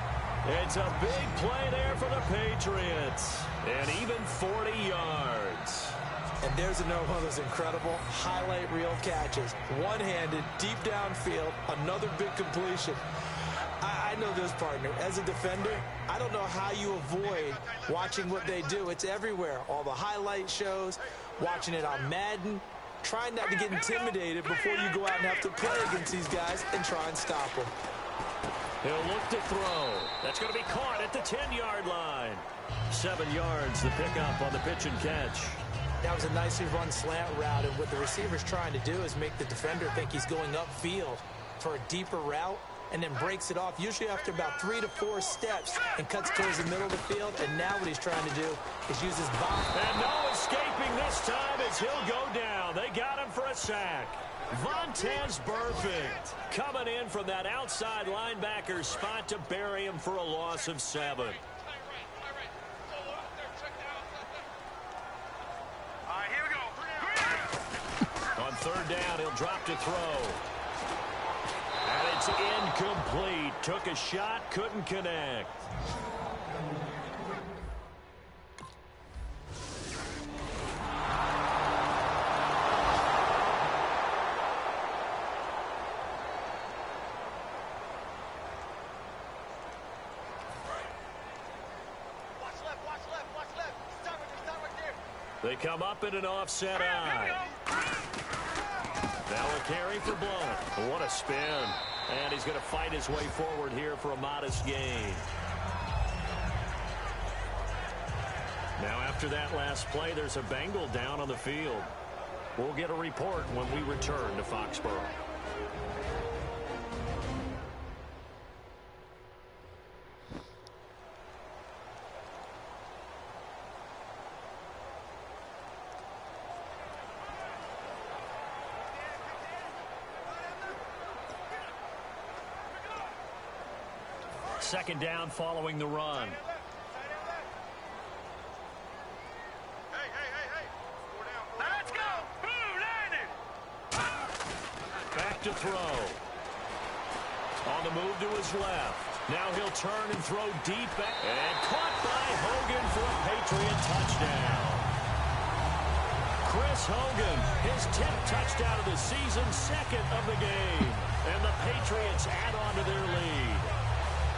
It's a big play there for the Patriots. And even 40 yards. And there's another one of those incredible highlight reel catches. One-handed, deep downfield, another big completion. I know this, partner. As a defender, I don't know how you avoid watching what they do. It's everywhere. All the highlight shows, watching it on Madden, trying not to get intimidated before you go out and have to play against these guys and try and stop them. He'll look to throw. That's going to be caught at the 10-yard line. 7 yards, the pickup on the pitch and catch. That was a nicely run slant route, and what the receiver's trying to do is make the defender think he's going upfield for a deeper route, and then breaks it off, usually after about 3 to 4 steps, and cuts towards the middle of the field. And now what he's trying to do is use his body. And no escaping this time as he'll go down. They got him for a sack. Vontez Burfict coming in from that outside linebacker spot to bury him for a loss of 7. On third down, he'll drop to throw. And it's incomplete. Took a shot, couldn't connect. They come up in an offset eye. Now a carry for Blount. What a spin. And he's going to fight his way forward here for a modest gain. Now after that last play, there's a Bengal down on the field. We'll get a report when we return to Foxborough. Second down following the run. Let's go! Blue landed! Back to throw. On the move to his left. Now he'll turn and throw deep back. And caught by Hogan for a Patriot touchdown. Chris Hogan, his 10th touchdown of the season, second of the game. And the Patriots add on to their lead.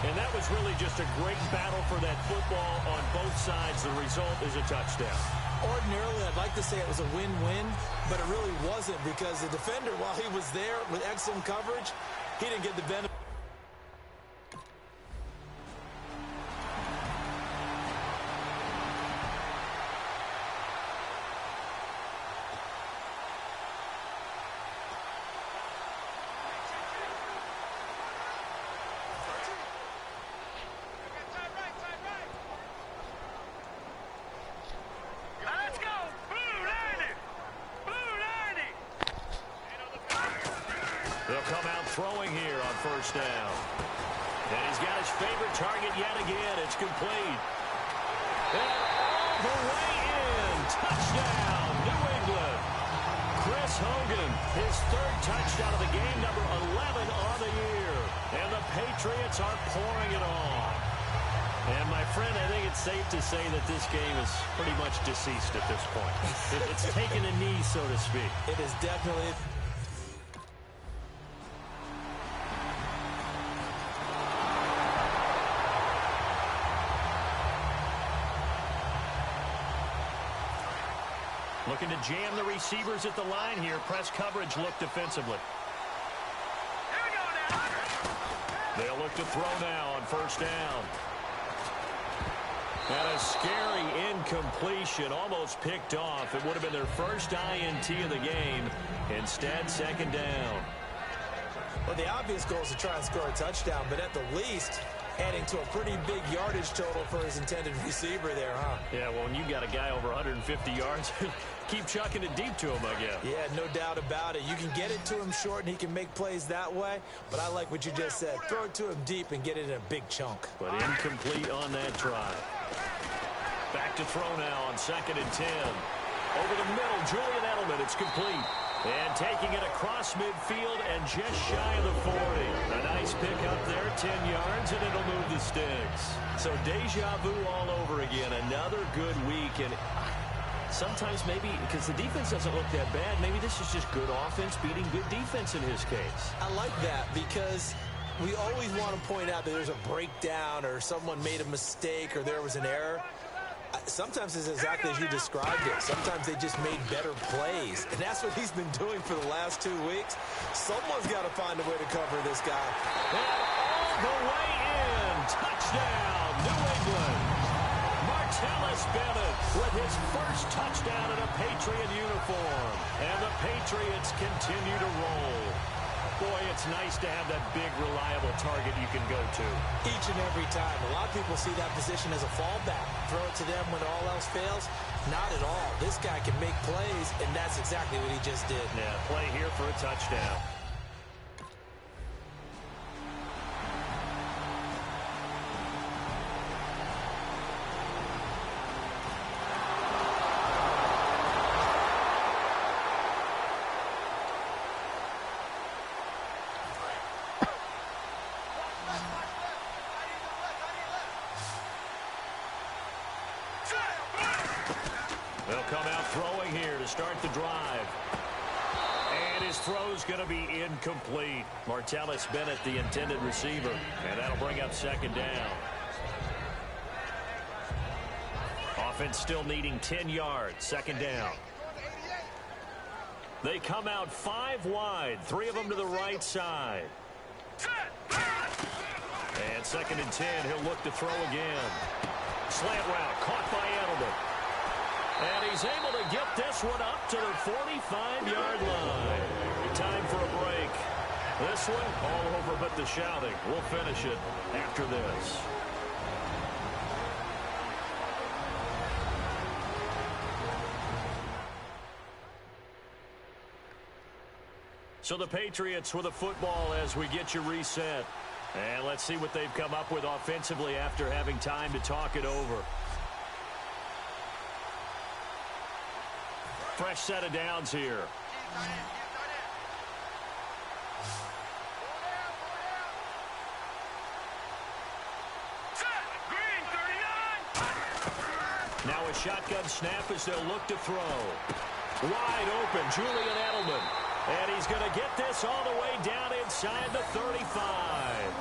And that was really just a great battle for that football on both sides. The result is a touchdown. Ordinarily, I'd like to say it was a win-win, but it really wasn't because the defender, while he was there with excellent coverage, he didn't get the benefit. Throwing here on first down. And he's got his favorite target yet again. It's complete. And all the way in. Touchdown, New England. Chris Hogan, his third touchdown of the game, number 11 on the year. And the Patriots are pouring it on. And, my friend, I think it's safe to say that this game is pretty much deceased at this point. It's taken a knee, so to speak. It is definitely... Looking to jam the receivers at the line here. Press coverage look defensively. Here we go now. They'll look to throw now on first down. And a scary incompletion, almost picked off. It would have been their first INT of the game. Instead, second down. Well, the obvious goal is to try and score a touchdown, but at the least, adding to a pretty big yardage total for his intended receiver there, huh? Yeah, well, when you got a guy over 150 yards, keep chucking it deep to him, I guess. Yeah, no doubt about it. You can get it to him short, and he can make plays that way, but I like what you just said. Throw it to him deep and get it in a big chunk. But incomplete on that try. Back to throw now on 2nd and 10. Over the middle, Julian Edelman, it's complete. And taking it across midfield and just shy of the 40. A nice pick up there, 10 yards, and it'll move the sticks. So deja vu all over again. Another good week. And sometimes maybe, because the defense doesn't look that bad, maybe this is just good offense beating good defense in his case. I like that because we always want to point out that there's a breakdown or someone made a mistake or there was an error. Sometimes it's exactly as you described it. Sometimes they just made better plays. And that's what he's been doing for the last 2 weeks. Someone's got to find a way to cover this guy. And all the way in. Touchdown, New England. Martellus Bennett with his first touchdown in a Patriot uniform. And the Patriots continue to roll. Boy, it's nice to have that big, reliable target you can go to. Each and every time. A lot of people see that position as a fallback. Throw it to them when all else fails. Not at all. This guy can make plays, and that's exactly what he just did. Yeah, play here for a touchdown. They'll come out throwing here to start the drive. And his throw's going to be incomplete. Martellus Bennett, the intended receiver. And that'll bring up 2nd down. Offense still needing 10 yards. 2nd down. They come out 5 wide. 3 of them to the right side. And 2nd and 10. He'll look to throw again. Slant route caught by Edelman. And he's able to get this one up to the 45-yard line. Time for a break. This one all over but the shouting. We'll finish it after this. So the Patriots with a football as we get you reset. And let's see what they've come up with offensively after having time to talk it over. Fresh set of downs here. shotgun snap as they'll look to throw. Wide open, Julian Edelman. And he's going to get this all the way down inside the 35.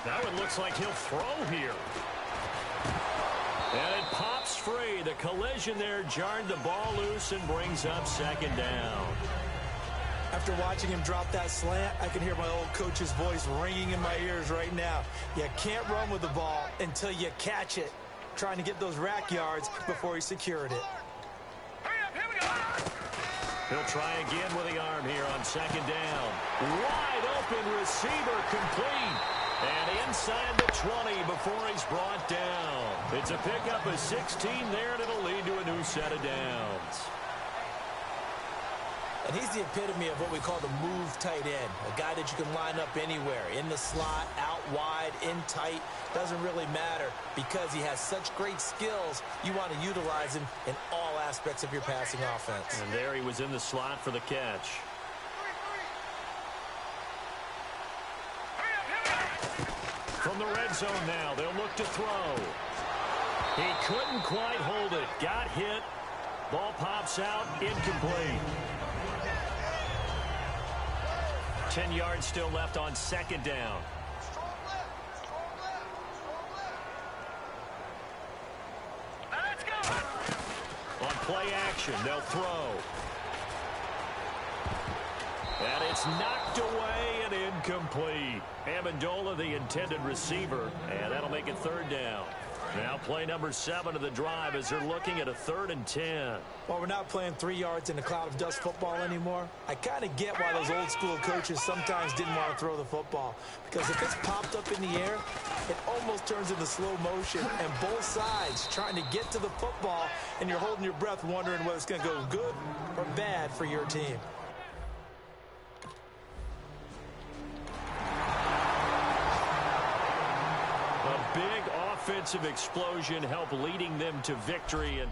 Now it looks like he'll throw here. And it pops free. The collision there jarred the ball loose and brings up second down. After watching him drop that slant, I can hear my old coach's voice ringing in my ears right now. You can't run with the ball until you catch it. Trying to get those rack yards before he secured it. He'll try again with the arm here on second down. Wide open receiver complete. And inside the 20 before he's brought down. It's a pickup of 16 there, and it'll lead to a new set of downs. And he's the epitome of what we call the move tight end. A guy that you can line up anywhere. In the slot, out wide, in tight. Doesn't really matter because he has such great skills. You want to utilize him in all aspects of your passing offense. And there he was in the slot for the catch. From the red zone now, they'll look to throw. He couldn't quite hold it. Got hit. Ball pops out. Incomplete. 10 yards still left on second down. On play action, they'll throw. And it's knocked away and incomplete. Amendola, the intended receiver, and that'll make it third down. Now play number 7 of the drive as they're looking at a 3rd and 10. While we're not playing 3 yards in a cloud of dust football anymore, I kind of get why those old school coaches sometimes didn't want to throw the football. Because if it's popped up in the air, it almost turns into slow motion, and both sides trying to get to the football, and you're holding your breath wondering whether it's going to go good or bad for your team. A big offensive explosion helped leading them to victory. And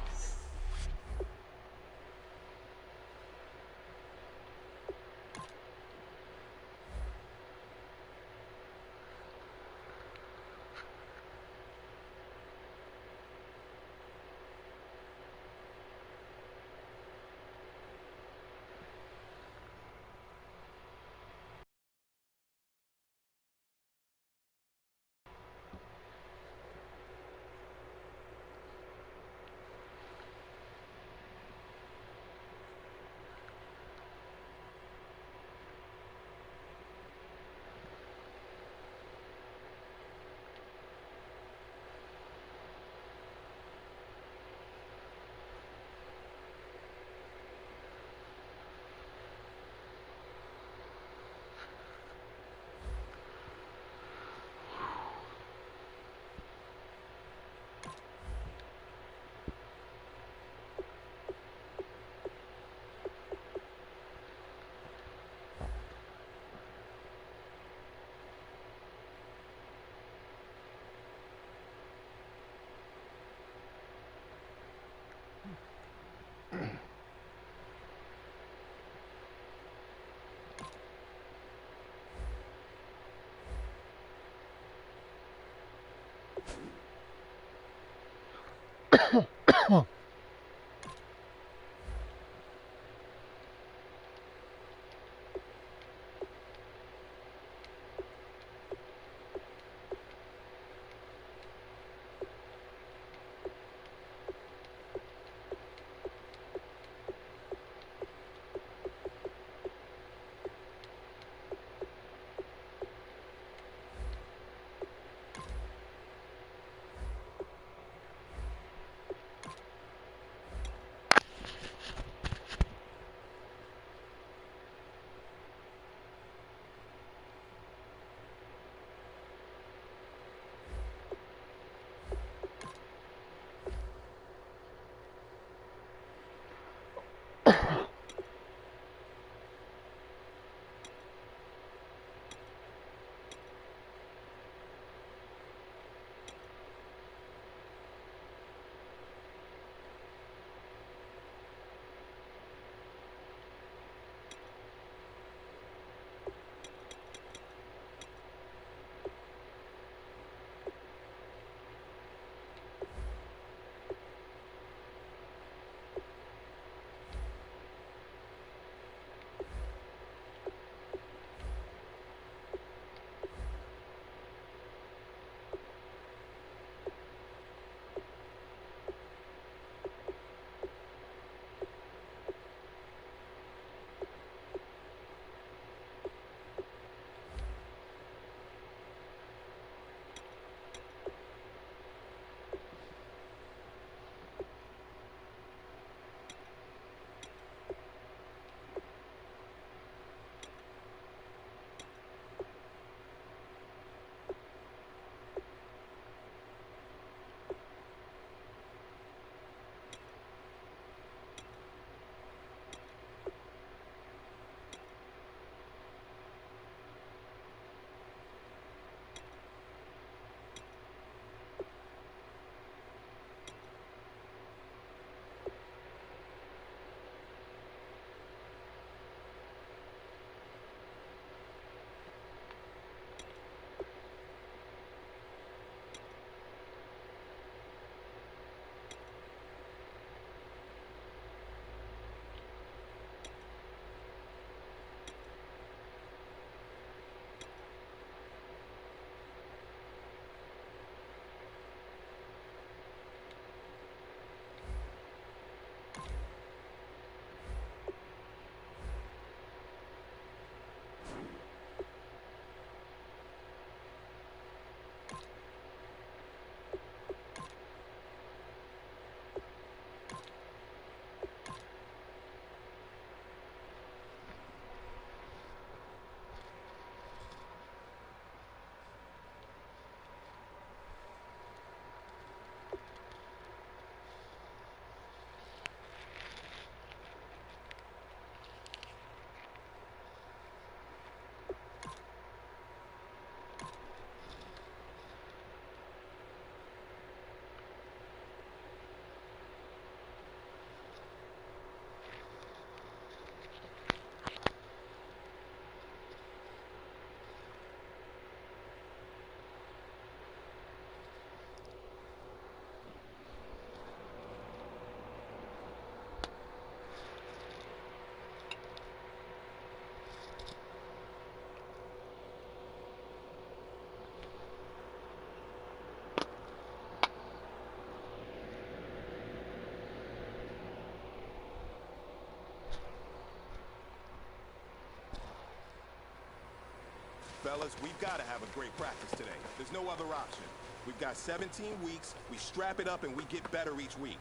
fellas. We've got to have a great practice today. There's no other option. We've got 17 weeks. We strap it up and we get better each week.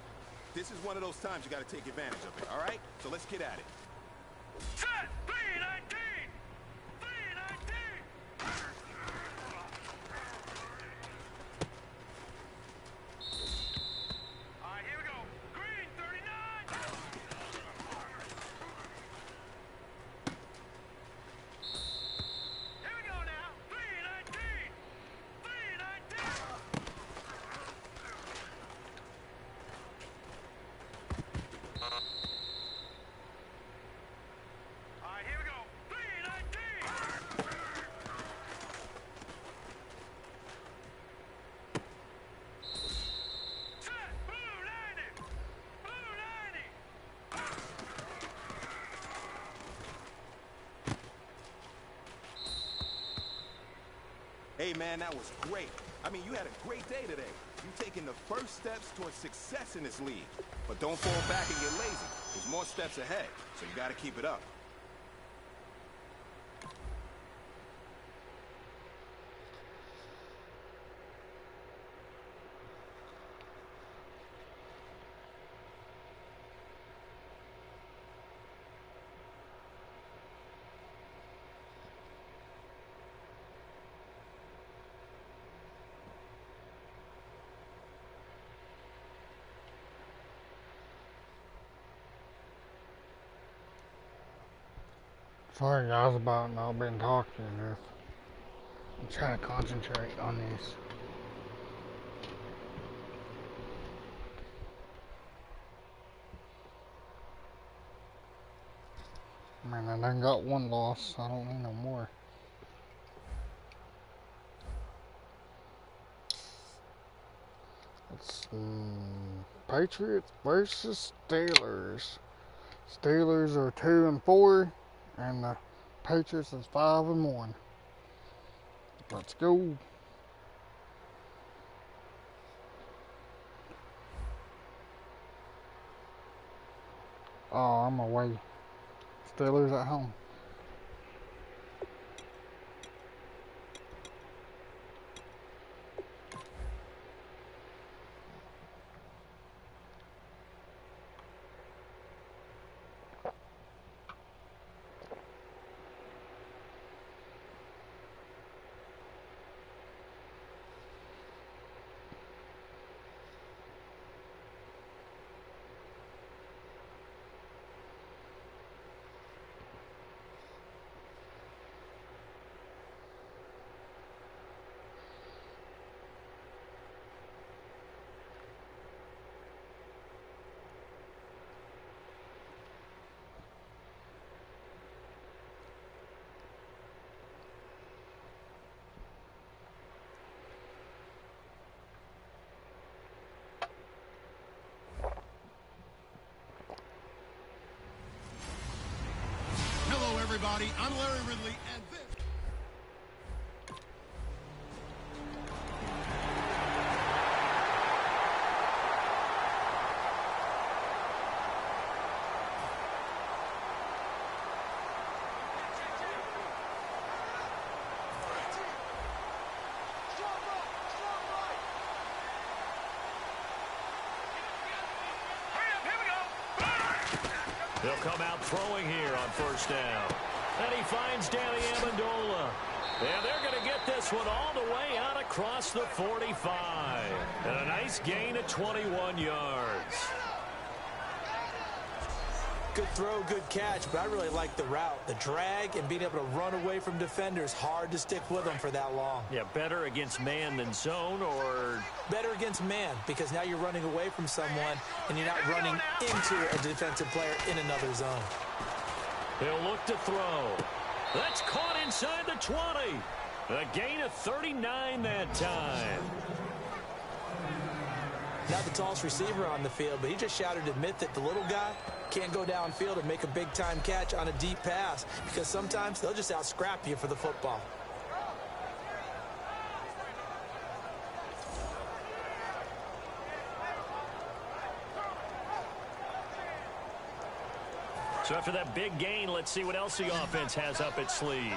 This is one of those times you got to take advantage of it, all right? So let's get at it. Set! 319! 319! All right, here we go. Green, 39! Here we go now. 319! 319! All right, here we go. 319! Set! Blue 90! Blue 90! Hey, man, that was great. I mean, you had a great day today. You've taken the first steps towards success in this league. But don't fall back and get lazy. There's more steps ahead, so you got to keep it up. Sorry guys about not being talking. I'm trying to concentrate on this. Man, I done got one loss. I don't need no more. It's Patriots versus Steelers. Steelers are 2-4, and the Patriots is 5-1. Let's go. Oh, I'm away. Steelers at home. Hello, everybody. I'm Larry Ridley, and this... He'll come out throwing here on first down. And he finds Danny Amendola. And they're going to get this one all the way out across the 45. And a nice gain of 21 yards. Good throw, good catch, but I really like the route. The drag and being able to run away from defenders, hard to stick with them for that long. Yeah, better against man than zone, or... Better against man, because now you're running away from someone and you're not running into a defensive player in another zone. He'll look to throw. That's caught inside the 20. A gain of 39 that time. Not the tallest receiver on the field, but he just shouted to admit that the little guy can't go downfield and make a big-time catch on a deep pass, because sometimes they'll just out-scrap you for the football. So after that big gain, let's see what else the offense has up its sleeve.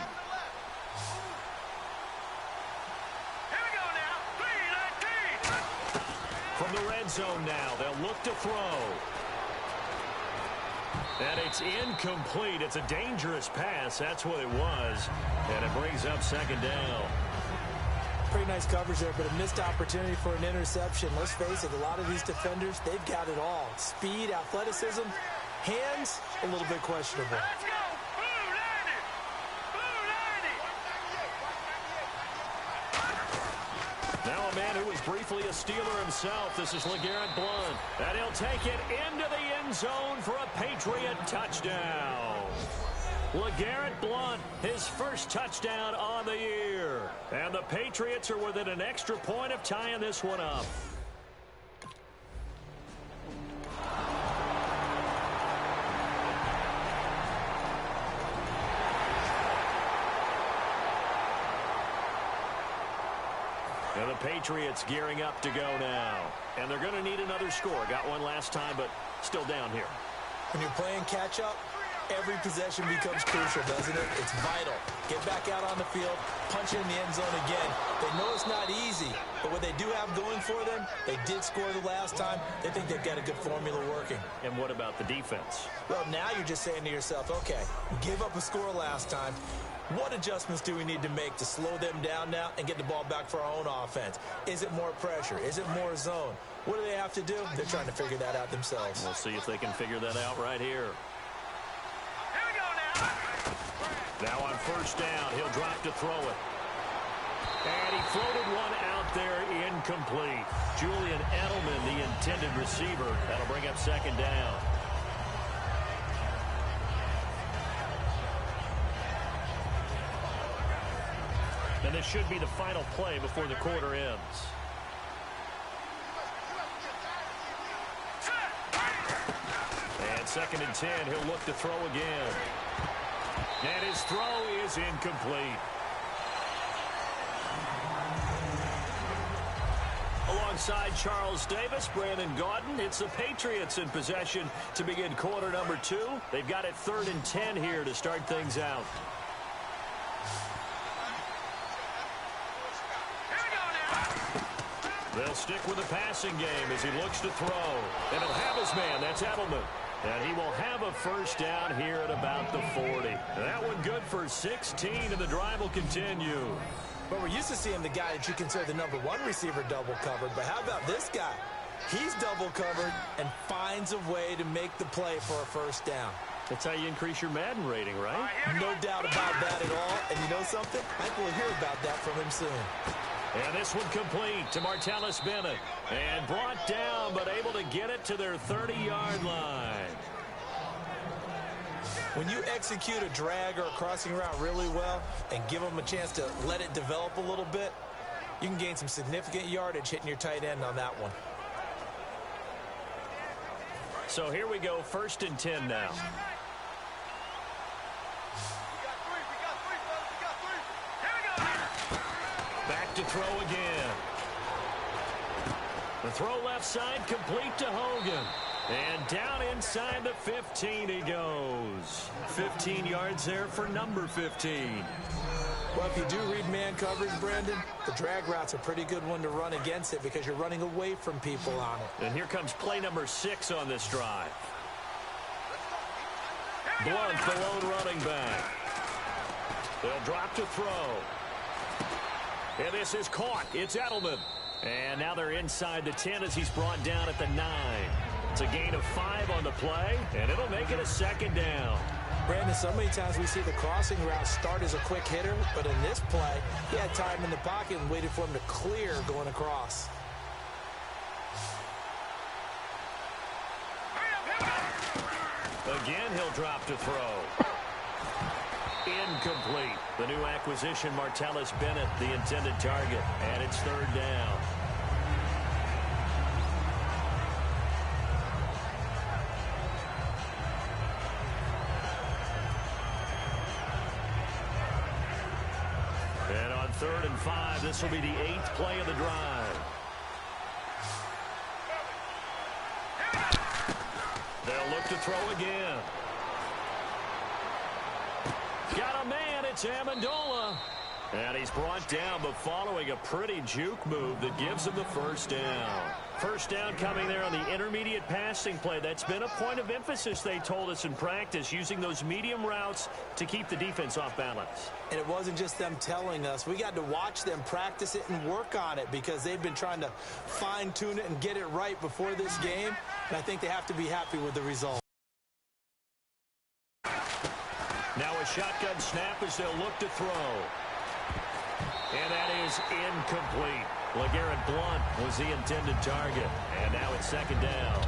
from the red zone now. They'll look to throw. And it's incomplete. It's a dangerous pass. That's what it was. And it brings up second down. Pretty nice coverage there, but a missed opportunity for an interception. Let's face it, a lot of these defenders, they've got it all. Speed, athleticism, hands, a little bit questionable. Let's go! Blue 90! Blue 90! Now a man who was briefly a Steeler himself. This is LeGarrette Blount. And he'll take it into the end zone for a Patriot touchdown. LeGarrette Blount, his first touchdown on the year. And the Patriots are within an extra point of tying this one up. And the Patriots gearing up to go now. And they're going to need another score. Got one last time, but still down here. When you're playing catch-up, every possession becomes crucial, doesn't it? It's vital. Get back out on the field, punch it in the end zone again. They know it's not easy, but what they do have going for them, they did score the last time. They think they've got a good formula working. And what about the defense? Well, now you're just saying to yourself, okay, we gave up a score last time. What adjustments do we need to make to slow them down now and get the ball back for our own offense? Is it more pressure? Is it more zone? What do they have to do? They're trying to figure that out themselves. We'll see if they can figure that out right here. Here we go now! Now on first down, he'll drop to throw it. And he floated one out there, incomplete. Julian Edelman, the intended receiver. That'll bring up second down. And this should be the final play before the quarter ends. And second and 10, he'll look to throw again. And his throw is incomplete. Alongside Charles Davis, Brandon Gaudin, it's the Patriots in possession to begin quarter number 2. They've got it 3rd and 10 here to start things out. They'll stick with the passing game as he looks to throw. And he'll have his man. That's Edelman. And he will have a first down here at about the 40. That one good for 16, and the drive will continue. But we're used to seeing the guy that you consider the number 1 receiver double covered. But how about this guy? He's double covered and finds a way to make the play for a first down. That's how you increase your Madden rating, right? No doubt about that at all. And you know something? I think we'll hear about that from him soon. And this one complete to Martellus Bennett. And brought down, but able to get it to their 30-yard line. When you execute a drag or a crossing route really well and give them a chance to let it develop a little bit, you can gain some significant yardage hitting your tight end on that one. So here we go, 1st and 10 now. Back to throw again. The throw left side complete to Hogan. And down inside the 15 he goes. 15 yards there for number 15. Well, if you do read man coverage, Brandon, the drag route's a pretty good one to run against it because you're running away from people on it. And here comes play number 6 on this drive. Blount, the lone running back. They'll drop to throw. And this is caught. It's Edelman. And now they're inside the 10 as he's brought down at the 9. It's a gain of 5 on the play, and it'll make it a second down. Brandon, so many times we see the crossing route start as a quick hitter, but in this play, he had time in the pocket and waited for him to clear going across. Again, he'll drop to throw. Incomplete. The new acquisition, Martellus Bennett, the intended target, and it's 3rd down. And on 3rd and 5, this will be the 8th play of the drive. They'll look to throw again. Got a man, it's Amendola. And he's brought down, but following a pretty juke move that gives him the first down. First down coming there on the intermediate passing play. That's been a point of emphasis, they told us in practice, using those medium routes to keep the defense off balance. And it wasn't just them telling us. We got to watch them practice it and work on it because they've been trying to fine-tune it and get it right before this game. And I think they have to be happy with the result. Now a shotgun snap as they'll look to throw. And that is incomplete. LeGarrette Blount was the intended target. And now it's second down.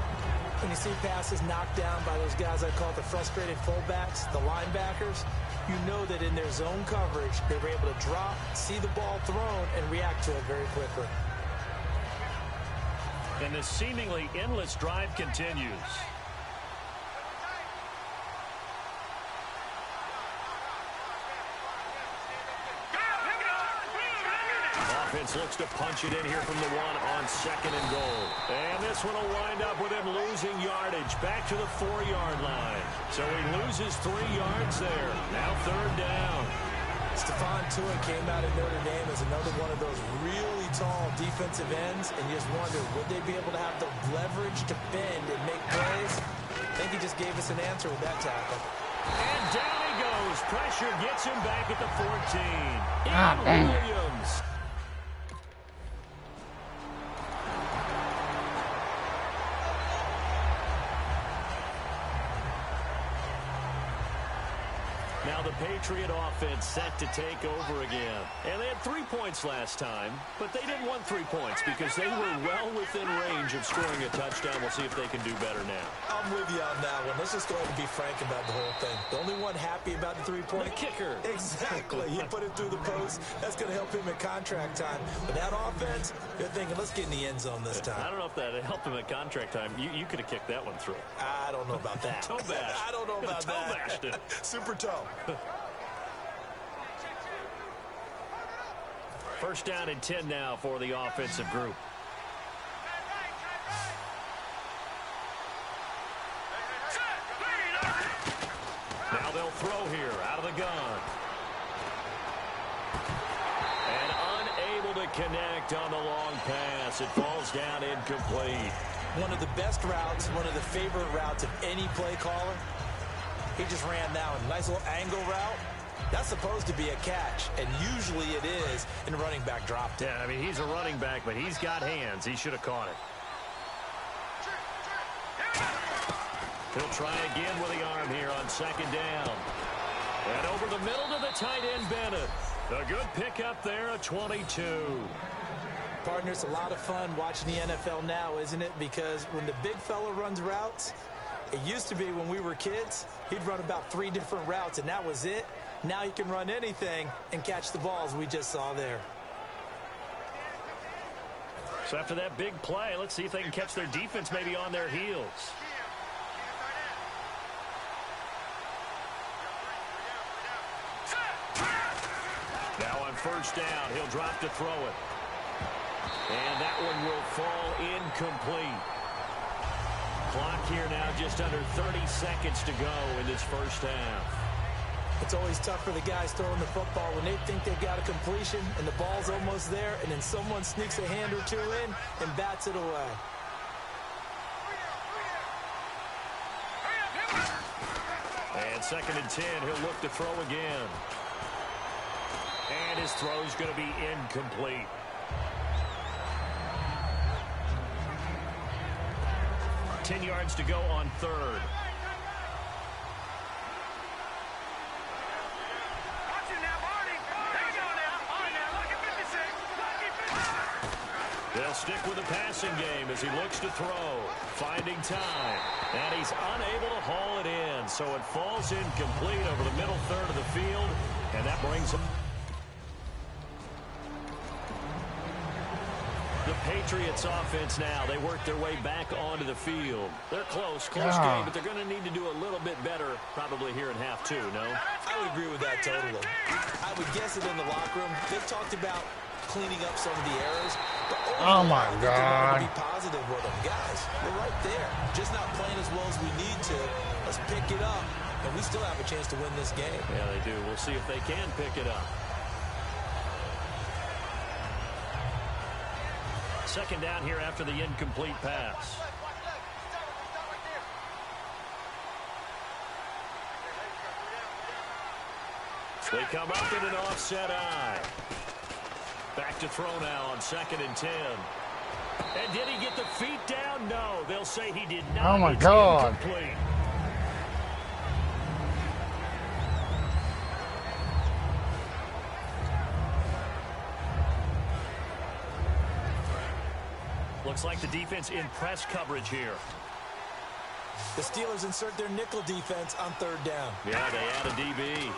When you see passes knocked down by those guys I call the frustrated fullbacks, the linebackers, you know that in their zone coverage, they were able to drop, see the ball thrown, and react to it very quickly. And the seemingly endless drive continues. Offense looks to punch it in here from the one on second and goal. And this one will wind up with him losing yardage back to the 4-yard line. So he loses 3 yards there. Now third down. Stephon Tuitt came out of Notre Dame as another one of those really tall defensive ends, and you just wonder, would they be able to have the leverage to bend and make plays? I think he just gave us an answer with that tackle. And down he goes. Pressure gets him back at the 14. Williams. Now the Patriot offense set to take over again. And they had 3 points last time, but they didn't want 3 points because they were well within range of scoring a touchdown. We'll see if they can do better now. I'm with you on that one. Let's just go ahead and be frank about the whole thing. The only one happy about the 3-point kicker. Exactly. He put it through the post. That's going to help him at contract time. But that offense, they're thinking, let's get in the end zone this time. I don't know if that helped him at contract time. You could have kicked that one through. I don't know about that. Toe bash. I don't know about that. Toe bashed it. Super toe. First down and 10 now for the offensive group. Now they'll throw here out of the gun. And unable to connect on the long pass. It falls down incomplete. One of the best routes, one of the favorite routes of any play caller. He just ran that one. Nice little angle route. That's supposed to be a catch, and usually it is in a running back drop. Yeah, I mean, he's a running back, but he's got hands. He should have caught it. He'll try again with the arm here on second down. And over the middle to the tight end, Bennett. A good pickup there, a 22. Partner, it's a lot of fun watching the NFL now, isn't it? Because when the big fella runs routes, it used to be when we were kids, he'd run about 3 different routes, and that was it. Now he can run anything and catch the balls we just saw there. So after that big play, let's see if they can catch their defense maybe on their heels. Now on first down, he'll drop to throw it. And that one will fall incomplete. Clock here now just under 30 seconds to go in this first half. It's always tough for the guys throwing the football when they think they've got a completion and the ball's almost there, and then someone sneaks a hand or two in and bats it away. And second and 10, he'll look to throw again. And his throw's going to be incomplete. $10 yards to go on third. They'll stick with the passing game as he looks to throw. Finding time. And he's unable to haul it in. So it falls incomplete over the middle third of the field. And that brings him. The Patriots offense now. They work their way back onto the field. They're close game, but they're going to need to do a little bit better probably here in half two, no? I would agree with that totally. I would guess it in the locker room. They've talked about cleaning up some of the errors. But oh my God. To be positive with them. Guys, we're right there. Just not playing as well as we need to. Let's pick it up. And we still have a chance to win this game. Yeah, they do. We'll see if they can pick it up. Second down here after the incomplete pass. They come up in an offset eye. Back to throw now on 2nd and 10. And did he get the feet down? No. They'll say he did not. Oh, my It's God. incomplete. Looks like the defense in press coverage here. The Steelers insert their nickel defense on 3rd down. Yeah, they add a DB.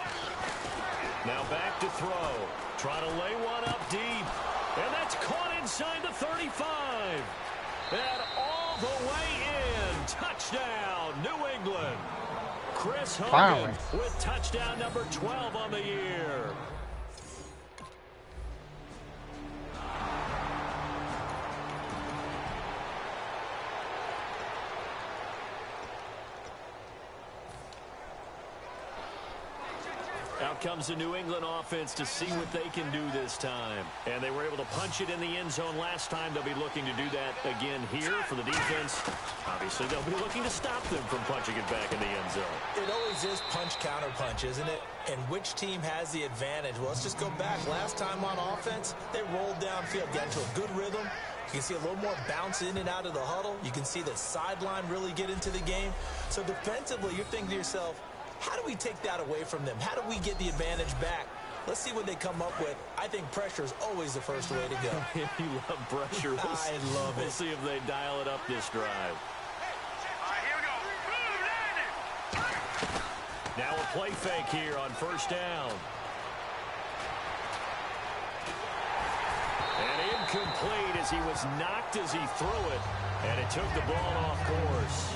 Now back to throw. Try to lay one up deep. And that's caught inside the 35. And all the way in. Touchdown, New England. Chris Hogan with touchdown number 12 on the year. Out comes the New England offense to see what they can do this time. And they were able to punch it in the end zone last time. They'll be looking to do that again here for the defense. Obviously, they'll be looking to stop them from punching it back in the end zone. It always is punch-counter-punch, isn't it? And which team has the advantage? Well, let's just go back. Last time on offense, they rolled downfield, got into a good rhythm. You can see a little more bounce in and out of the huddle. You can see the sideline really get into the game. So defensively, you're thinking to yourself, how do we take that away from them? How do we get the advantage back? Let's see what they come up with. I think pressure is always the first way to go. You love pressure. I love it. We'll see if they dial it up this drive. All right, here we go. Now a play fake here on 1st down. And incomplete as he was knocked as he threw it. And it took the ball off course.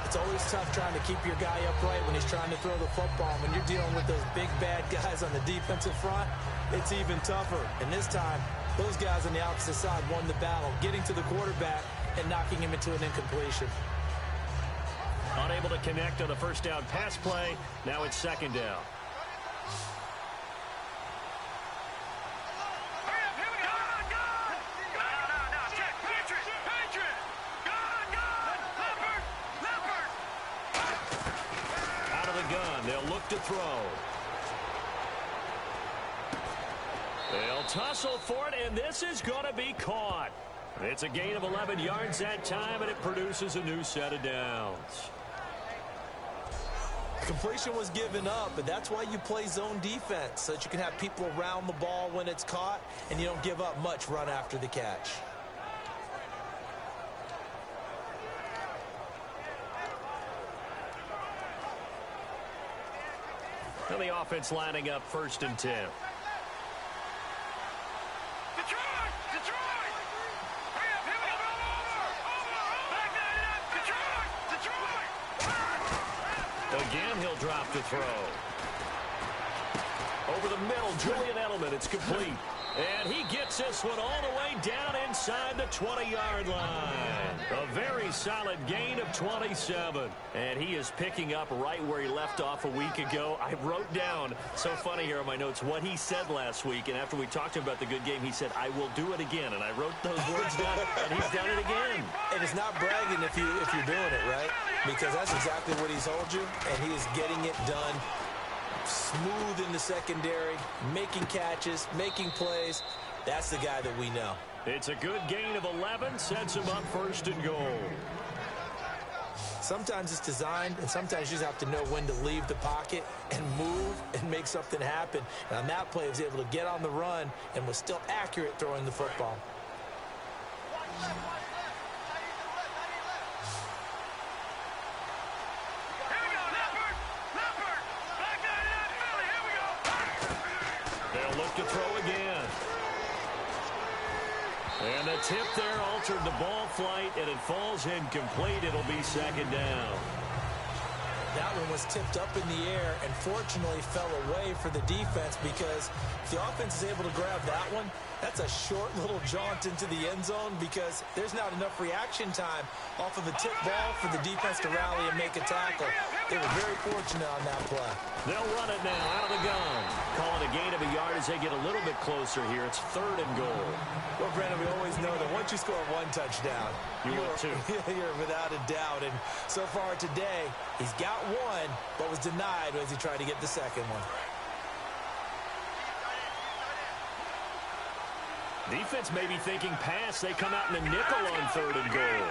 It's always tough trying to keep your guy upright when he's trying to throw the football. When you're dealing with those big, bad guys on the defensive front, it's even tougher. And this time, those guys on the opposite side won the battle, getting to the quarterback and knocking him into an incompletion. Unable to connect on the 1st down pass play. Now it's 2nd down. They'll look to throw. They'll tussle for it, and this is going to be caught. It's a gain of 11 yards that time, and it produces a new set of downs. Completion was given up, but that's why you play zone defense, so that you can have people around the ball when it's caught, and you don't give up much run after the catch. And the offense lining up 1st and 10. Detroit! Detroit! Hurry up, here we go, over! Back 99, Detroit! Detroit! Again, he'll drop to throw. Over the middle, Julian Edelman, it's complete. And he gets this one all the way down inside the 20-yard line. A very solid gain of 27. And he is picking up right where he left off a week ago. I wrote down, so funny here on my notes, what he said last week. And after we talked to him about the good game, he said, I will do it again. And I wrote those words down, and he's done it again. And it's not bragging if you're doing it, right? Because that's exactly what he's told you, and he is getting it done. Smooth in the secondary, making catches, making plays. That's the guy that we know. It's a good gain of 11, sets him up 1st and goal. Sometimes it's designed, and sometimes you just have to know when to leave the pocket and move and make something happen. And on that play, he was able to get on the run and was still accurate throwing the football. To throw again. And the tip there altered the ball flight, and it falls incomplete. It'll be 2nd down. That one was tipped up in the air and fortunately fell away for the defense, because if the offense is able to grab that one, that's a short little jaunt into the end zone, because there's not enough reaction time off of a tip ball for the defense to rally and make a tackle. They were very fortunate on that play. They'll run it now out of the gun. Call it a gain of a yard as they get a little bit closer here. It's 3rd and goal. Well, Brandon, we always know that once once you score one touchdown, you're two. You're without a doubt. And so far today, he's got one, but was denied as he tried to get the second one. Defense may be thinking pass. They come out in the nickel on 3rd and goal.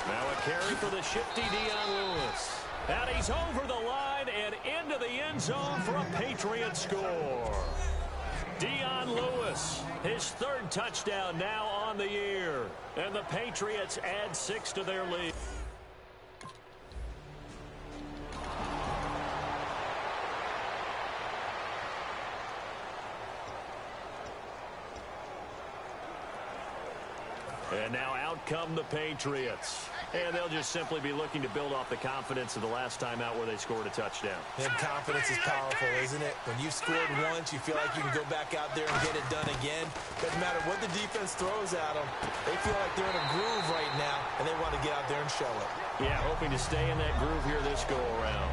Now a carry for the shifty Dion Lewis. And he's over the line and into the end zone for a Patriots score. Dion Lewis, his 3rd touchdown now on the year. And the Patriots add 6 to their lead. And now out come the Patriots. And they'll just simply be looking to build off the confidence of the last time out where they scored a touchdown. And confidence is powerful, isn't it? When you've scored once, you feel like you can go back out there and get it done again. Doesn't matter what the defense throws at them. They feel like they're in a groove right now, and they want to get out there and show it. Yeah, hoping to stay in that groove here this go-around.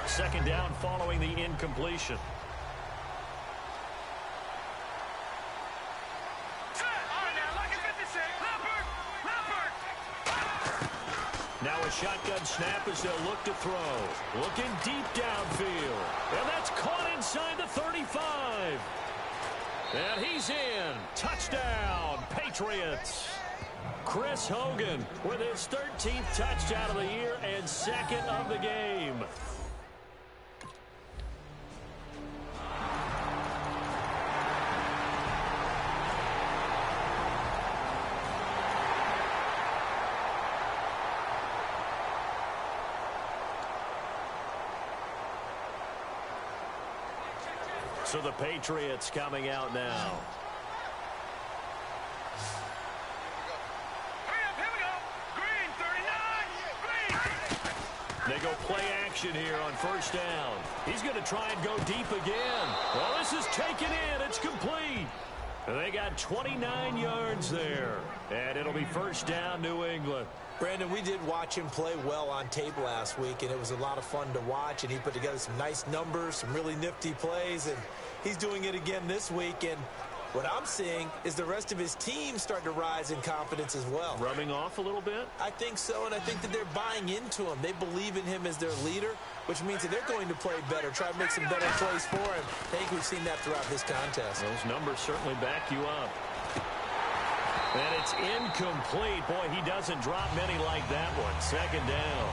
2nd down following the incompletion. Now a shotgun snap as they'll look to throw. Looking deep downfield. And that's caught inside the 35. And he's in. Touchdown, Patriots. Chris Hogan with his 13th touchdown of the year and 2nd of the game. So the Patriots coming out now. They go play action here on 1st down. He's going to try and go deep again. Well, this is taken in. It's complete. They got 29 yards there. And it'll be 1st down, New England. Brandon, we did watch him play well on tape last week, and it was a lot of fun to watch, and he put together some nice numbers, some really nifty plays, and he's doing it again this week. And what I'm seeing is the rest of his team starting to rise in confidence as well. Rubbing off a little bit? I think so, and I think that they're buying into him. They believe in him as their leader, which means that they're going to play better, try to make some better plays for him. I think we've seen that throughout this contest. Those numbers certainly back you up. And it's incomplete. Boy, he doesn't drop many like that one. 2nd down.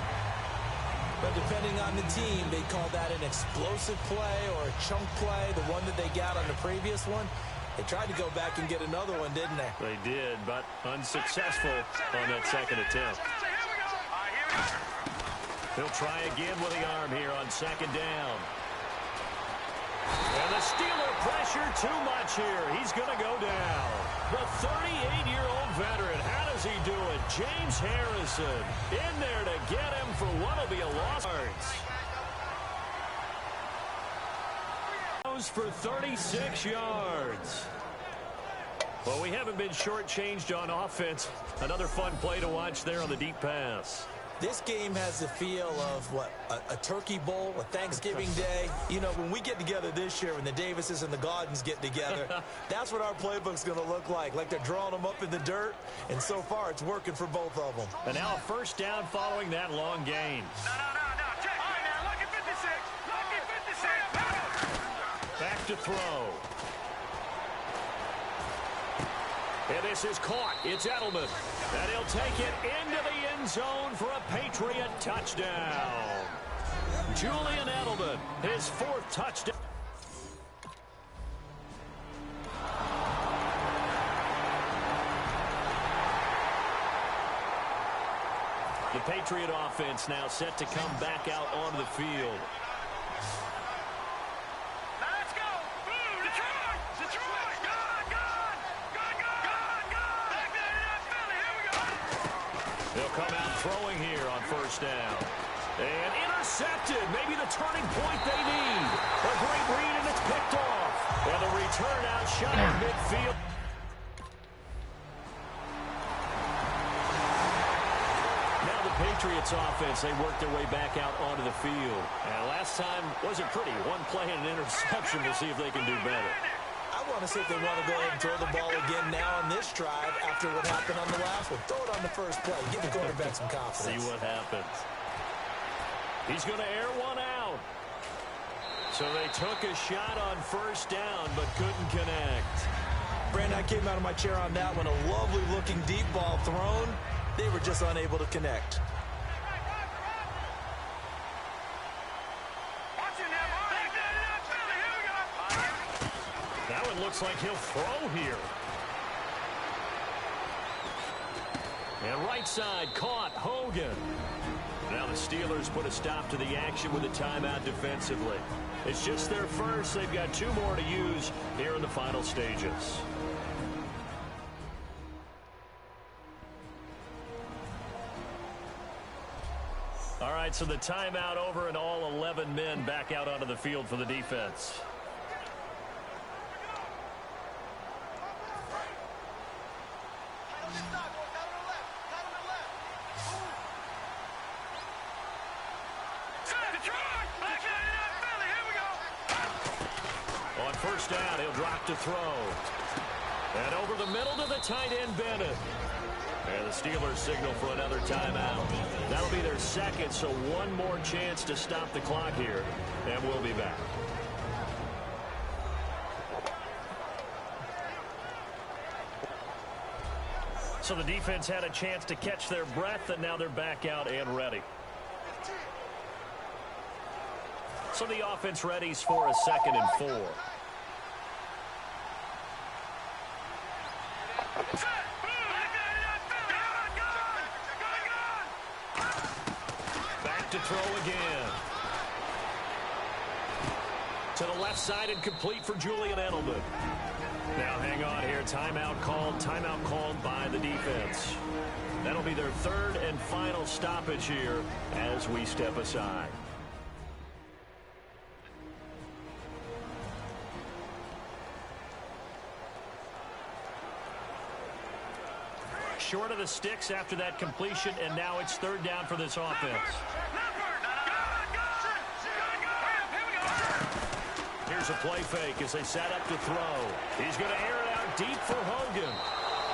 But depending on the team, they call that an explosive play or a chunk play, the one that they got on the previous one. They tried to go back and get another one, didn't they? They did, but unsuccessful on that 2nd attempt. He'll try again with the arm here on 2nd down. And the Steeler pressure too much here. He's going to go down. The 38-year-old veteran, how does he do it? James Harrison in there to get him for what will be a loss. For 36 yards. Well, we haven't been shortchanged on offense. Another fun play to watch there on the deep pass. This game has the feel of, what, a turkey bowl, a Thanksgiving day. You know, when we get together this year, when the Davises and the Gaudens get together, that's what our playbook's going to look like they're drawing them up in the dirt, and so far it's working for both of them. And now a 1st down following that long gain. No, check. All right, now, lucky 56. Lucky 56. Back to throw. And this is caught. It's Edelman. And he'll take it into the end zone for a Patriot touchdown. Julian Edelman, his 4th touchdown. The Patriot offense now set to come back out onto the field. They'll come out throwing here on 1st down. And intercepted. Maybe the turning point they need. A great read, and it's picked off. And the return out shot in midfield. Now the Patriots offense, they worked their way back out onto the field. And last time wasn't pretty. One play and an interception. We'll see if they can do better. I want to see if they want to go ahead and throw the ball again now on this drive after what happened on the last one. Throw it on the first play. Give the quarterback some confidence. See what happens. He's going to air one out. So they took a shot on first down but couldn't connect. Brandon, I came out of my chair on that one. A lovely-looking deep ball thrown. They were just unable to connect. Now it looks like he'll throw here. And right side caught Hogan. Now the Steelers put a stop to the action with a timeout defensively. It's just their first. They've got 2 more to use here in the final stages. All right, so the timeout over and all 11 men back out onto the field for the defense. On first down, he'll drop to throw. And over the middle to the tight end, Bennett. And the Steelers signal for another timeout. That'll be their second, so one more chance to stop the clock here. And we'll be back. So the defense had a chance to catch their breath, and now they're back out and ready. So the offense readies for a 2nd and 4. Back to throw again. To the left side and complete for Julian Edelman. Now hang on here. Timeout called by the defense. That'll be their 3rd and final stoppage here as we step aside. Short of the sticks after that completion, and now it's 3rd down for this offense. Here's a play fake as they set up to throw. He's going to air it out deep for Hogan.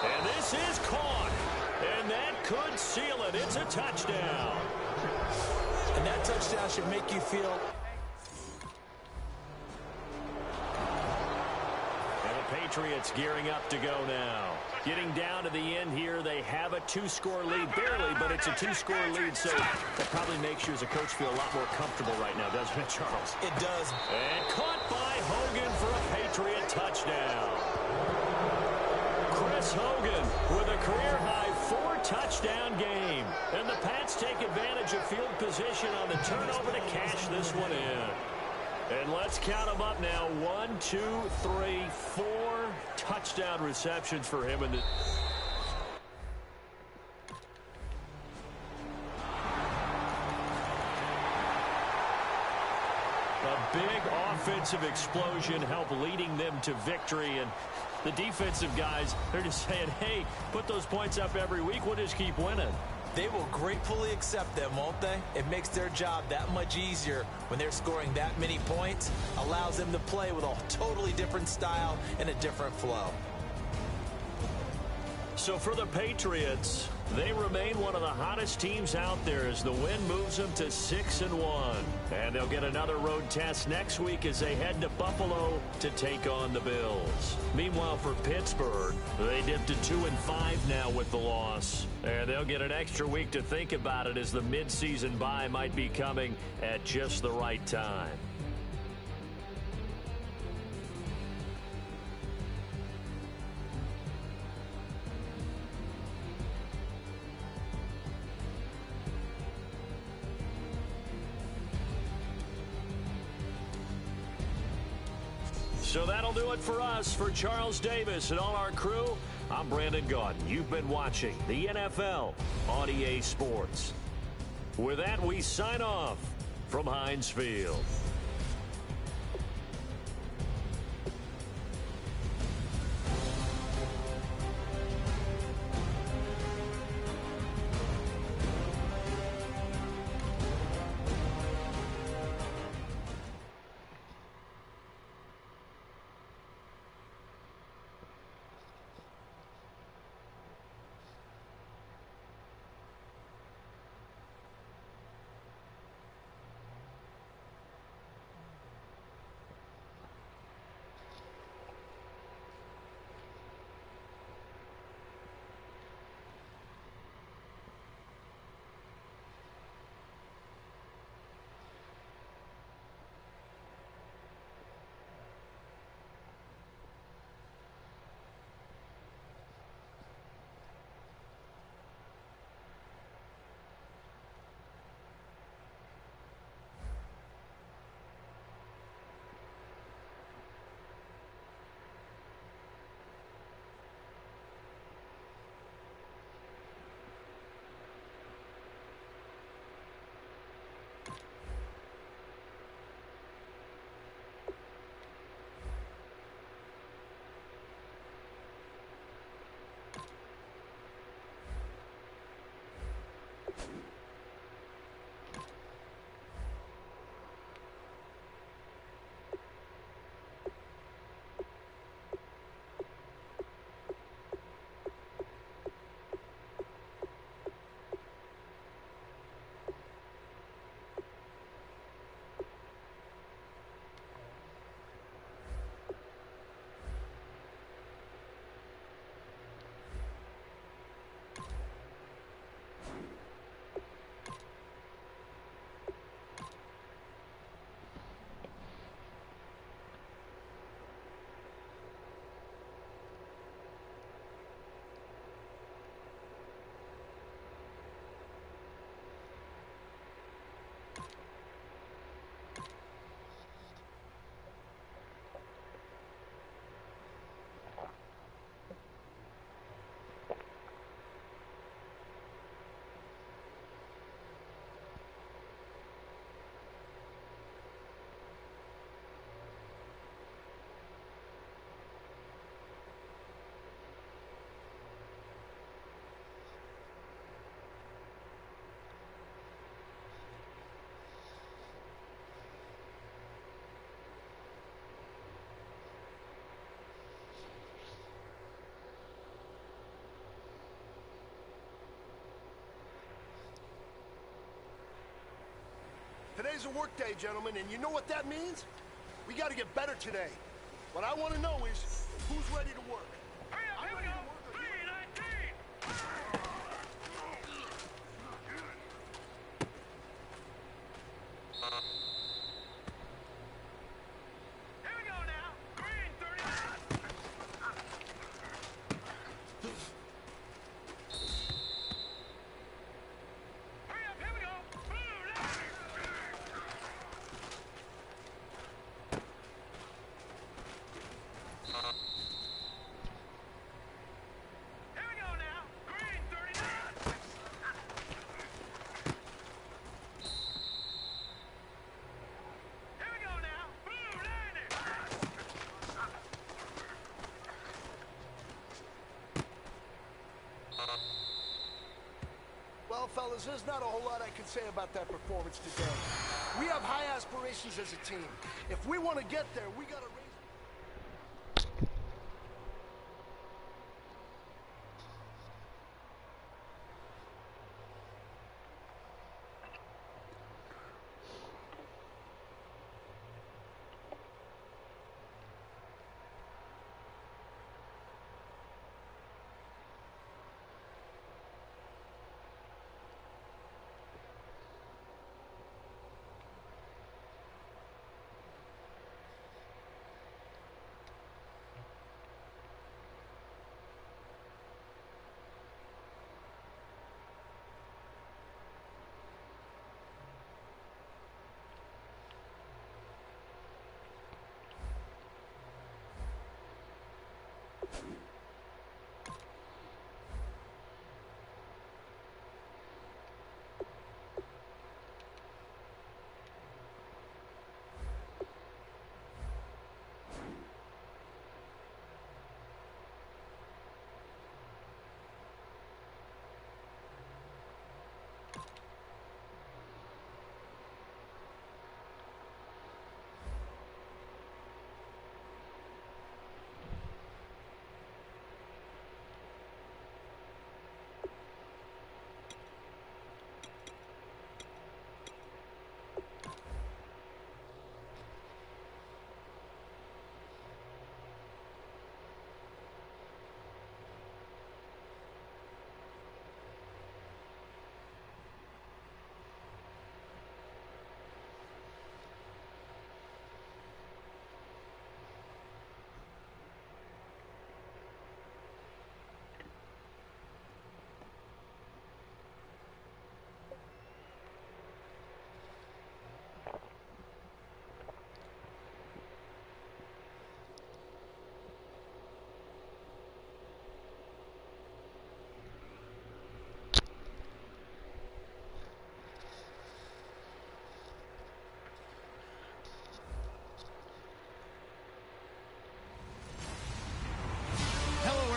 And this is caught. And that could seal it. It's a touchdown. And that touchdown should make you feel... And the Patriots gearing up to go now. Getting down to the end here, they have a 2-score lead, barely, but it's a 2-score lead, so that probably makes you as a coach feel a lot more comfortable right now, doesn't it, Charles? It does. And caught by Hogan for a Patriot touchdown. Chris Hogan with a career-high 4-touchdown game. And the Pats take advantage of field position on the turnover to cash this one in. And let's count them up now. 1, 2, 3, 4 touchdown receptions for him. And a big offensive explosion helped leading them to victory. And the defensive guys, they're just saying, hey, put those points up every week. We'll just keep winning. They will gratefully accept them, won't they? It makes their job that much easier when they're scoring that many points. Allows them to play with a totally different style and a different flow. So for the Patriots, they remain one of the hottest teams out there as the win moves them to 6-1. And they'll get another road test next week as they head to Buffalo to take on the Bills. Meanwhile, for Pittsburgh, they dipped to 2-5 now with the loss. And they'll get an extra week to think about it as the midseason bye might be coming at just the right time. So that'll do it for us. For Charles Davis and all our crew, I'm Brandon Gaudin. You've been watching the NFL on EA Sports. With that, we sign off from Heinz Field. Today's a work day, gentlemen, and you know what that means? We got to get better today. What I want to know is, who's ready to work? Hurry up, here we go. 319. Here we go now. Green 39. Hurry up, here we go. Blue 90. Here we go now. Green 39. Here we go now. Blue 90. Well, fellas, there's not a whole lot I can say about that performance today. We have high aspirations as a team. If we want to get there, we got to raise...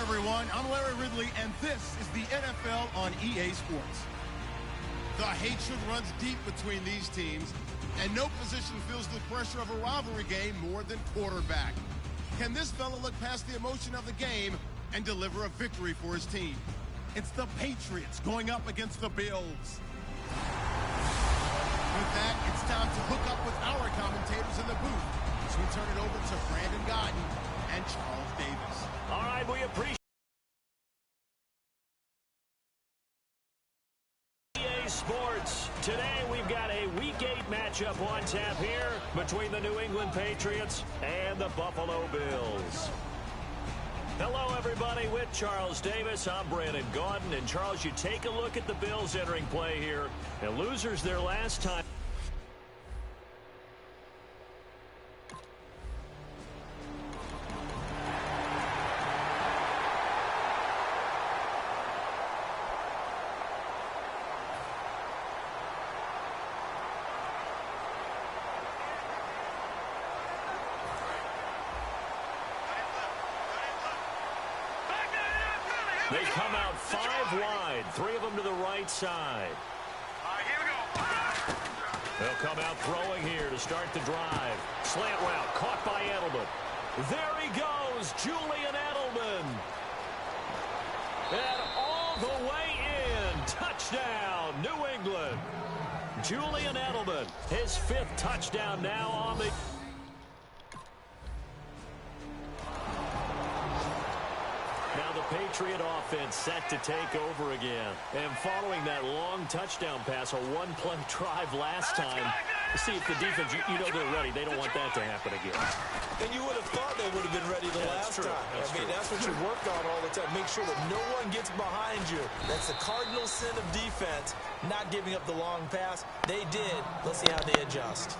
everyone. I'm Larry Ridley, and this is the NFL on EA Sports. The hatred runs deep between these teams, and no position feels the pressure of a rivalry game more than quarterback. Can this fella look past the emotion of the game and deliver a victory for his team? It's the Patriots going up against the Bills. With that, it's time to hook up with our commentators in the booth as we turn it over to Brandon Godden and Charles Davis. All right, we appreciate EA Sports. Today we've got a Week 8 matchup on tap here between the New England Patriots and the Buffalo Bills. Hello, everybody. With Charles Davis, I'm Brandon Gaudin. And, Charles, you take a look at the Bills entering play here. And losers their last time. They come out 5 wide, 3 of them to the right side. Here we go. They'll come out throwing here to start the drive. Slant route caught by Edelman. There he goes, Julian Edelman. And all the way in. Touchdown, New England. Julian Edelman, his 5th touchdown now on the... Now the Patriot offense set to take over again. And following that long touchdown pass, a one-play drive last time, see if the defense, you know they're ready. They don't want that to happen again. And you would have thought they would have been ready the last time. That's what you work on all the time. Make sure that no one gets behind you. That's the cardinal sin of defense, not giving up the long pass. They did. Let's see how they adjust.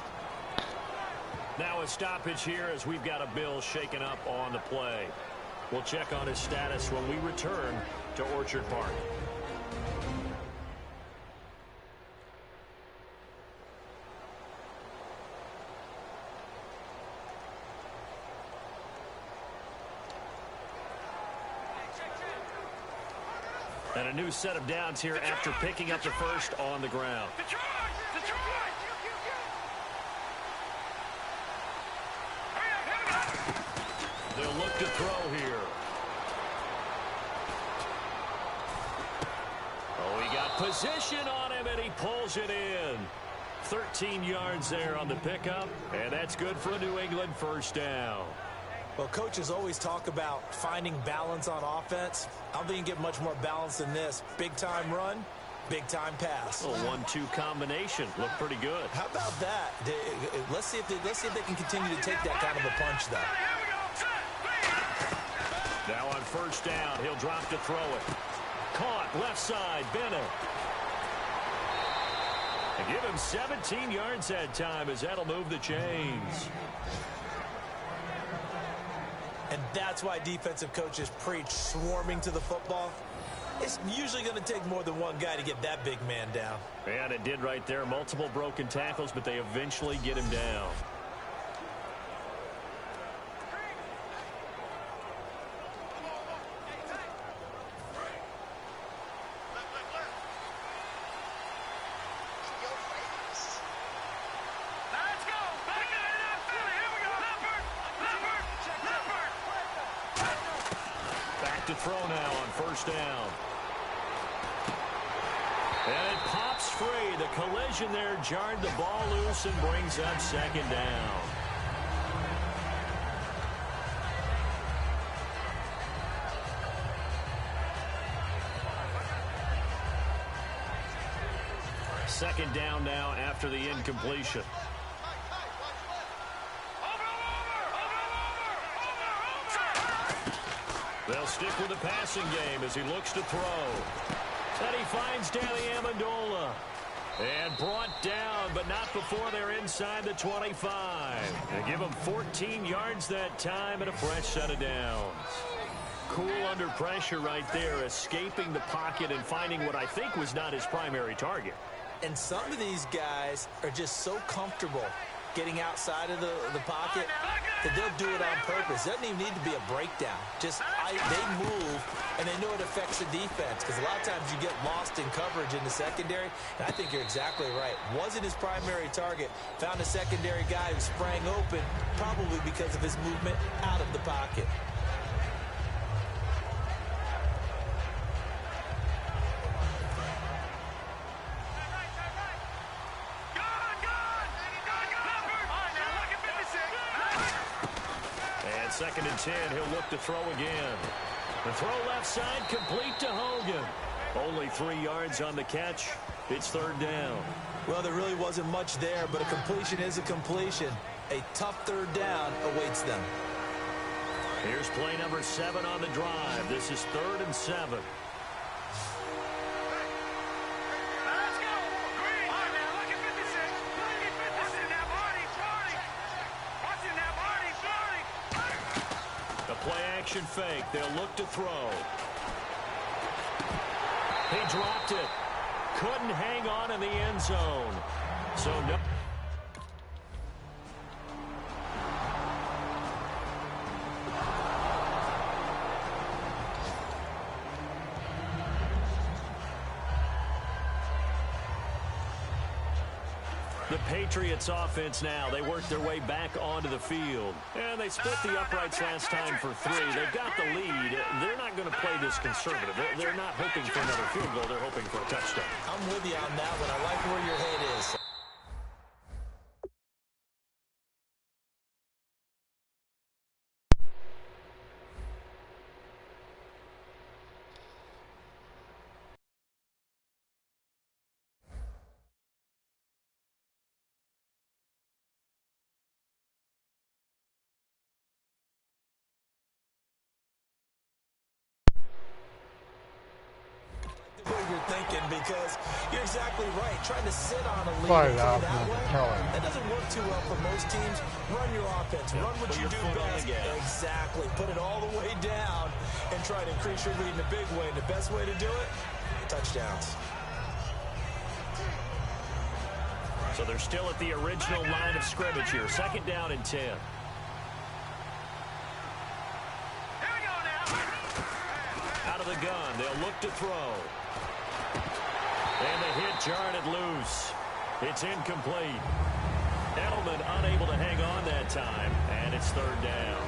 Now a stoppage here as we've got a Bill shaken up on the play. We'll check on his status when we return to Orchard Park. And a new set of downs here after picking up the first on the ground. They'll look to throw here. Oh, he got position on him, and he pulls it in. 13 yards there on the pickup, and that's good for a New England first down. Well, coaches always talk about finding balance on offense. I don't think you can get much more balance than this. Big-time run, big-time pass. A 1-2 combination. Looked pretty good. How about that? Let's see if they can continue to take that kind of a punch, though. Now on first down, he'll drop to throw it. Caught, left side, Bennett. And give him 17 yards that time as that'll move the chains. And that's why defensive coaches preach swarming to the football. It's usually going to take more than one guy to get that big man down. And it did right there. Multiple broken tackles, but they eventually get him down. To throw now on first down. And it pops free. The collision there jarred the ball loose and brings up second down. Second down now after the incompletion. They'll stick with the passing game as he looks to throw. And he finds Danny Amendola. And brought down, but not before they're inside the 25. They give him 14 yards that time and a fresh set of downs. Cool under pressure right there, escaping the pocket and finding what I think was not his primary target. And some of these guys are just so comfortable getting outside of the pocket that they'll do it on purpose. It doesn't even need to be a breakdown. Just they move, and they know it affects the defense because a lot of times you get lost in coverage in the secondary, and I think you're exactly right. Wasn't his primary target. Found a secondary guy who sprang open, probably because of his movement out of the pocket. Second and 10, he'll look to throw again. The throw left side, complete to Hogan. Only 3 yards on the catch. It's third down. Well, there really wasn't much there, but a completion is a completion. A tough third down awaits them. Here's play number 7 on the drive. This is 3rd and 7. Play-action fake. They'll look to throw. He dropped it. Couldn't hang on in the end zone. So no. The Patriots offense now. They work their way back onto the field. And they split the uprights last time for 3. They've got the lead. They're not going to play this conservative. They're not hoping for another field goal. They're hoping for a touchdown. I'm with you on that one. I like where your head is. because you're exactly right. Trying to sit on a lead Play and play that that way, Kelly. that doesn't work too well for most teams. Run your offense. Run what you do best. Exactly. Put it all the way down and try to increase your lead in a big way. And the best way to do it, touchdowns. So they're still at the original line of scrimmage here. 2nd down and 10. Out of the gun, they'll look to throw. And the hit jarred it loose. It's incomplete. Edelman unable to hang on that time, and it's 3rd down.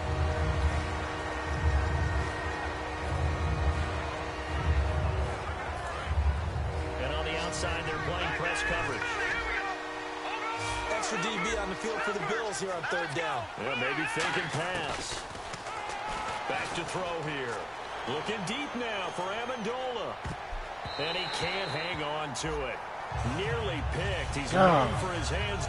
And on the outside, they're playing press coverage. Extra DB on the field for the Bills here on 3rd down. Yeah, maybe thinking pass. Back to throw here. Looking deep now for Amendola. And he can't hang on to it. Nearly picked. He's going for his hands.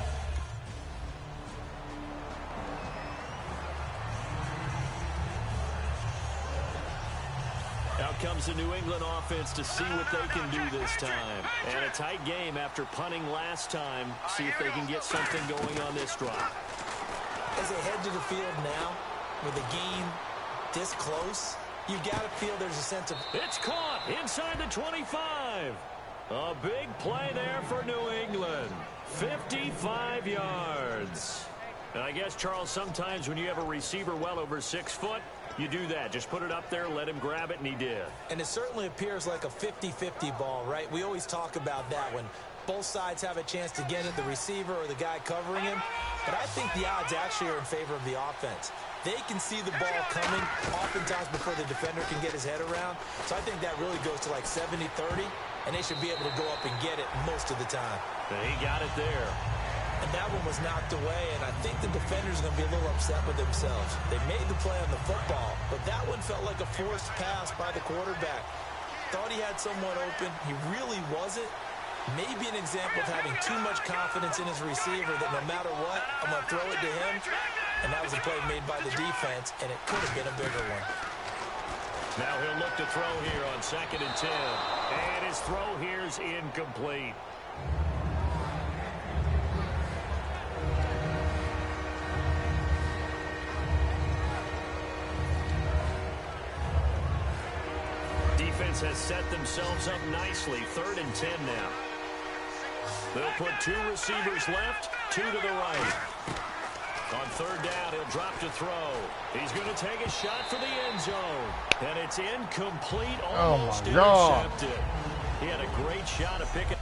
Out comes the New England offense to see what they can do this time. And a tight game after punting last time. See if they can get something going on this drive. As they head to the field now, with the game this close, you got to feel there's a sense of... It's caught inside the 25. A big play there for New England. 55 yards. And I guess, Charles, sometimes when you have a receiver well over 6 foot, you do that. Just put it up there, let him grab it, and he did. And it certainly appears like a 50-50 ball, right? We always talk about that when both sides have a chance to get it, the receiver or the guy covering him. But I think the odds actually are in favor of the offense. They can see the ball coming oftentimes before the defender can get his head around. So I think that really goes to like 70-30, and they should be able to go up and get it most of the time. And he got it there. And that one was knocked away, and I think the defenders are going to be a little upset with themselves. They made the play on the football, but that one felt like a forced pass by the quarterback. Thought he had someone open. He really wasn't. Maybe an example of having too much confidence in his receiver that no matter what, I'm going to throw it to him. And that was a play made by the defense, and it could have been a bigger one. Now he'll look to throw here on 2nd and 10. And his throw here's incomplete. Defense has set themselves up nicely. 3rd and 10 now. They'll put 2 receivers left, 2 to the right. On 3rd down, he'll drop to throw. He's going to take a shot for the end zone. And it's incomplete, almost intercepted. He had a great shot at picking.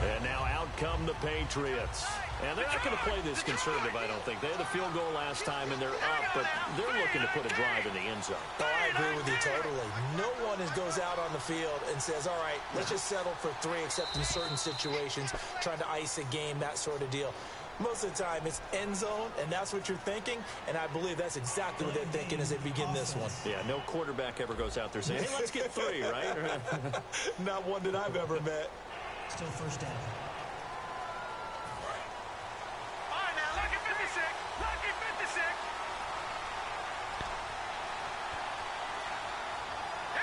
And now out come the Patriots. And they're not going to play this conservative, I don't think. They had a field goal last time, and they're up, but they're looking to put a drive in the end zone. Oh, I agree with you totally. No one goes out on the field and says, all right, let's just settle for 3, except in certain situations, trying to ice a game, that sort of deal. Most of the time, it's end zone, and that's what you're thinking, and I believe that's exactly what they're thinking as they begin this one. Yeah, no quarterback ever goes out there saying, hey, let's get 3, right? Not one that I've ever met. Still 1st down.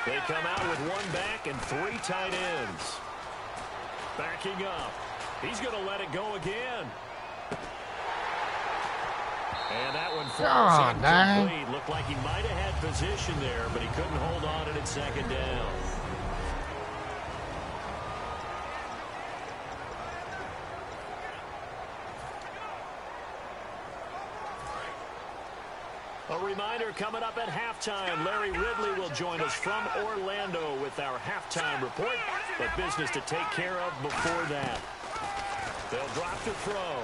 They come out with 1 back and 3 tight ends. Backing up. He's going to let it go again. And that one falls incomplete. Looked like he might have had position there, but he couldn't hold on and it's 2nd down. A reminder coming up at halftime. Larry Ridley will join us from Orlando with our halftime report. But business to take care of before that. They'll drop to throw.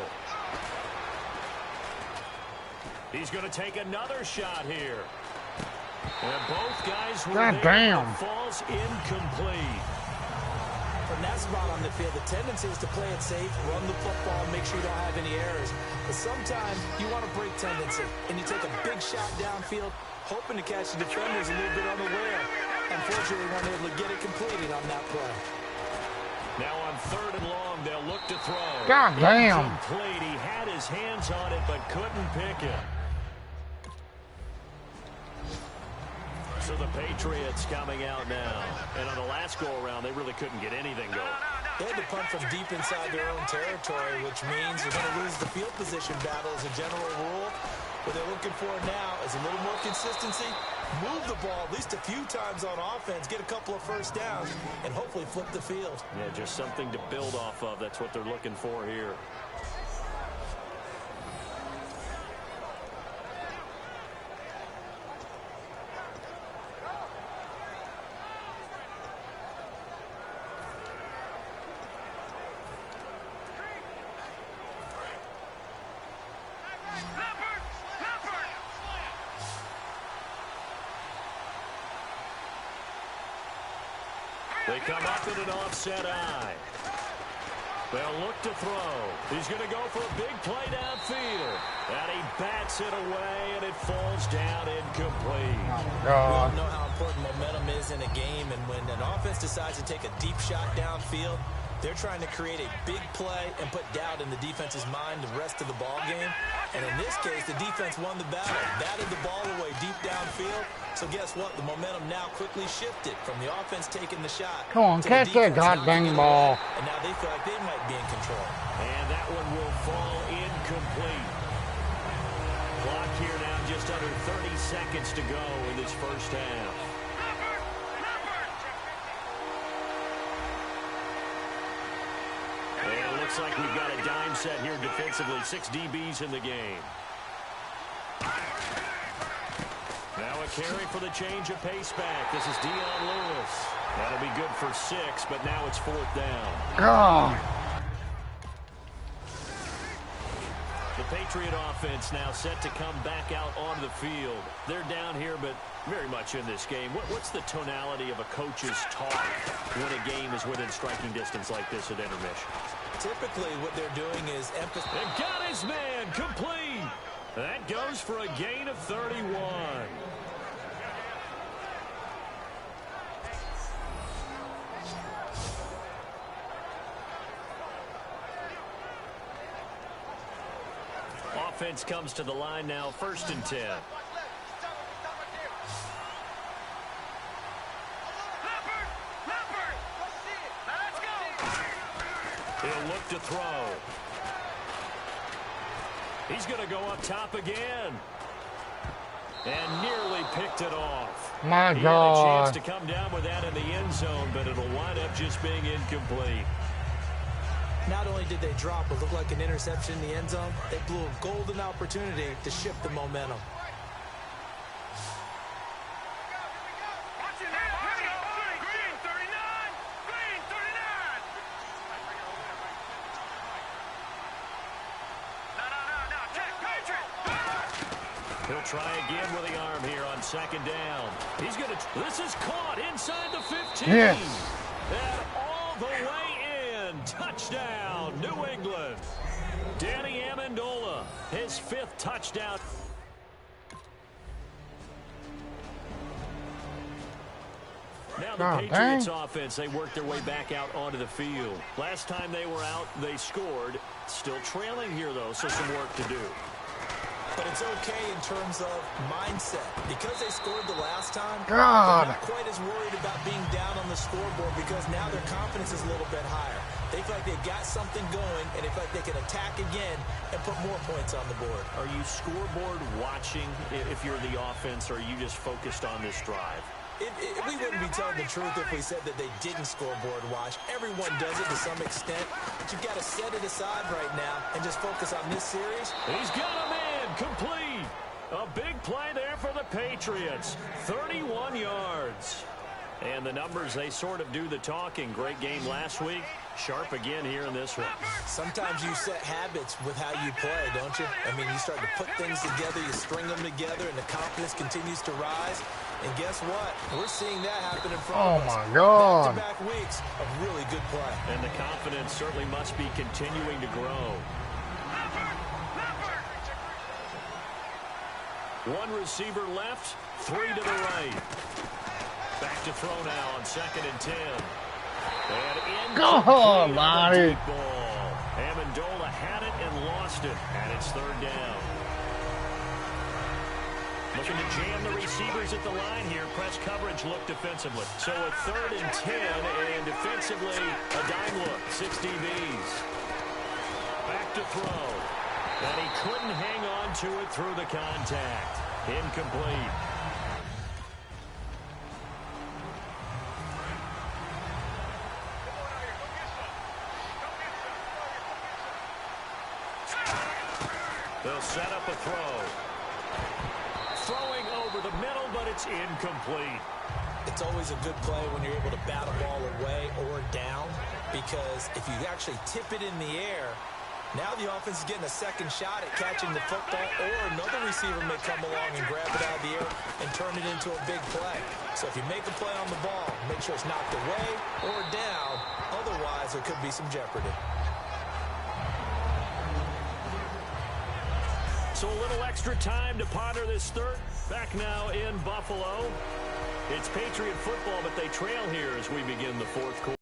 He's going to take another shot here. And both guys were there. Falls incomplete. From that spot on the field, the tendency is to play it safe, run the football, and make sure you don't have any errors. But sometimes you want to break tendency, and you take a big shot downfield, hoping to catch the defenders a little bit unaware. Unfortunately, we weren't able to get it completed on that play. Now on 3rd and long, they'll look to throw. God damn. Incomplete. He had his hands on it, but couldn't pick it. So the Patriots coming out now. And on the last go-around, they really couldn't get anything going. They had to punt from deep inside their own territory, which means you're going to lose the field position battle as a general rule. What they're looking for now is a little more consistency, move the ball at least a few times on offense, get a couple of first downs, and hopefully flip the field. Yeah, just something to build off of. That's what they're looking for here. They come up in an offset eye. They'll look to throw. He's going to go for a big play downfield. And he bats it away, and it falls down incomplete. We all know how important momentum is in a game, and when an offense decides to take a deep shot downfield, they're trying to create a big play and put doubt in the defense's mind the rest of the ball game. And in this case, the defense won the battle, batted the ball away deep downfield. So guess what? The momentum now quickly shifted from the offense taking the shot. Come on, catch that goddamn ball. And now they feel like they might be in control. And that one will fall incomplete. Clock here now just under 30 seconds to go in this first half. And it looks like we've got a dime set here defensively. 6 DBs in the game. Now a carry for the change of pace back. This is Dion Lewis. That'll be good for 6, but now it's 4th down. God. The Patriot offense now set to come back out onto the field. They're down here, but very much in this game. What's the tonality of a coach's talk when a game is within striking distance like this at intermission? Typically, what they're doing is emphasis. And got his man complete. That goes for a gain of 31. Offense comes to the line now, 1st and 10. He'll look to throw. He's going to go up top again. And nearly picked it off. My he God. Had a chance to come down with that in the end zone, but it'll wind up just being incomplete. Not only did they drop what looked like an interception in the end zone, they blew a golden opportunity to shift the momentum. He'll try again with the arm here on 2nd down. He's going to... This is caught inside the 15. Yes. And all the way in. Touchdown, New England. Danny Amendola, his 5th touchdown. Now the Patriots offense, they worked their way back out onto the field. Last time they were out, they scored. Still trailing here, though, so some work to do. But it's okay in terms of mindset. Because they scored the last time, God. They're not quite as worried about being down on the scoreboard because now their confidence is a little bit higher. They feel like they've got something going, and they feel like they can attack again and put more points on the board. Are you scoreboard watching if you're the offense, or are you just focused on this drive? We wouldn't be telling the truth if we said that they didn't scoreboard watch. Everyone does it to some extent, but you've got to set it aside right now and just focus on this series. He's got a man complete. A big play there for the Patriots. 31 yards. And the numbers, they sort of do the talking. Great game last week. Sharp again here in this one. Sometimes you set habits with how you play, don't you? I mean, you start to put things together, you string them together, and the confidence continues to rise. And guess what? We're seeing that happen in front of us. Oh, my God. Back-to-back weeks of really good play. And the confidence certainly must be continuing to grow. One receiver left, 3 to the right. Back to throw now on 2nd and 10. And Go, incomplete on the Lonnie. deep ball. Amendola had it and lost it, and it's third down. Looking to jam the receivers at the line here. Press coverage look defensively. So a 3rd and 10, and defensively a dime look. 6 DBs. Back to throw. And he couldn't hang on to it through the contact. Incomplete. They'll set up a throw. Throwing over the middle, but it's incomplete. It's always a good play when you're able to bat a ball away or down, because if you actually tip it in the air, now the offense is getting a second shot at catching the football, or another receiver may come along and grab it out of the air and turn it into a big play. So if you make a play on the ball, make sure it's knocked away or down. Otherwise, there could be some jeopardy. So a little extra time to ponder this third. Back now in Buffalo. It's Patriot football, but they trail here as we begin the fourth quarter.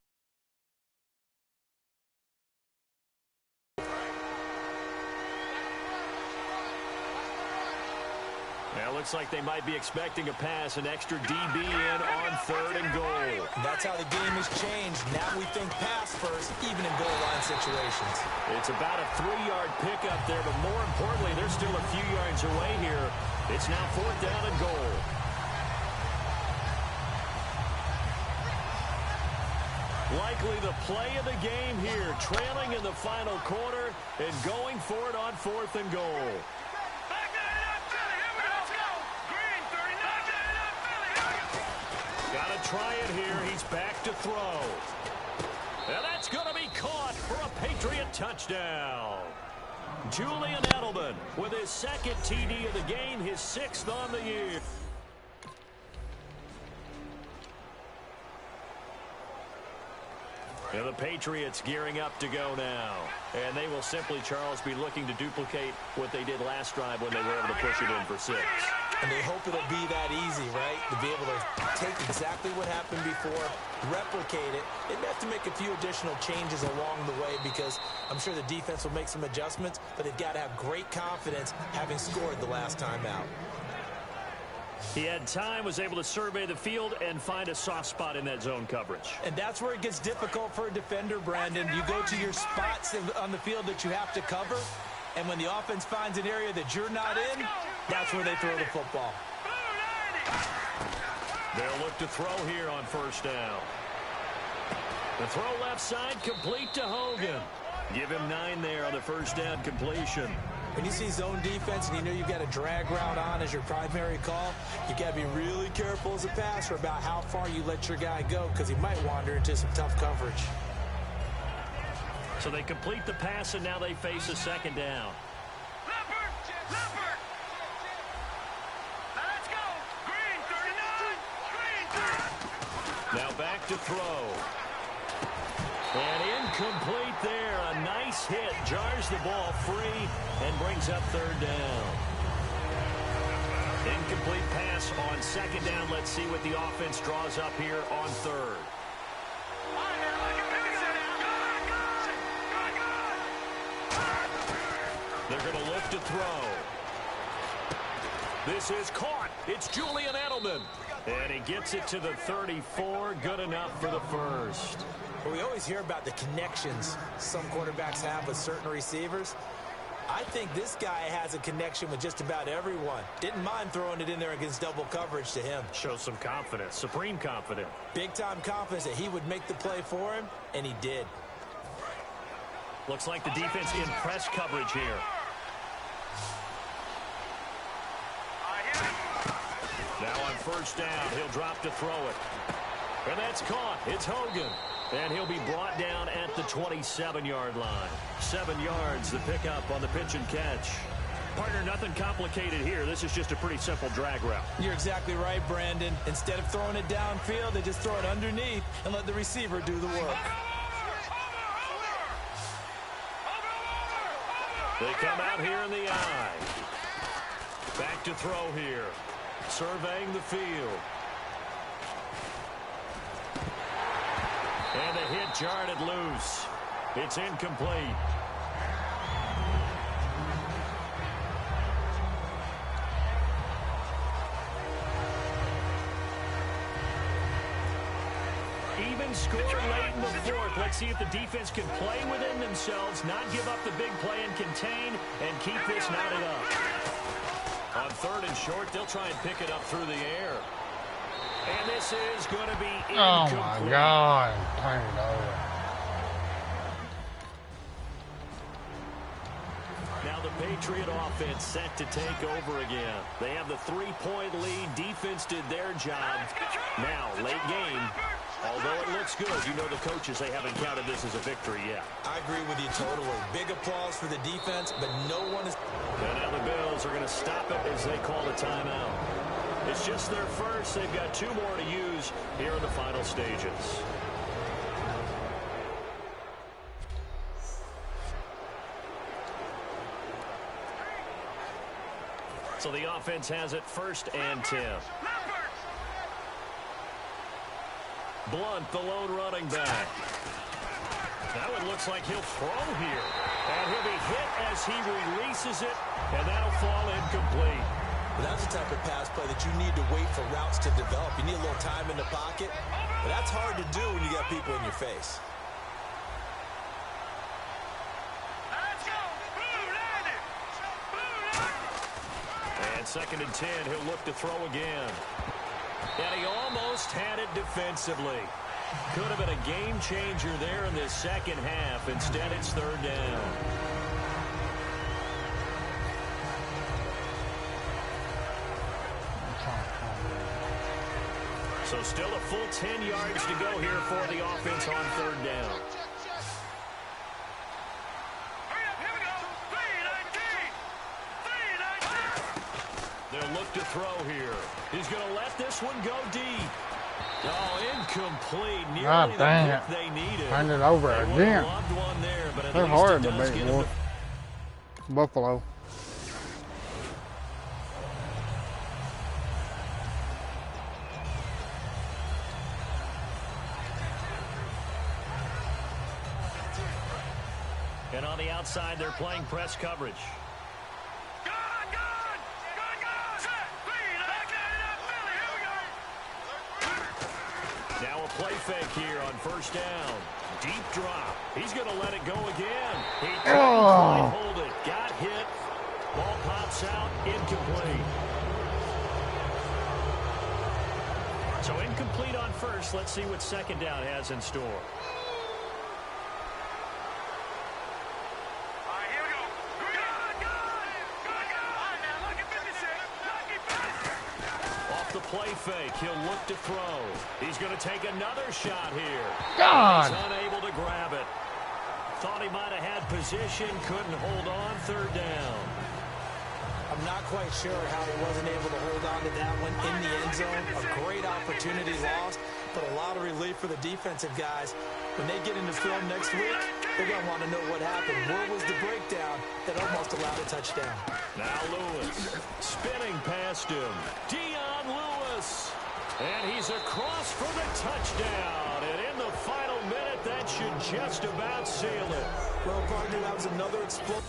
Now looks like they might be expecting a pass, an extra DB in on 3rd and goal. That's how the game has changed. Now we think pass first, even in goal line situations. It's about a 3-yard pickup there, but more importantly, they're still a few yards away here. It's now 4th down and goal. Likely the play of the game here, trailing in the final quarter and going for it on 4th and goal. Got to try it here. He's back to throw. And that's going to be caught for a Patriot touchdown. Julian Edelman with his 2nd TD of the game, his 6th on the year. And the Patriots gearing up to go now. And they will simply, Charles, be looking to duplicate what they did last drive when they were able to push it in for 6. And they hope it'll be that easy, right? To be able to take exactly what happened before, replicate it. They may have to make a few additional changes along the way, because I'm sure the defense will make some adjustments, but they've got to have great confidence having scored the last time out. He had time, was able to survey the field and find a soft spot in that zone coverage. And that's where it gets difficult for a defender, Brandon. You go to your spots on the field that you have to cover, and when the offense finds an area that you're not in, that's where they throw the football. They'll look to throw here on 1st down. The throw left side, complete to Hogan. Give him 9 there on the 1st down completion. When you see zone defense and you know you've got a drag route on as your primary call, you've got to be really careful as a passer about how far you let your guy go, because he might wander into some tough coverage. So they complete the pass, and now they face a 2nd down. Now back to throw. And incomplete there. A nice hit. Jars the ball free and brings up 3rd down. Incomplete pass on 2nd down. Let's see what the offense draws up here on 3rd. They're going to look to throw. This is caught. It's Julian Edelman. And he gets it to the 34. Good enough for the 1st. Well, we always hear about the connections some quarterbacks have with certain receivers. I think this guy has a connection with just about everyone. Didn't mind throwing it in there against double coverage to him. Shows some confidence, supreme confidence. Big-time confidence that he would make the play for him, and he did. Looks like the defense in press coverage here. Now on 1st down, he'll drop to throw it. And that's caught. It's Hogan. And he'll be brought down at the 27-yard line. 7 yards, the pickup on the pitch and catch. Partner, nothing complicated here. This is just a pretty simple drag route. You're exactly right, Brandon. Instead of throwing it downfield, they just throw it underneath and let the receiver do the work. They come out here in the eye. Back to throw here. Surveying the field. And the hit jarred it loose. It's incomplete. Even score late in the fourth. Let's see if the defense can play within themselves, not give up the big play and contain, and keep this knotted up. On third and short, they'll try and pick it up through the air. And this is going to be incomplete. Oh, my God. Turn it over. Now the Patriot offense set to take over again. They have the 3-point lead. Defense did their job. Now, late game. Although it looks good, you know the coaches, they haven't counted this as a victory yet. I agree with you totally. Big applause for the defense, but no one is... And now the Bills are going to stop it as they call a timeout. It's just their first. They've got 2 more to use here in the final stages. So the offense has it 1st and 10. Blunt, the lone running back. Now it looks like he'll throw here. And he'll be hit as he releases it, and that'll fall incomplete. But that's the type of pass play that you need to wait for routes to develop. You need a little time in the pocket, but that's hard to do when you got people in your face. And 2nd and 10, he'll look to throw again. And he almost had it defensively. Could have been a game changer there in this second half. Instead, it's 3rd down. So still a full 10 yards to go here for the offense on 3rd down. They'll look to throw here. He's going to let this one go deep. Oh, incomplete. Nearly the pick they needed. Turn it over again. One there, but they're hard to beat, boy. Buffalo. And on the outside, they're playing press coverage. Now a play fake here on 1st down. Deep drop. He's going to let it go again. He tried to hold it. Got hit. Ball pops out. Incomplete. So incomplete on 1st. Let's see what 2nd down has in store. Play fake. He'll look to throw. He's going to take another shot here. God! He's unable to grab it. Thought he might have had position. Couldn't hold on. 3rd down. I'm not quite sure how he wasn't able to hold on to that one in the end zone. A great opportunity lost, but a lot of relief for the defensive guys. When they get into film next week, they're going to want to know what happened. Where was the breakdown that almost allowed a touchdown? Now Lewis spinning past him. Dion Lewis. And he's across for the touchdown. And in the final minute, that should just about seal it. Well, partner, that was another explosion.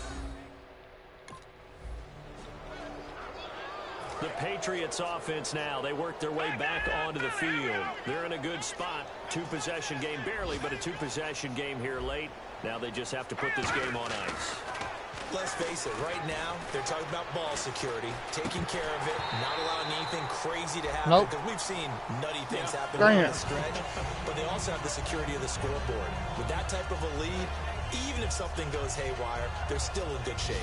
The Patriots offense now, they work their way back onto the field. They're in a good spot. 2-possession game, barely, but a 2-possession game here late. Now they just have to put this game on ice. Let's face it, right now, they're talking about ball security, taking care of it, not allowing anything crazy to happen. Because we've seen nutty things happen in the stretch, but they also have the security of the scoreboard. With that type of a lead, even if something goes haywire, they're still in good shape.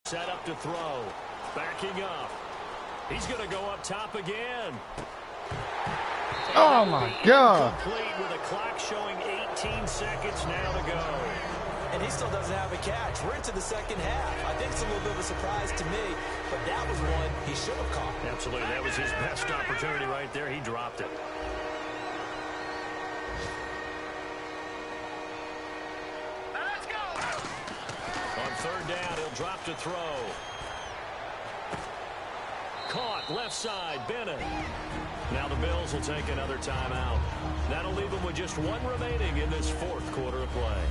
Set up to throw. Backing up. He's going to go up top again. Oh, my God. Complete with a clock showing 18 seconds now to go. And he still doesn't have a catch. We're into the second half. I think it's a little bit of a surprise to me, but that was one he should have caught. Absolutely. That was his best opportunity right there. He dropped it. drop to throw. Caught left side, Bennett. Now the Bills will take another timeout. That'll leave them with just one remaining in this fourth quarter of play.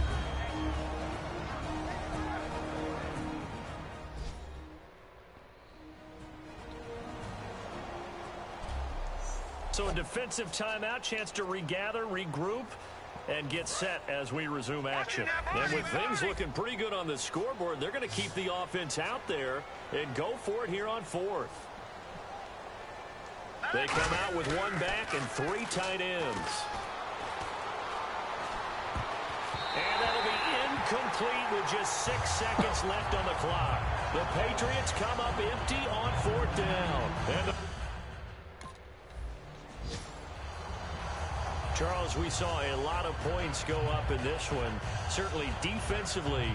So a defensive timeout, chance to regather, regroup, and get set as we resume action. And with things looking pretty good on the scoreboard, they're going to keep the offense out there and go for it here on fourth. They come out with one back and three tight ends. And that'll be incomplete with just 6 seconds left on the clock. The Patriots come up empty on fourth down. And Charles, we saw a lot of points go up in this one. Certainly defensively,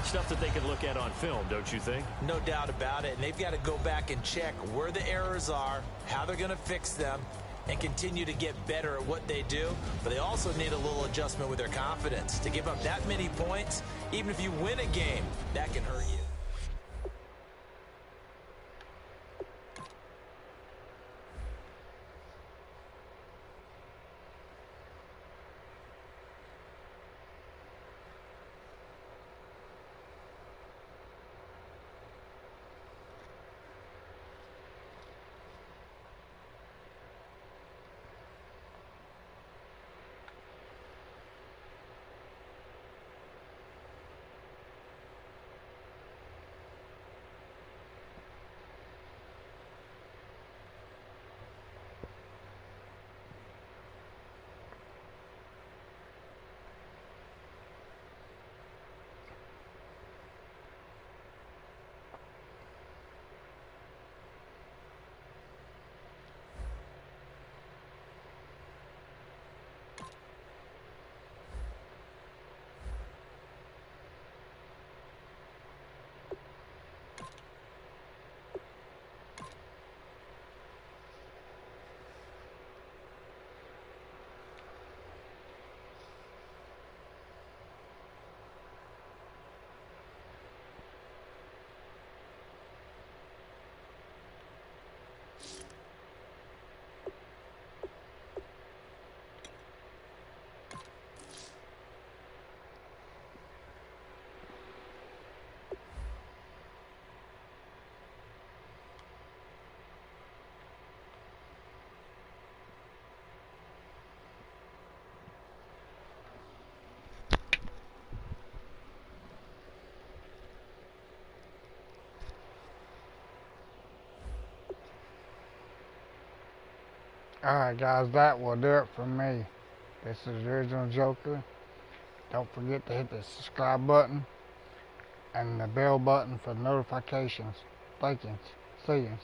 stuff that they can look at on film, don't you think? No doubt about it. And they've got to go back and check where the errors are, how they're going to fix them, and continue to get better at what they do. But they also need a little adjustment with their confidence. To give up that many points, even if you win a game, that can hurt you. Alright guys, that will do it for me. This is the Original Joker. Don't forget to hit the subscribe button and the bell button for notifications. Thank you. See you.